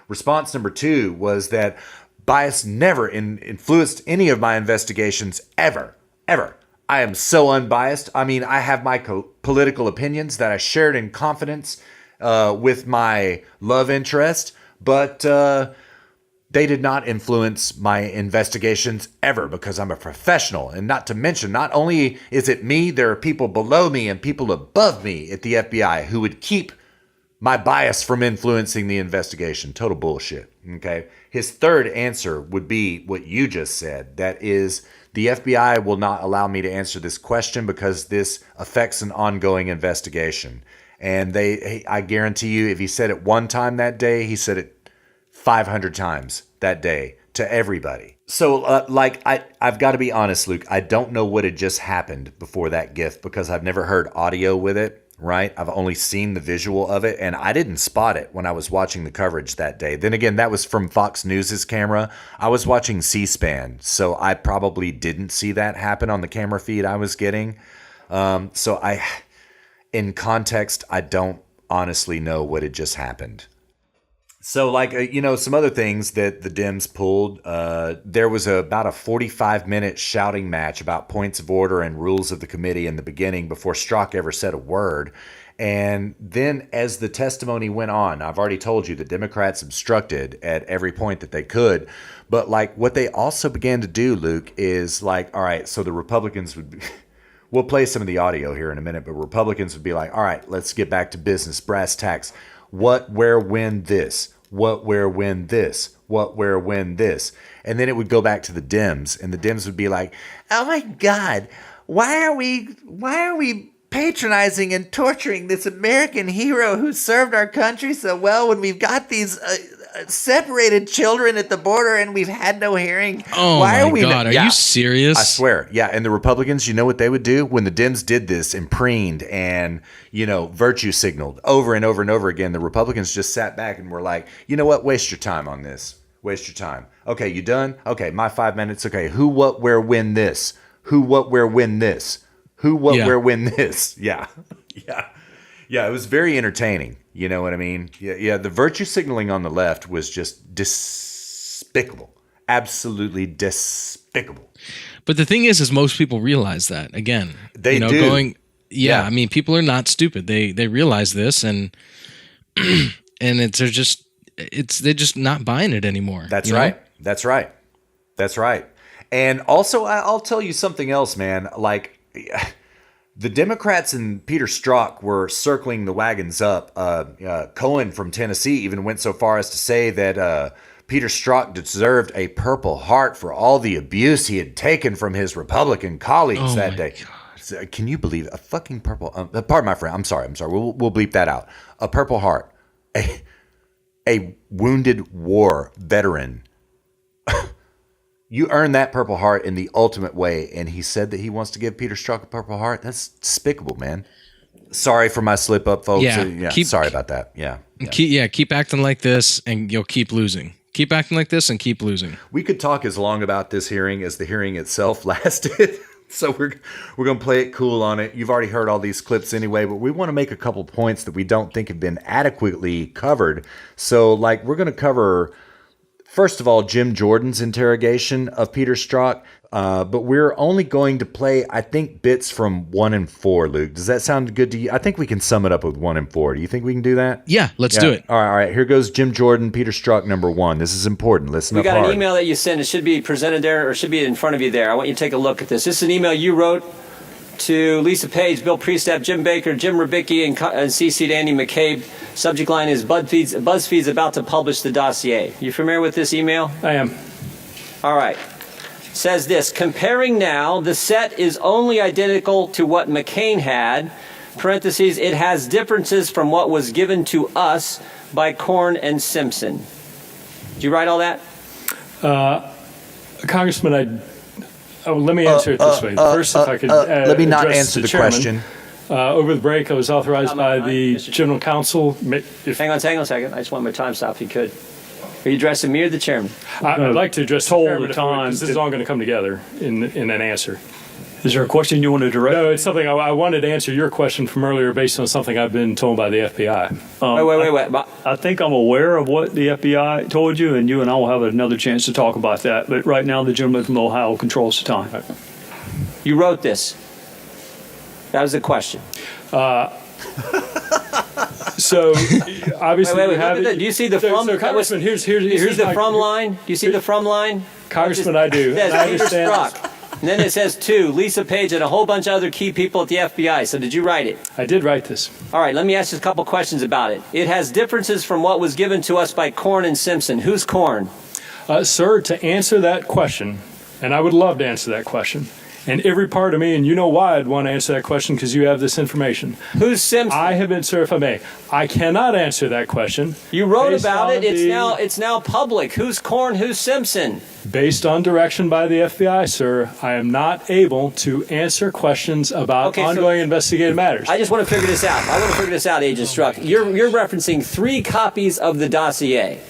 Response number two was that bias never influenced any of my investigations ever. I am so unbiased. I mean, I have my political opinions that I shared in confidence with my love interest, but they did not influence my investigations ever because I'm a professional. And not to mention, not only is it me, there are people below me and people above me at the FBI who would keep my bias from influencing the investigation. Total bullshit. Okay. His third answer would be what you just said. That is, the FBI will not allow me to answer this question because this affects an ongoing investigation. And I guarantee you, if he said it one time that day, he said it 500 times that day to everybody. So, I've got to be honest, Luke. I don't know what had just happened before that gift because I've never heard audio with it, right? I've only seen the visual of it, and I didn't spot it when I was watching the coverage that day. Then again, that was from Fox News' camera. I was watching C-SPAN, so I probably didn't see that happen on the camera feed I was getting. In context, I don't honestly know what had just happened. So, some other things that the Dems pulled, there was about a 45-minute shouting match about points of order and rules of the committee in the beginning before Strzok ever said a word. And then as the testimony went on, I've already told you the Democrats obstructed at every point that they could. But, what they also began to do, Luke, is all right, so the Republicans would... We'll play some of the audio here in a minute, but Republicans would be like, all right, let's get back to business, brass tacks. What, where, when, this. What, where, when, this. What, where, when, this. And then it would go back to the Dems, and the Dems would be like, oh my God, why are we patronizing and torturing this American hero who served our country so well when we've got these separated children at the border and we've had no hearing? Oh my God, are you serious? I swear. Yeah, and the Republicans, you know what they would do? When the Dems did this and preened and, virtue signaled over and over and over again, the Republicans just sat back and were like, you know what? Waste your time on this. Waste your time. Okay, you done? Okay, my 5 minutes. Okay, who, what, where, when, this. Who, what, where, when, this. Who, what, where, when, this. Yeah. Yeah. Yeah, it was very entertaining. You know what I mean? Yeah. The virtue signaling on the left was just despicable. Absolutely despicable. But the thing is most people realize that. Again, They do. Yeah, Yeah. I mean, people are not stupid. They realize this, and they're just not buying it anymore. That's you know? right. That's right. That's right. And also, I'll tell you something else, man. Like, the Democrats and Peter Strzok were circling the wagons up. Cohen from Tennessee even went so far as to say that Peter Strzok deserved a Purple Heart for all the abuse he had taken from his Republican colleagues that day. So, can you believe a fucking Purple? Pardon my friend. I'm sorry. We'll bleep that out. A Purple Heart, a wounded war veteran. You earned that Purple Heart in the ultimate way, and he said that he wants to give Peter Strzok a Purple Heart. That's despicable, man. Sorry for my slip up, folks. Yeah, Sorry about that. Yeah. Keep acting like this, and you'll keep losing. Keep acting like this, and keep losing. We could talk as long about this hearing as the hearing itself lasted. So we're going to play it cool on it. You've already heard all these clips anyway, but we want to make a couple points that we don't think have been adequately covered. So, like, we're going to cover, first of all, Jim Jordan's interrogation of Peter Strzok, but we're only going to play, I think, bits from 1 and 4, Luke. Does that sound good to you? I think we can sum it up with 1 and 4. Do you think we can do that? Yeah, let's do it. All right. Here goes Jim Jordan, Peter Strzok, number 1. This is important. Listen up hard. We got an email that you sent. It should be presented there, or should be in front of you there. I want you to take a look at this. This is an email you wrote to Lisa Page, Bill Priestap, Jim Baker, Jim Rubicki, and CC'd Andy McCabe. Subject line is BuzzFeed's about to publish the dossier. You familiar with this email? I am. All right. Says this: comparing now, the set is only identical to what McCain had. Parentheses, it has differences from what was given to us by Korn and Simpson. Did you write all that? Congressman, let me answer it this way. First, if I could let me not address answer the chairman. question. Over the break, I was authorized by the General Counsel. Hang on a second. I just want my time stop if you could. Are you addressing me or the chairman? I'd like to address the chairman the time. because this is all going to come together in an answer. Is there a question you want to direct? No, it's something I wanted to answer your question from earlier based on something I've been told by the FBI. Wait. I think I'm aware of what the FBI told you, and I will have another chance to talk about that. But right now, the gentleman from Ohio controls the time. You wrote this. That was the question. So obviously, Wait. we have Look at it. Do you see the from? So Congressman, here's Do you see the my- from line? Do you see the from line? Congressman, I do. It says And I Peter understand. Strzok. And then it says to Lisa Page and a whole bunch of other key people at the FBI. So did you write it? I did write this. All right, let me ask you a couple questions about it. It has differences from what was given to us by Korn and Simpson. Who's Korn? Sir, to answer that question, and I would love to answer that question, and every part of me, and you know why I'd want to answer that question because you have this information. Who's Simpson? I have been, sir, if I may, I cannot answer that question. You wrote based about it. on It's now public. Who's Korn? Who's Simpson? Based on direction by the FBI, sir, I am not able to answer questions about ongoing investigative matters. I just want to figure this out. Agent Strzok. You're referencing 3 copies of the dossier.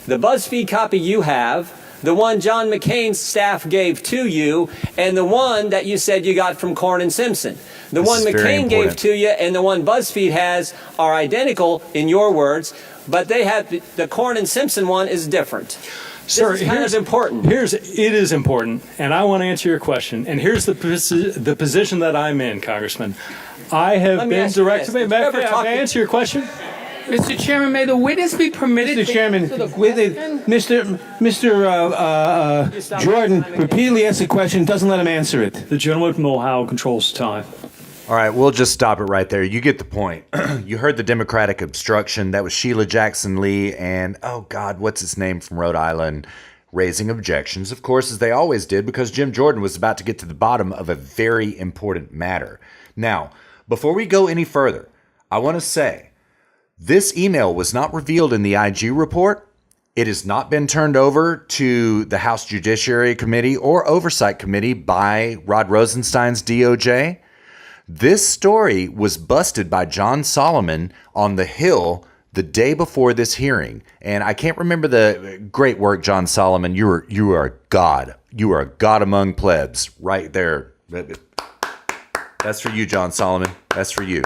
The BuzzFeed copy you have, the one John McCain's staff gave to you, and the one that you said you got from Korn and Simpson. The one McCain gave to you and the one BuzzFeed has are identical in your words, but they have the Korn and Simpson one is different. Sir, this is kind of important. It is important, and I want to answer your question. And here's the position that I'm in, Congressman. I have been directed. May I answer your question? Mr. Chairman, may the witness be permitted Mr. Chairman, Mr. Jordan repeatedly asks a question, doesn't let him answer it. The gentleman from Ohio controls the time. All right, we'll just stop it right there. You get the point. You heard the Democratic obstruction. That was Sheila Jackson Lee and, oh God, what's his name from Rhode Island, raising objections, of course, as they always did, because Jim Jordan was about to get to the bottom of a very important matter. Now, before we go any further, I want to say, this email was not revealed in the IG report. It has not been turned over to the House Judiciary Committee or Oversight Committee by Rod Rosenstein's DOJ. This story was busted by John Solomon on the Hill the day before this hearing. And I can't remember the great work, John Solomon. You are a god. You are a god among plebs right there. That's for you, John Solomon. That's for you.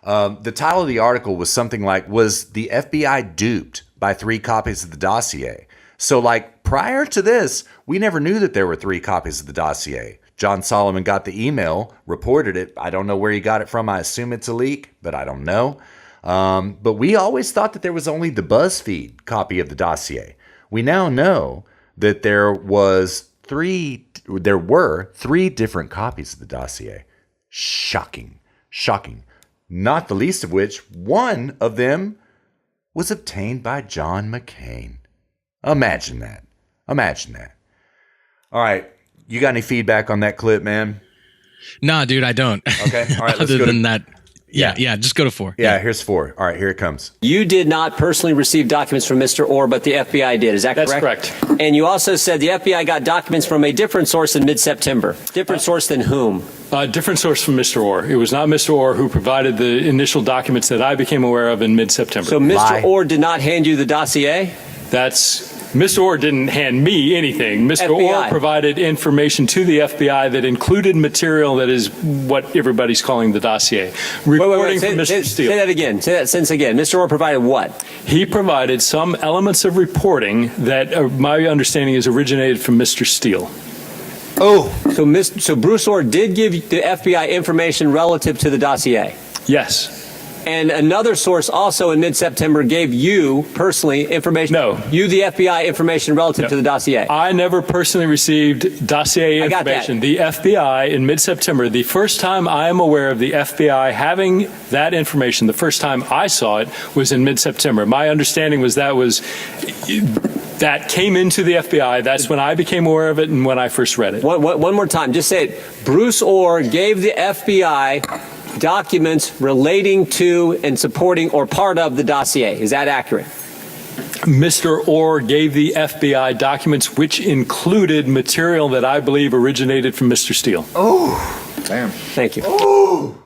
The title of the article was something like, was the FBI duped by 3 copies of the dossier? So like prior to this, we never knew that there were 3 copies of the dossier. John Solomon got the email, reported it. I don't know where he got it from. I assume it's a leak, but I don't know. But we always thought that there was only the BuzzFeed copy of the dossier. We now know that there were 3 different copies of the dossier. Shocking. Not the least of which, one of them was obtained by John McCain. Imagine that. All right. You got any feedback on that clip, man? Nah, dude, I don't. Okay. All right. Other than that. Yeah, just go to 4. Yeah, here's 4. All right, here it comes. You did not personally receive documents from Mr. Orr, but the FBI did. Is that correct? That's correct. And you also said the FBI got documents from a different source in mid-September. Different source than whom? Different source from Mr. Orr. It was not Mr. Orr who provided the initial documents that I became aware of in mid-September. So Mr. Orr did not hand you the dossier? Mr. Orr didn't hand me anything. Mr. Orr provided information to the FBI that included material that is what everybody's calling the dossier. Reporting from Mr. Steele. Say that again. Say that sentence again. Mr. Orr provided what? He provided some elements of reporting that my understanding is originated from Mr. Steele. Oh. So Bruce Orr did give the FBI information relative to the dossier? Yes. And another source also in mid-September gave you personally information. No. You, the FBI, information relative to the dossier. I never personally received dossier information. The FBI in mid-September, the first time I am aware of the FBI having that information, the first time I saw it was in mid-September. My understanding was that came into the FBI. That's when I became aware of it and when I first read it. One more time. Just say it. Bruce Orr gave the FBI documents relating to and supporting or part of the dossier. Is that accurate? Mr. Orr gave the FBI documents which included material that I believe originated from Mr. Steele. Oh, damn. Thank you. Oh.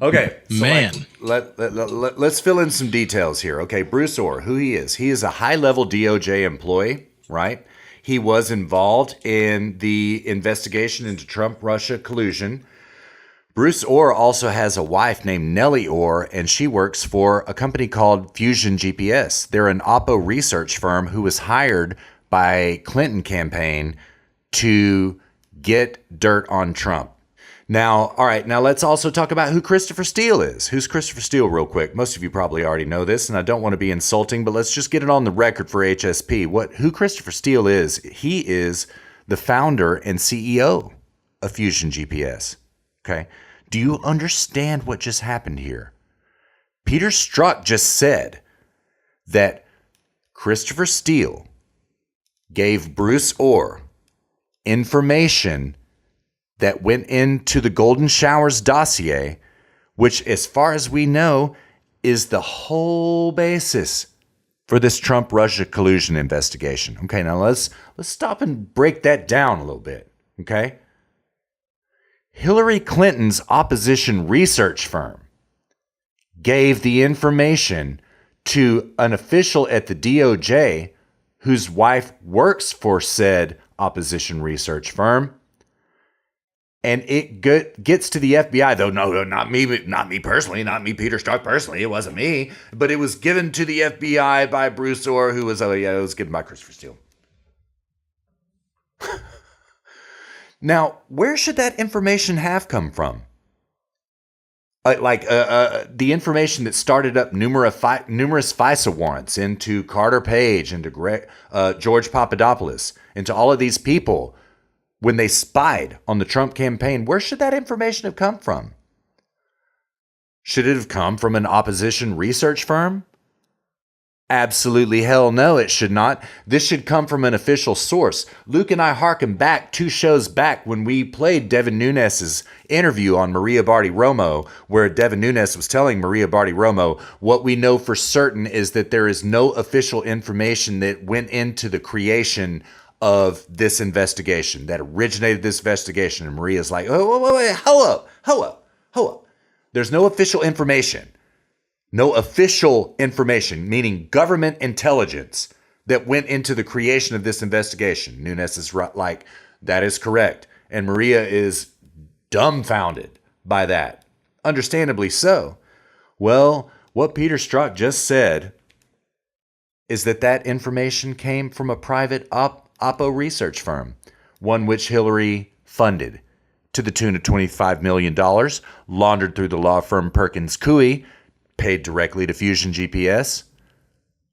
Okay. So man. Let's fill in some details here. Okay, Bruce Orr, who he is. He is a high-level DOJ employee, right? He was involved in the investigation into Trump-Russia collusion. Bruce Orr also has a wife named Nellie Orr, and she works for a company called Fusion GPS. They're an Oppo research firm who was hired by Clinton campaign to get dirt on Trump. Now, all right, now let's also talk about who Christopher Steele is. Who's Christopher Steele real quick? Most of you probably already know this, and I don't want to be insulting, but let's just get it on the record for HSP. Who Christopher Steele is, he is the founder and CEO of Fusion GPS, okay? Do you understand what just happened here? Peter Strzok just said that Christopher Steele gave Bruce Orr information that went into the Golden Showers dossier, which, as far as we know, is the whole basis for this Trump-Russia collusion investigation. Okay, now let's stop and break that down a little bit, okay? Hillary Clinton's opposition research firm gave the information to an official at the DOJ whose wife works for said opposition research firm. And it gets to the FBI, though. No, not me personally, not me, Peter Strzok personally. It wasn't me, but it was given to the FBI by Bruce Orr, who was, it was given by Christopher Steele. Now, where should that information have come from? The information that started up numerous FISA warrants into Carter Page, into George Papadopoulos, into all of these people. When they spied on the Trump campaign, where should that information have come from? Should it have come from an opposition research firm? Absolutely hell no, it should not. This should come from an official source. Luke and I hearken back 2 shows back when we played Devin Nunes' interview on Maria Bartiromo, where Devin Nunes was telling Maria Bartiromo, what we know for certain is that there is no official information that went into the creation of this investigation, that originated this investigation. And Maria's like, oh, wait, hold up. There's no official information. No official information, meaning government intelligence, that went into the creation of this investigation. Nunes is like, that is correct. And Maria is dumbfounded by that. Understandably so. Well, what Peter Strzok just said is that information came from a private Oppo research firm, one which Hillary funded to the tune of $25 million, laundered through the law firm Perkins Coie, paid directly to Fusion GPS.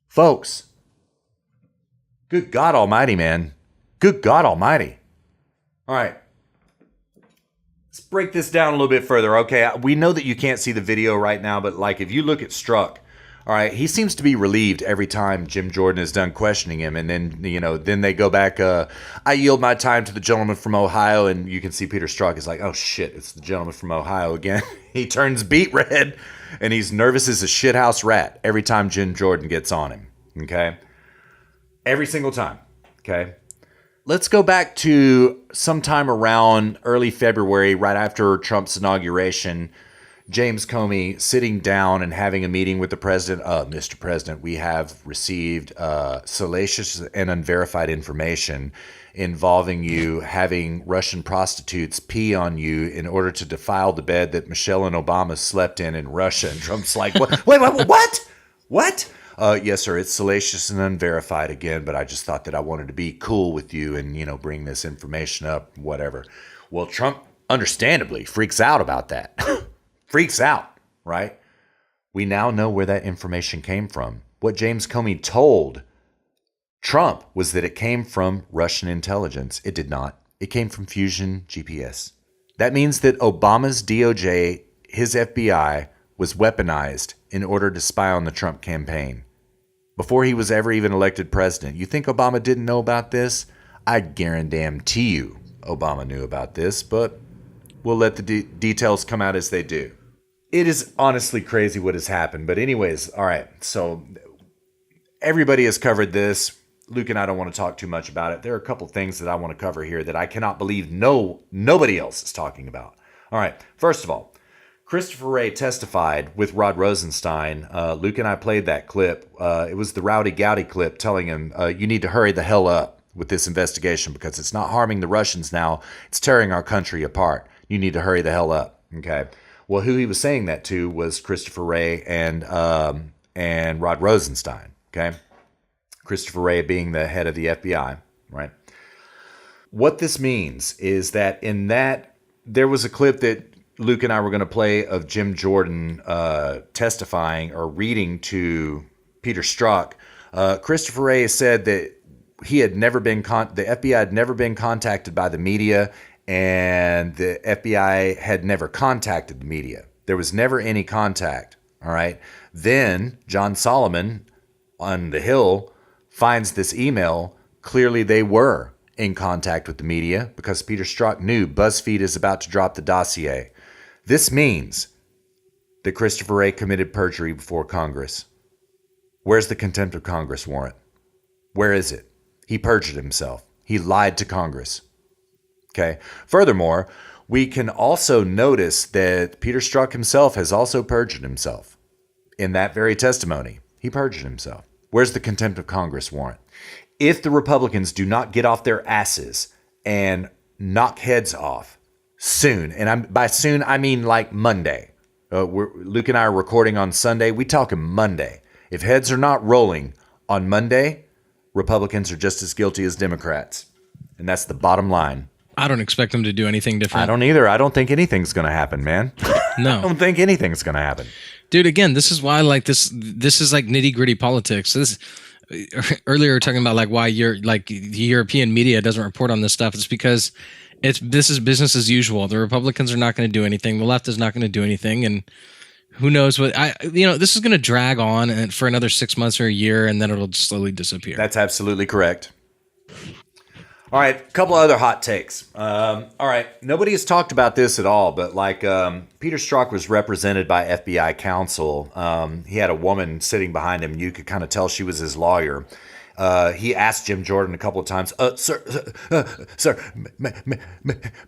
Folks, good God Almighty, man. Good God Almighty. All right. Let's break this down a little bit further. Okay, we know that you can't see the video right now, but like if you look at Strzok, all right, he seems to be relieved every time Jim Jordan is done questioning him. And then, then they go back, I yield my time to the gentleman from Ohio. And you can see Peter Strzok is like, oh shit, it's the gentleman from Ohio again. He turns beet red and he's nervous as a shithouse rat every time Jim Jordan gets on him. Okay? Every single time. Okay? Let's go back to sometime around early February, right after Trump's inauguration. James Comey sitting down and having a meeting with the president. Mr. President, we have received salacious and unverified information involving you having Russian prostitutes pee on you in order to defile the bed that Michelle and Obama slept in Russia. And Trump's like, what? Wait, what? What? Yes, sir, it's salacious and unverified again, but I just thought that I wanted to be cool with you and, bring this information up, whatever. Well, Trump understandably freaks out about that. Freaks out, right? We now know where that information came from. What James Comey told Trump was that it came from Russian intelligence. It did not. It came from Fusion GPS. That means that Obama's DOJ, his FBI, was weaponized in order to spy on the Trump campaign before he was ever even elected president. You think Obama didn't know about this? I guarantee you Obama knew about this, but we'll let the details come out as they do. It is honestly crazy what has happened. But anyways, all right. So everybody has covered this. Luke and I don't want to talk too much about it. There are a couple things that I want to cover here that I cannot believe nobody else is talking about. All right. First of all, Christopher Wray testified with Rod Rosenstein. Luke and I played that clip. It was the Rowdy Gowdy clip telling him, you need to hurry the hell up with this investigation because it's not harming the Russians now. It's tearing our country apart. You need to hurry the hell up. Okay. Well, who he was saying that to was Christopher Wray and Rod Rosenstein. Okay. Christopher Wray being the head of the FBI, right? What this means is that there was a clip that Luke and I were going to play of Jim Jordan testifying or reading to Peter Strzok. Christopher Wray said that he had never been the FBI had never been contacted by the media, and the FBI had never contacted the media. There was never any contact. All right. Then John Solomon on the Hill finds this email. Clearly, they were in contact with the media because Peter Strzok knew BuzzFeed is about to drop the dossier. This means that Christopher Wray committed perjury before Congress. Where's the contempt of Congress warrant? Where is it? He perjured himself. He lied to Congress. Okay. Furthermore, we can also notice that Peter Strzok himself has also perjured himself. In that very testimony, he perjured himself. Where's the contempt of Congress warrant? If the Republicans do not get off their asses and knock heads off soon, and by soon I mean like Monday. Luke and I are recording on Sunday. We talking Monday. If heads are not rolling on Monday, Republicans are just as guilty as Democrats. And that's the bottom line. I don't expect them to do anything different. I don't either. I don't think anything's going to happen, man. No. I don't think anything's going to happen. Dude, again, this is why like this is like nitty-gritty politics. Earlier we were talking about like why the European media doesn't report on this stuff. It's because this is business as usual. The Republicans are not going to do anything. The left is not going to do anything, and who knows what this is going to drag on for another 6 months or a year, and then it'll slowly disappear. That's absolutely correct. All right, a couple other hot takes. All right, nobody has talked about this at all, but like Peter Strzok was represented by FBI counsel. He had a woman sitting behind him. You could kind of tell she was his lawyer. He asked Jim Jordan a couple of times, sir,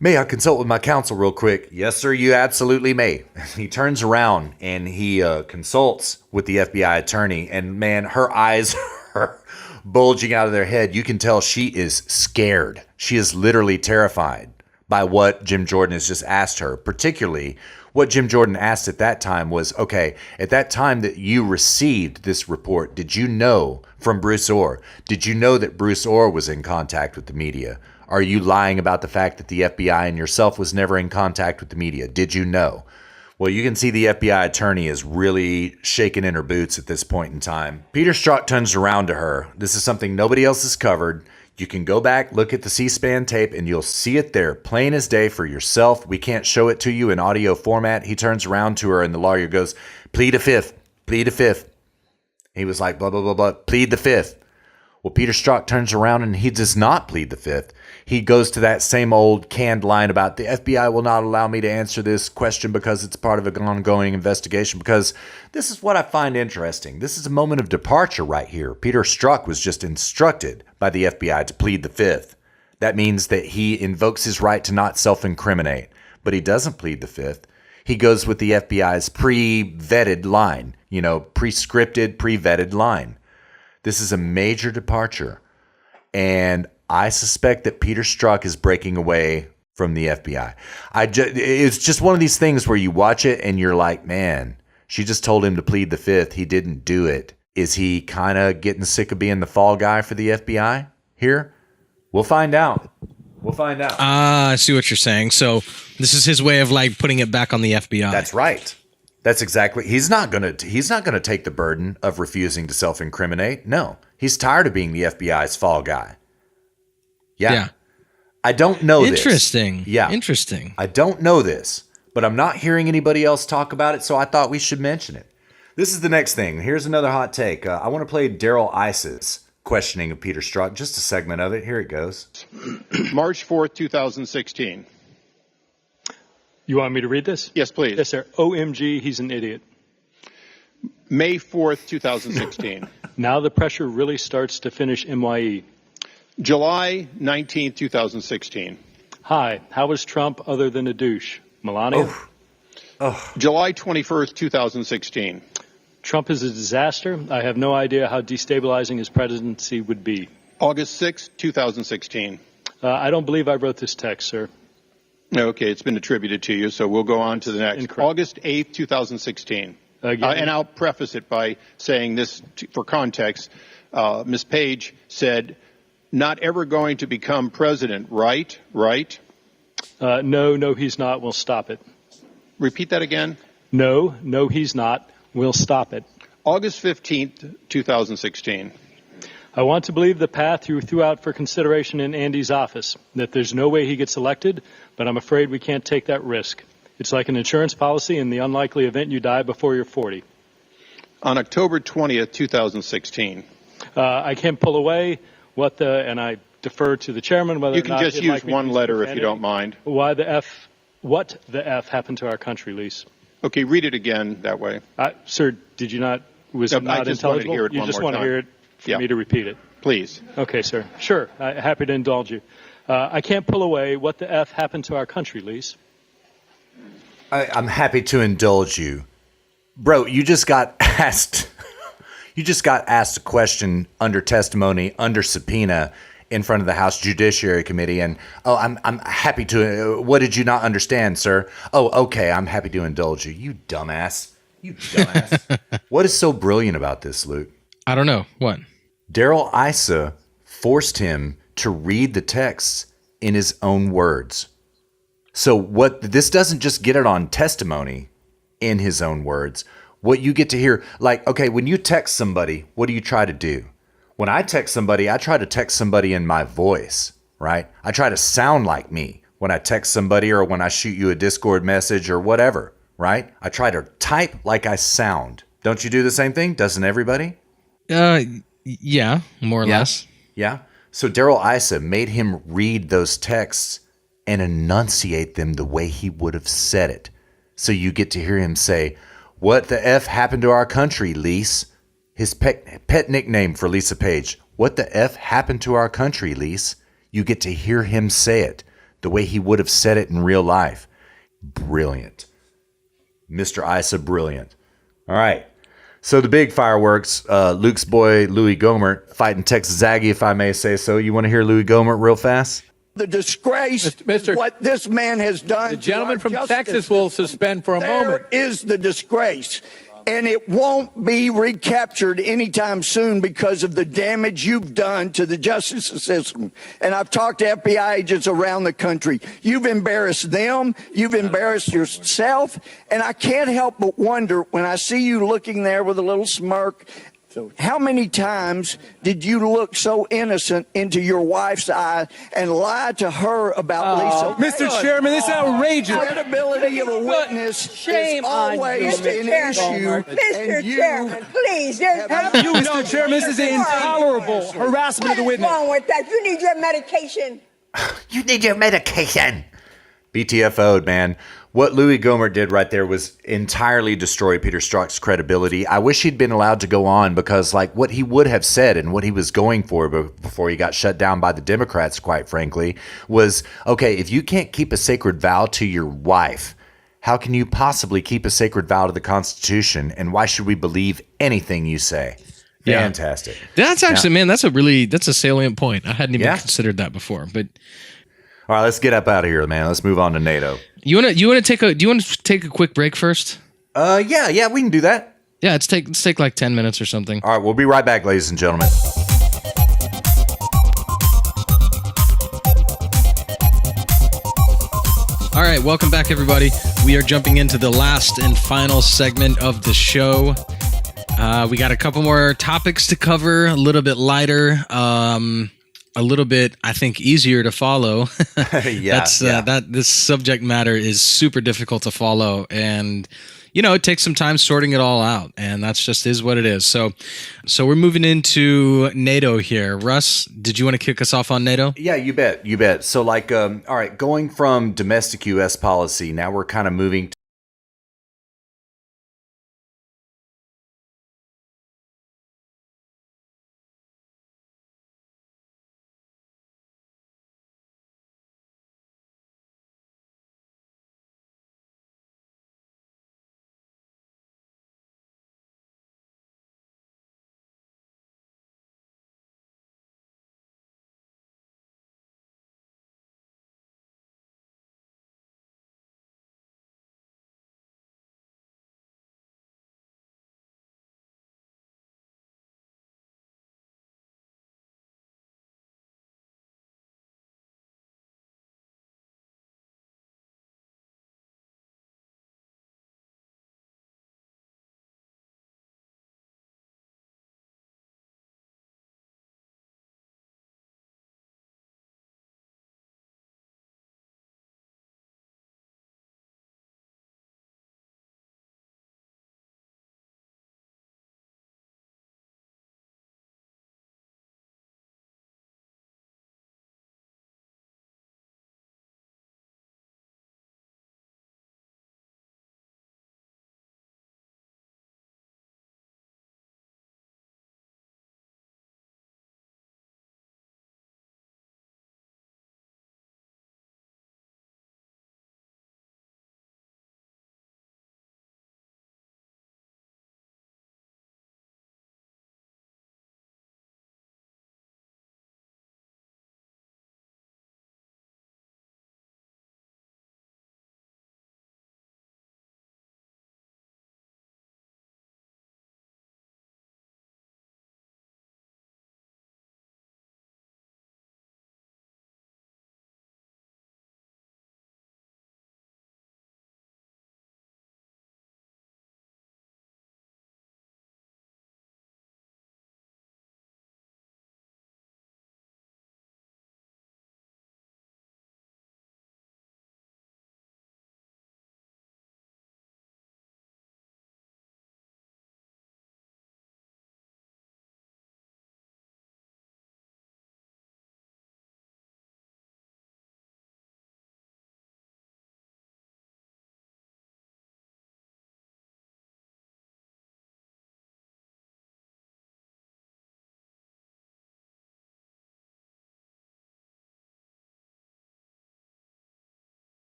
may I consult with my counsel real quick? Yes, sir, you absolutely may. He turns around and he consults with the FBI attorney, and man, her eyes are bulging out of their head. You can tell she is scared. She is literally terrified by what Jim Jordan has just asked her. Particularly, what Jim Jordan asked at that time was, okay, at that time that you received this report, did you know from Bruce Orr? Did you know that Bruce Orr was in contact with the media? Are you lying about the fact that the FBI and yourself was never in contact with the media? Did you know? Well, you can see the FBI attorney is really shaking in her boots at this point in time. Peter Strzok turns around to her. This is something nobody else has covered. You can go back, look at the C-SPAN tape, and you'll see it there, plain as day for yourself. We can't show it to you in audio format. He turns around to her, and the lawyer goes, plead a fifth, plead a fifth. He was like, blah, blah, blah, blah, plead the fifth. Well, Peter Strzok turns around, and he does not plead the fifth. He goes to that same old canned line about the FBI will not allow me to answer this question because it's part of an ongoing investigation. Because this is what I find interesting. This is a moment of departure right here. Peter Strzok was just instructed by the FBI to plead the fifth. That means that he invokes his right to not self-incriminate. But he doesn't plead the fifth. He goes with the FBI's pre-vetted line, pre-scripted, pre-vetted line. This is a major departure. And I suspect that Peter Strzok is breaking away from the FBI. It's just one of these things where you watch it and you're like, man, she just told him to plead the fifth. He didn't do it. Is he kind of getting sick of being the fall guy for the FBI here? We'll find out. We'll find out. I see what you're saying. So this is his way of like putting it back on the FBI. That's right. That's exactly. He's not gonna take the burden of refusing to self-incriminate. No, he's tired of being the FBI's fall guy. Yeah. I don't know this. Interesting. Yeah. Interesting. I don't know this, but I'm not hearing anybody else talk about it, so I thought we should mention it. This is the next thing. Here's another hot take. I want to play Daryl Ice's questioning of Peter Strzok, just a segment of it. Here it goes. March 4th, 2016. You want me to read this? Yes, please. Yes, sir. OMG, he's an idiot. May 4th, 2016. Now the pressure really starts to finish MYE. July 19th, 2016. Hi, how was Trump other than a douche? Melania? July 21st, 2016. Trump is a disaster. I have no idea how destabilizing his presidency would be. August 6th, 2016. I don't believe I wrote this text, sir. Okay, it's been attributed to you, so we'll go on to the next. Incorrect. August 8th, 2016. Again. And I'll preface it by saying this for context. Ms. Page said, not ever going to become president, right? Right? No, he's not. We'll stop it. Repeat that again. No, he's not. We'll stop it. August 15th, 2016. I want to believe the path you threw out for consideration in Andy's office, that there's no way he gets elected, but I'm afraid we can't take that risk. It's like an insurance policy in the unlikely event you die before you're 40. On October 20th, 2016. I can't pull away and I defer to the chairman whether You or can not just he'd use like me to one use letter if profanity. you don't mind. What the F happened to our country, Lise? Okay, read it again that way. Sir, did you not, was it not I just wanted to intelligible? hear it You one just more want to time. hear it for me to repeat it? Please. Okay, sir. Sure. Happy to indulge you. I can't pull away. What the F happened to our country, Lise? I'm happy to indulge you. Bro, you just got asked a question under testimony, under subpoena in front of the House Judiciary Committee. And, I'm happy to, what did you not understand, sir? Oh, okay, I'm happy to indulge you. You dumbass. What is so brilliant about this, Luke? I don't know. What? Daryl Issa forced him to read the texts in his own words. So this doesn't just get it on testimony in his own words. What you get to hear, like, okay, when you text somebody, what do you try to do? When I text somebody, I try to text somebody in my voice, right? I try to sound like me when I text somebody or when I shoot you a Discord message or whatever, right? I try to type like I sound. Don't you do the same thing? Doesn't everybody? Yeah, more or less. Yeah. So Daryl Issa made him read those texts and enunciate them the way he would have said it. So you get to hear him say, what the F happened to our country, Lise? His pet nickname for Lisa Page. What the F happened to our country, Lise? You get to hear him say it the way he would have said it in real life. Brilliant. Mr. Issa, brilliant. All right. So the big fireworks, Luke's boy, Louis Gohmert, fighting Texas Aggie, if I may say so. You want to hear Louis Gohmert real fast? The disgrace, what this man has done. The gentleman from Texas will suspend for a moment. There is the disgrace. And it won't be recaptured anytime soon because of the damage you've done to the justice system. And I've talked to FBI agents around the country. You've embarrassed them. You've embarrassed yourself. And I can't help but wonder when I see you looking there with a little smirk, how many times did you look so innocent into your wife's eye and lie to her about Lisa? Mr. Chairman, this is outrageous. Credibility of a witness is always an issue. Mr. Chairman, please. Mr. Chairman, this is intolerable harassment of the witness. What's wrong with that? You need your medication. You need your medication. BTFO'd, man. What Louis Gohmert did right there was entirely destroy Peter Strzok's credibility. I wish he'd been allowed to go on because, like, what he would have said and what he was going for before he got shut down by the Democrats, quite frankly, was, okay, if you can't keep a sacred vow to your wife, how can you possibly keep a sacred vow to the Constitution? And why should we believe anything you say? Yeah. Fantastic. That's actually, man, that's a salient point. I hadn't even considered that before, but. All right, let's get up out of here, man. Let's move on to NATO. Do you want to take a quick break first? Yeah, we can do that. Yeah, let's take like 10 minutes or something. All right, we'll be right back, ladies and gentlemen. All right, welcome back, everybody. We are jumping into the last and final segment of the show. We got a couple more topics to cover, a little bit lighter. A little bit, I think, easier to follow. That this subject matter is super difficult to follow, and it takes some time sorting it all out, and that's just is what it is. So we're moving into NATO here. Russ, did you want to kick us off on NATO? Yeah, you bet. So, all right, going from domestic U.S. policy, now we're kind of moving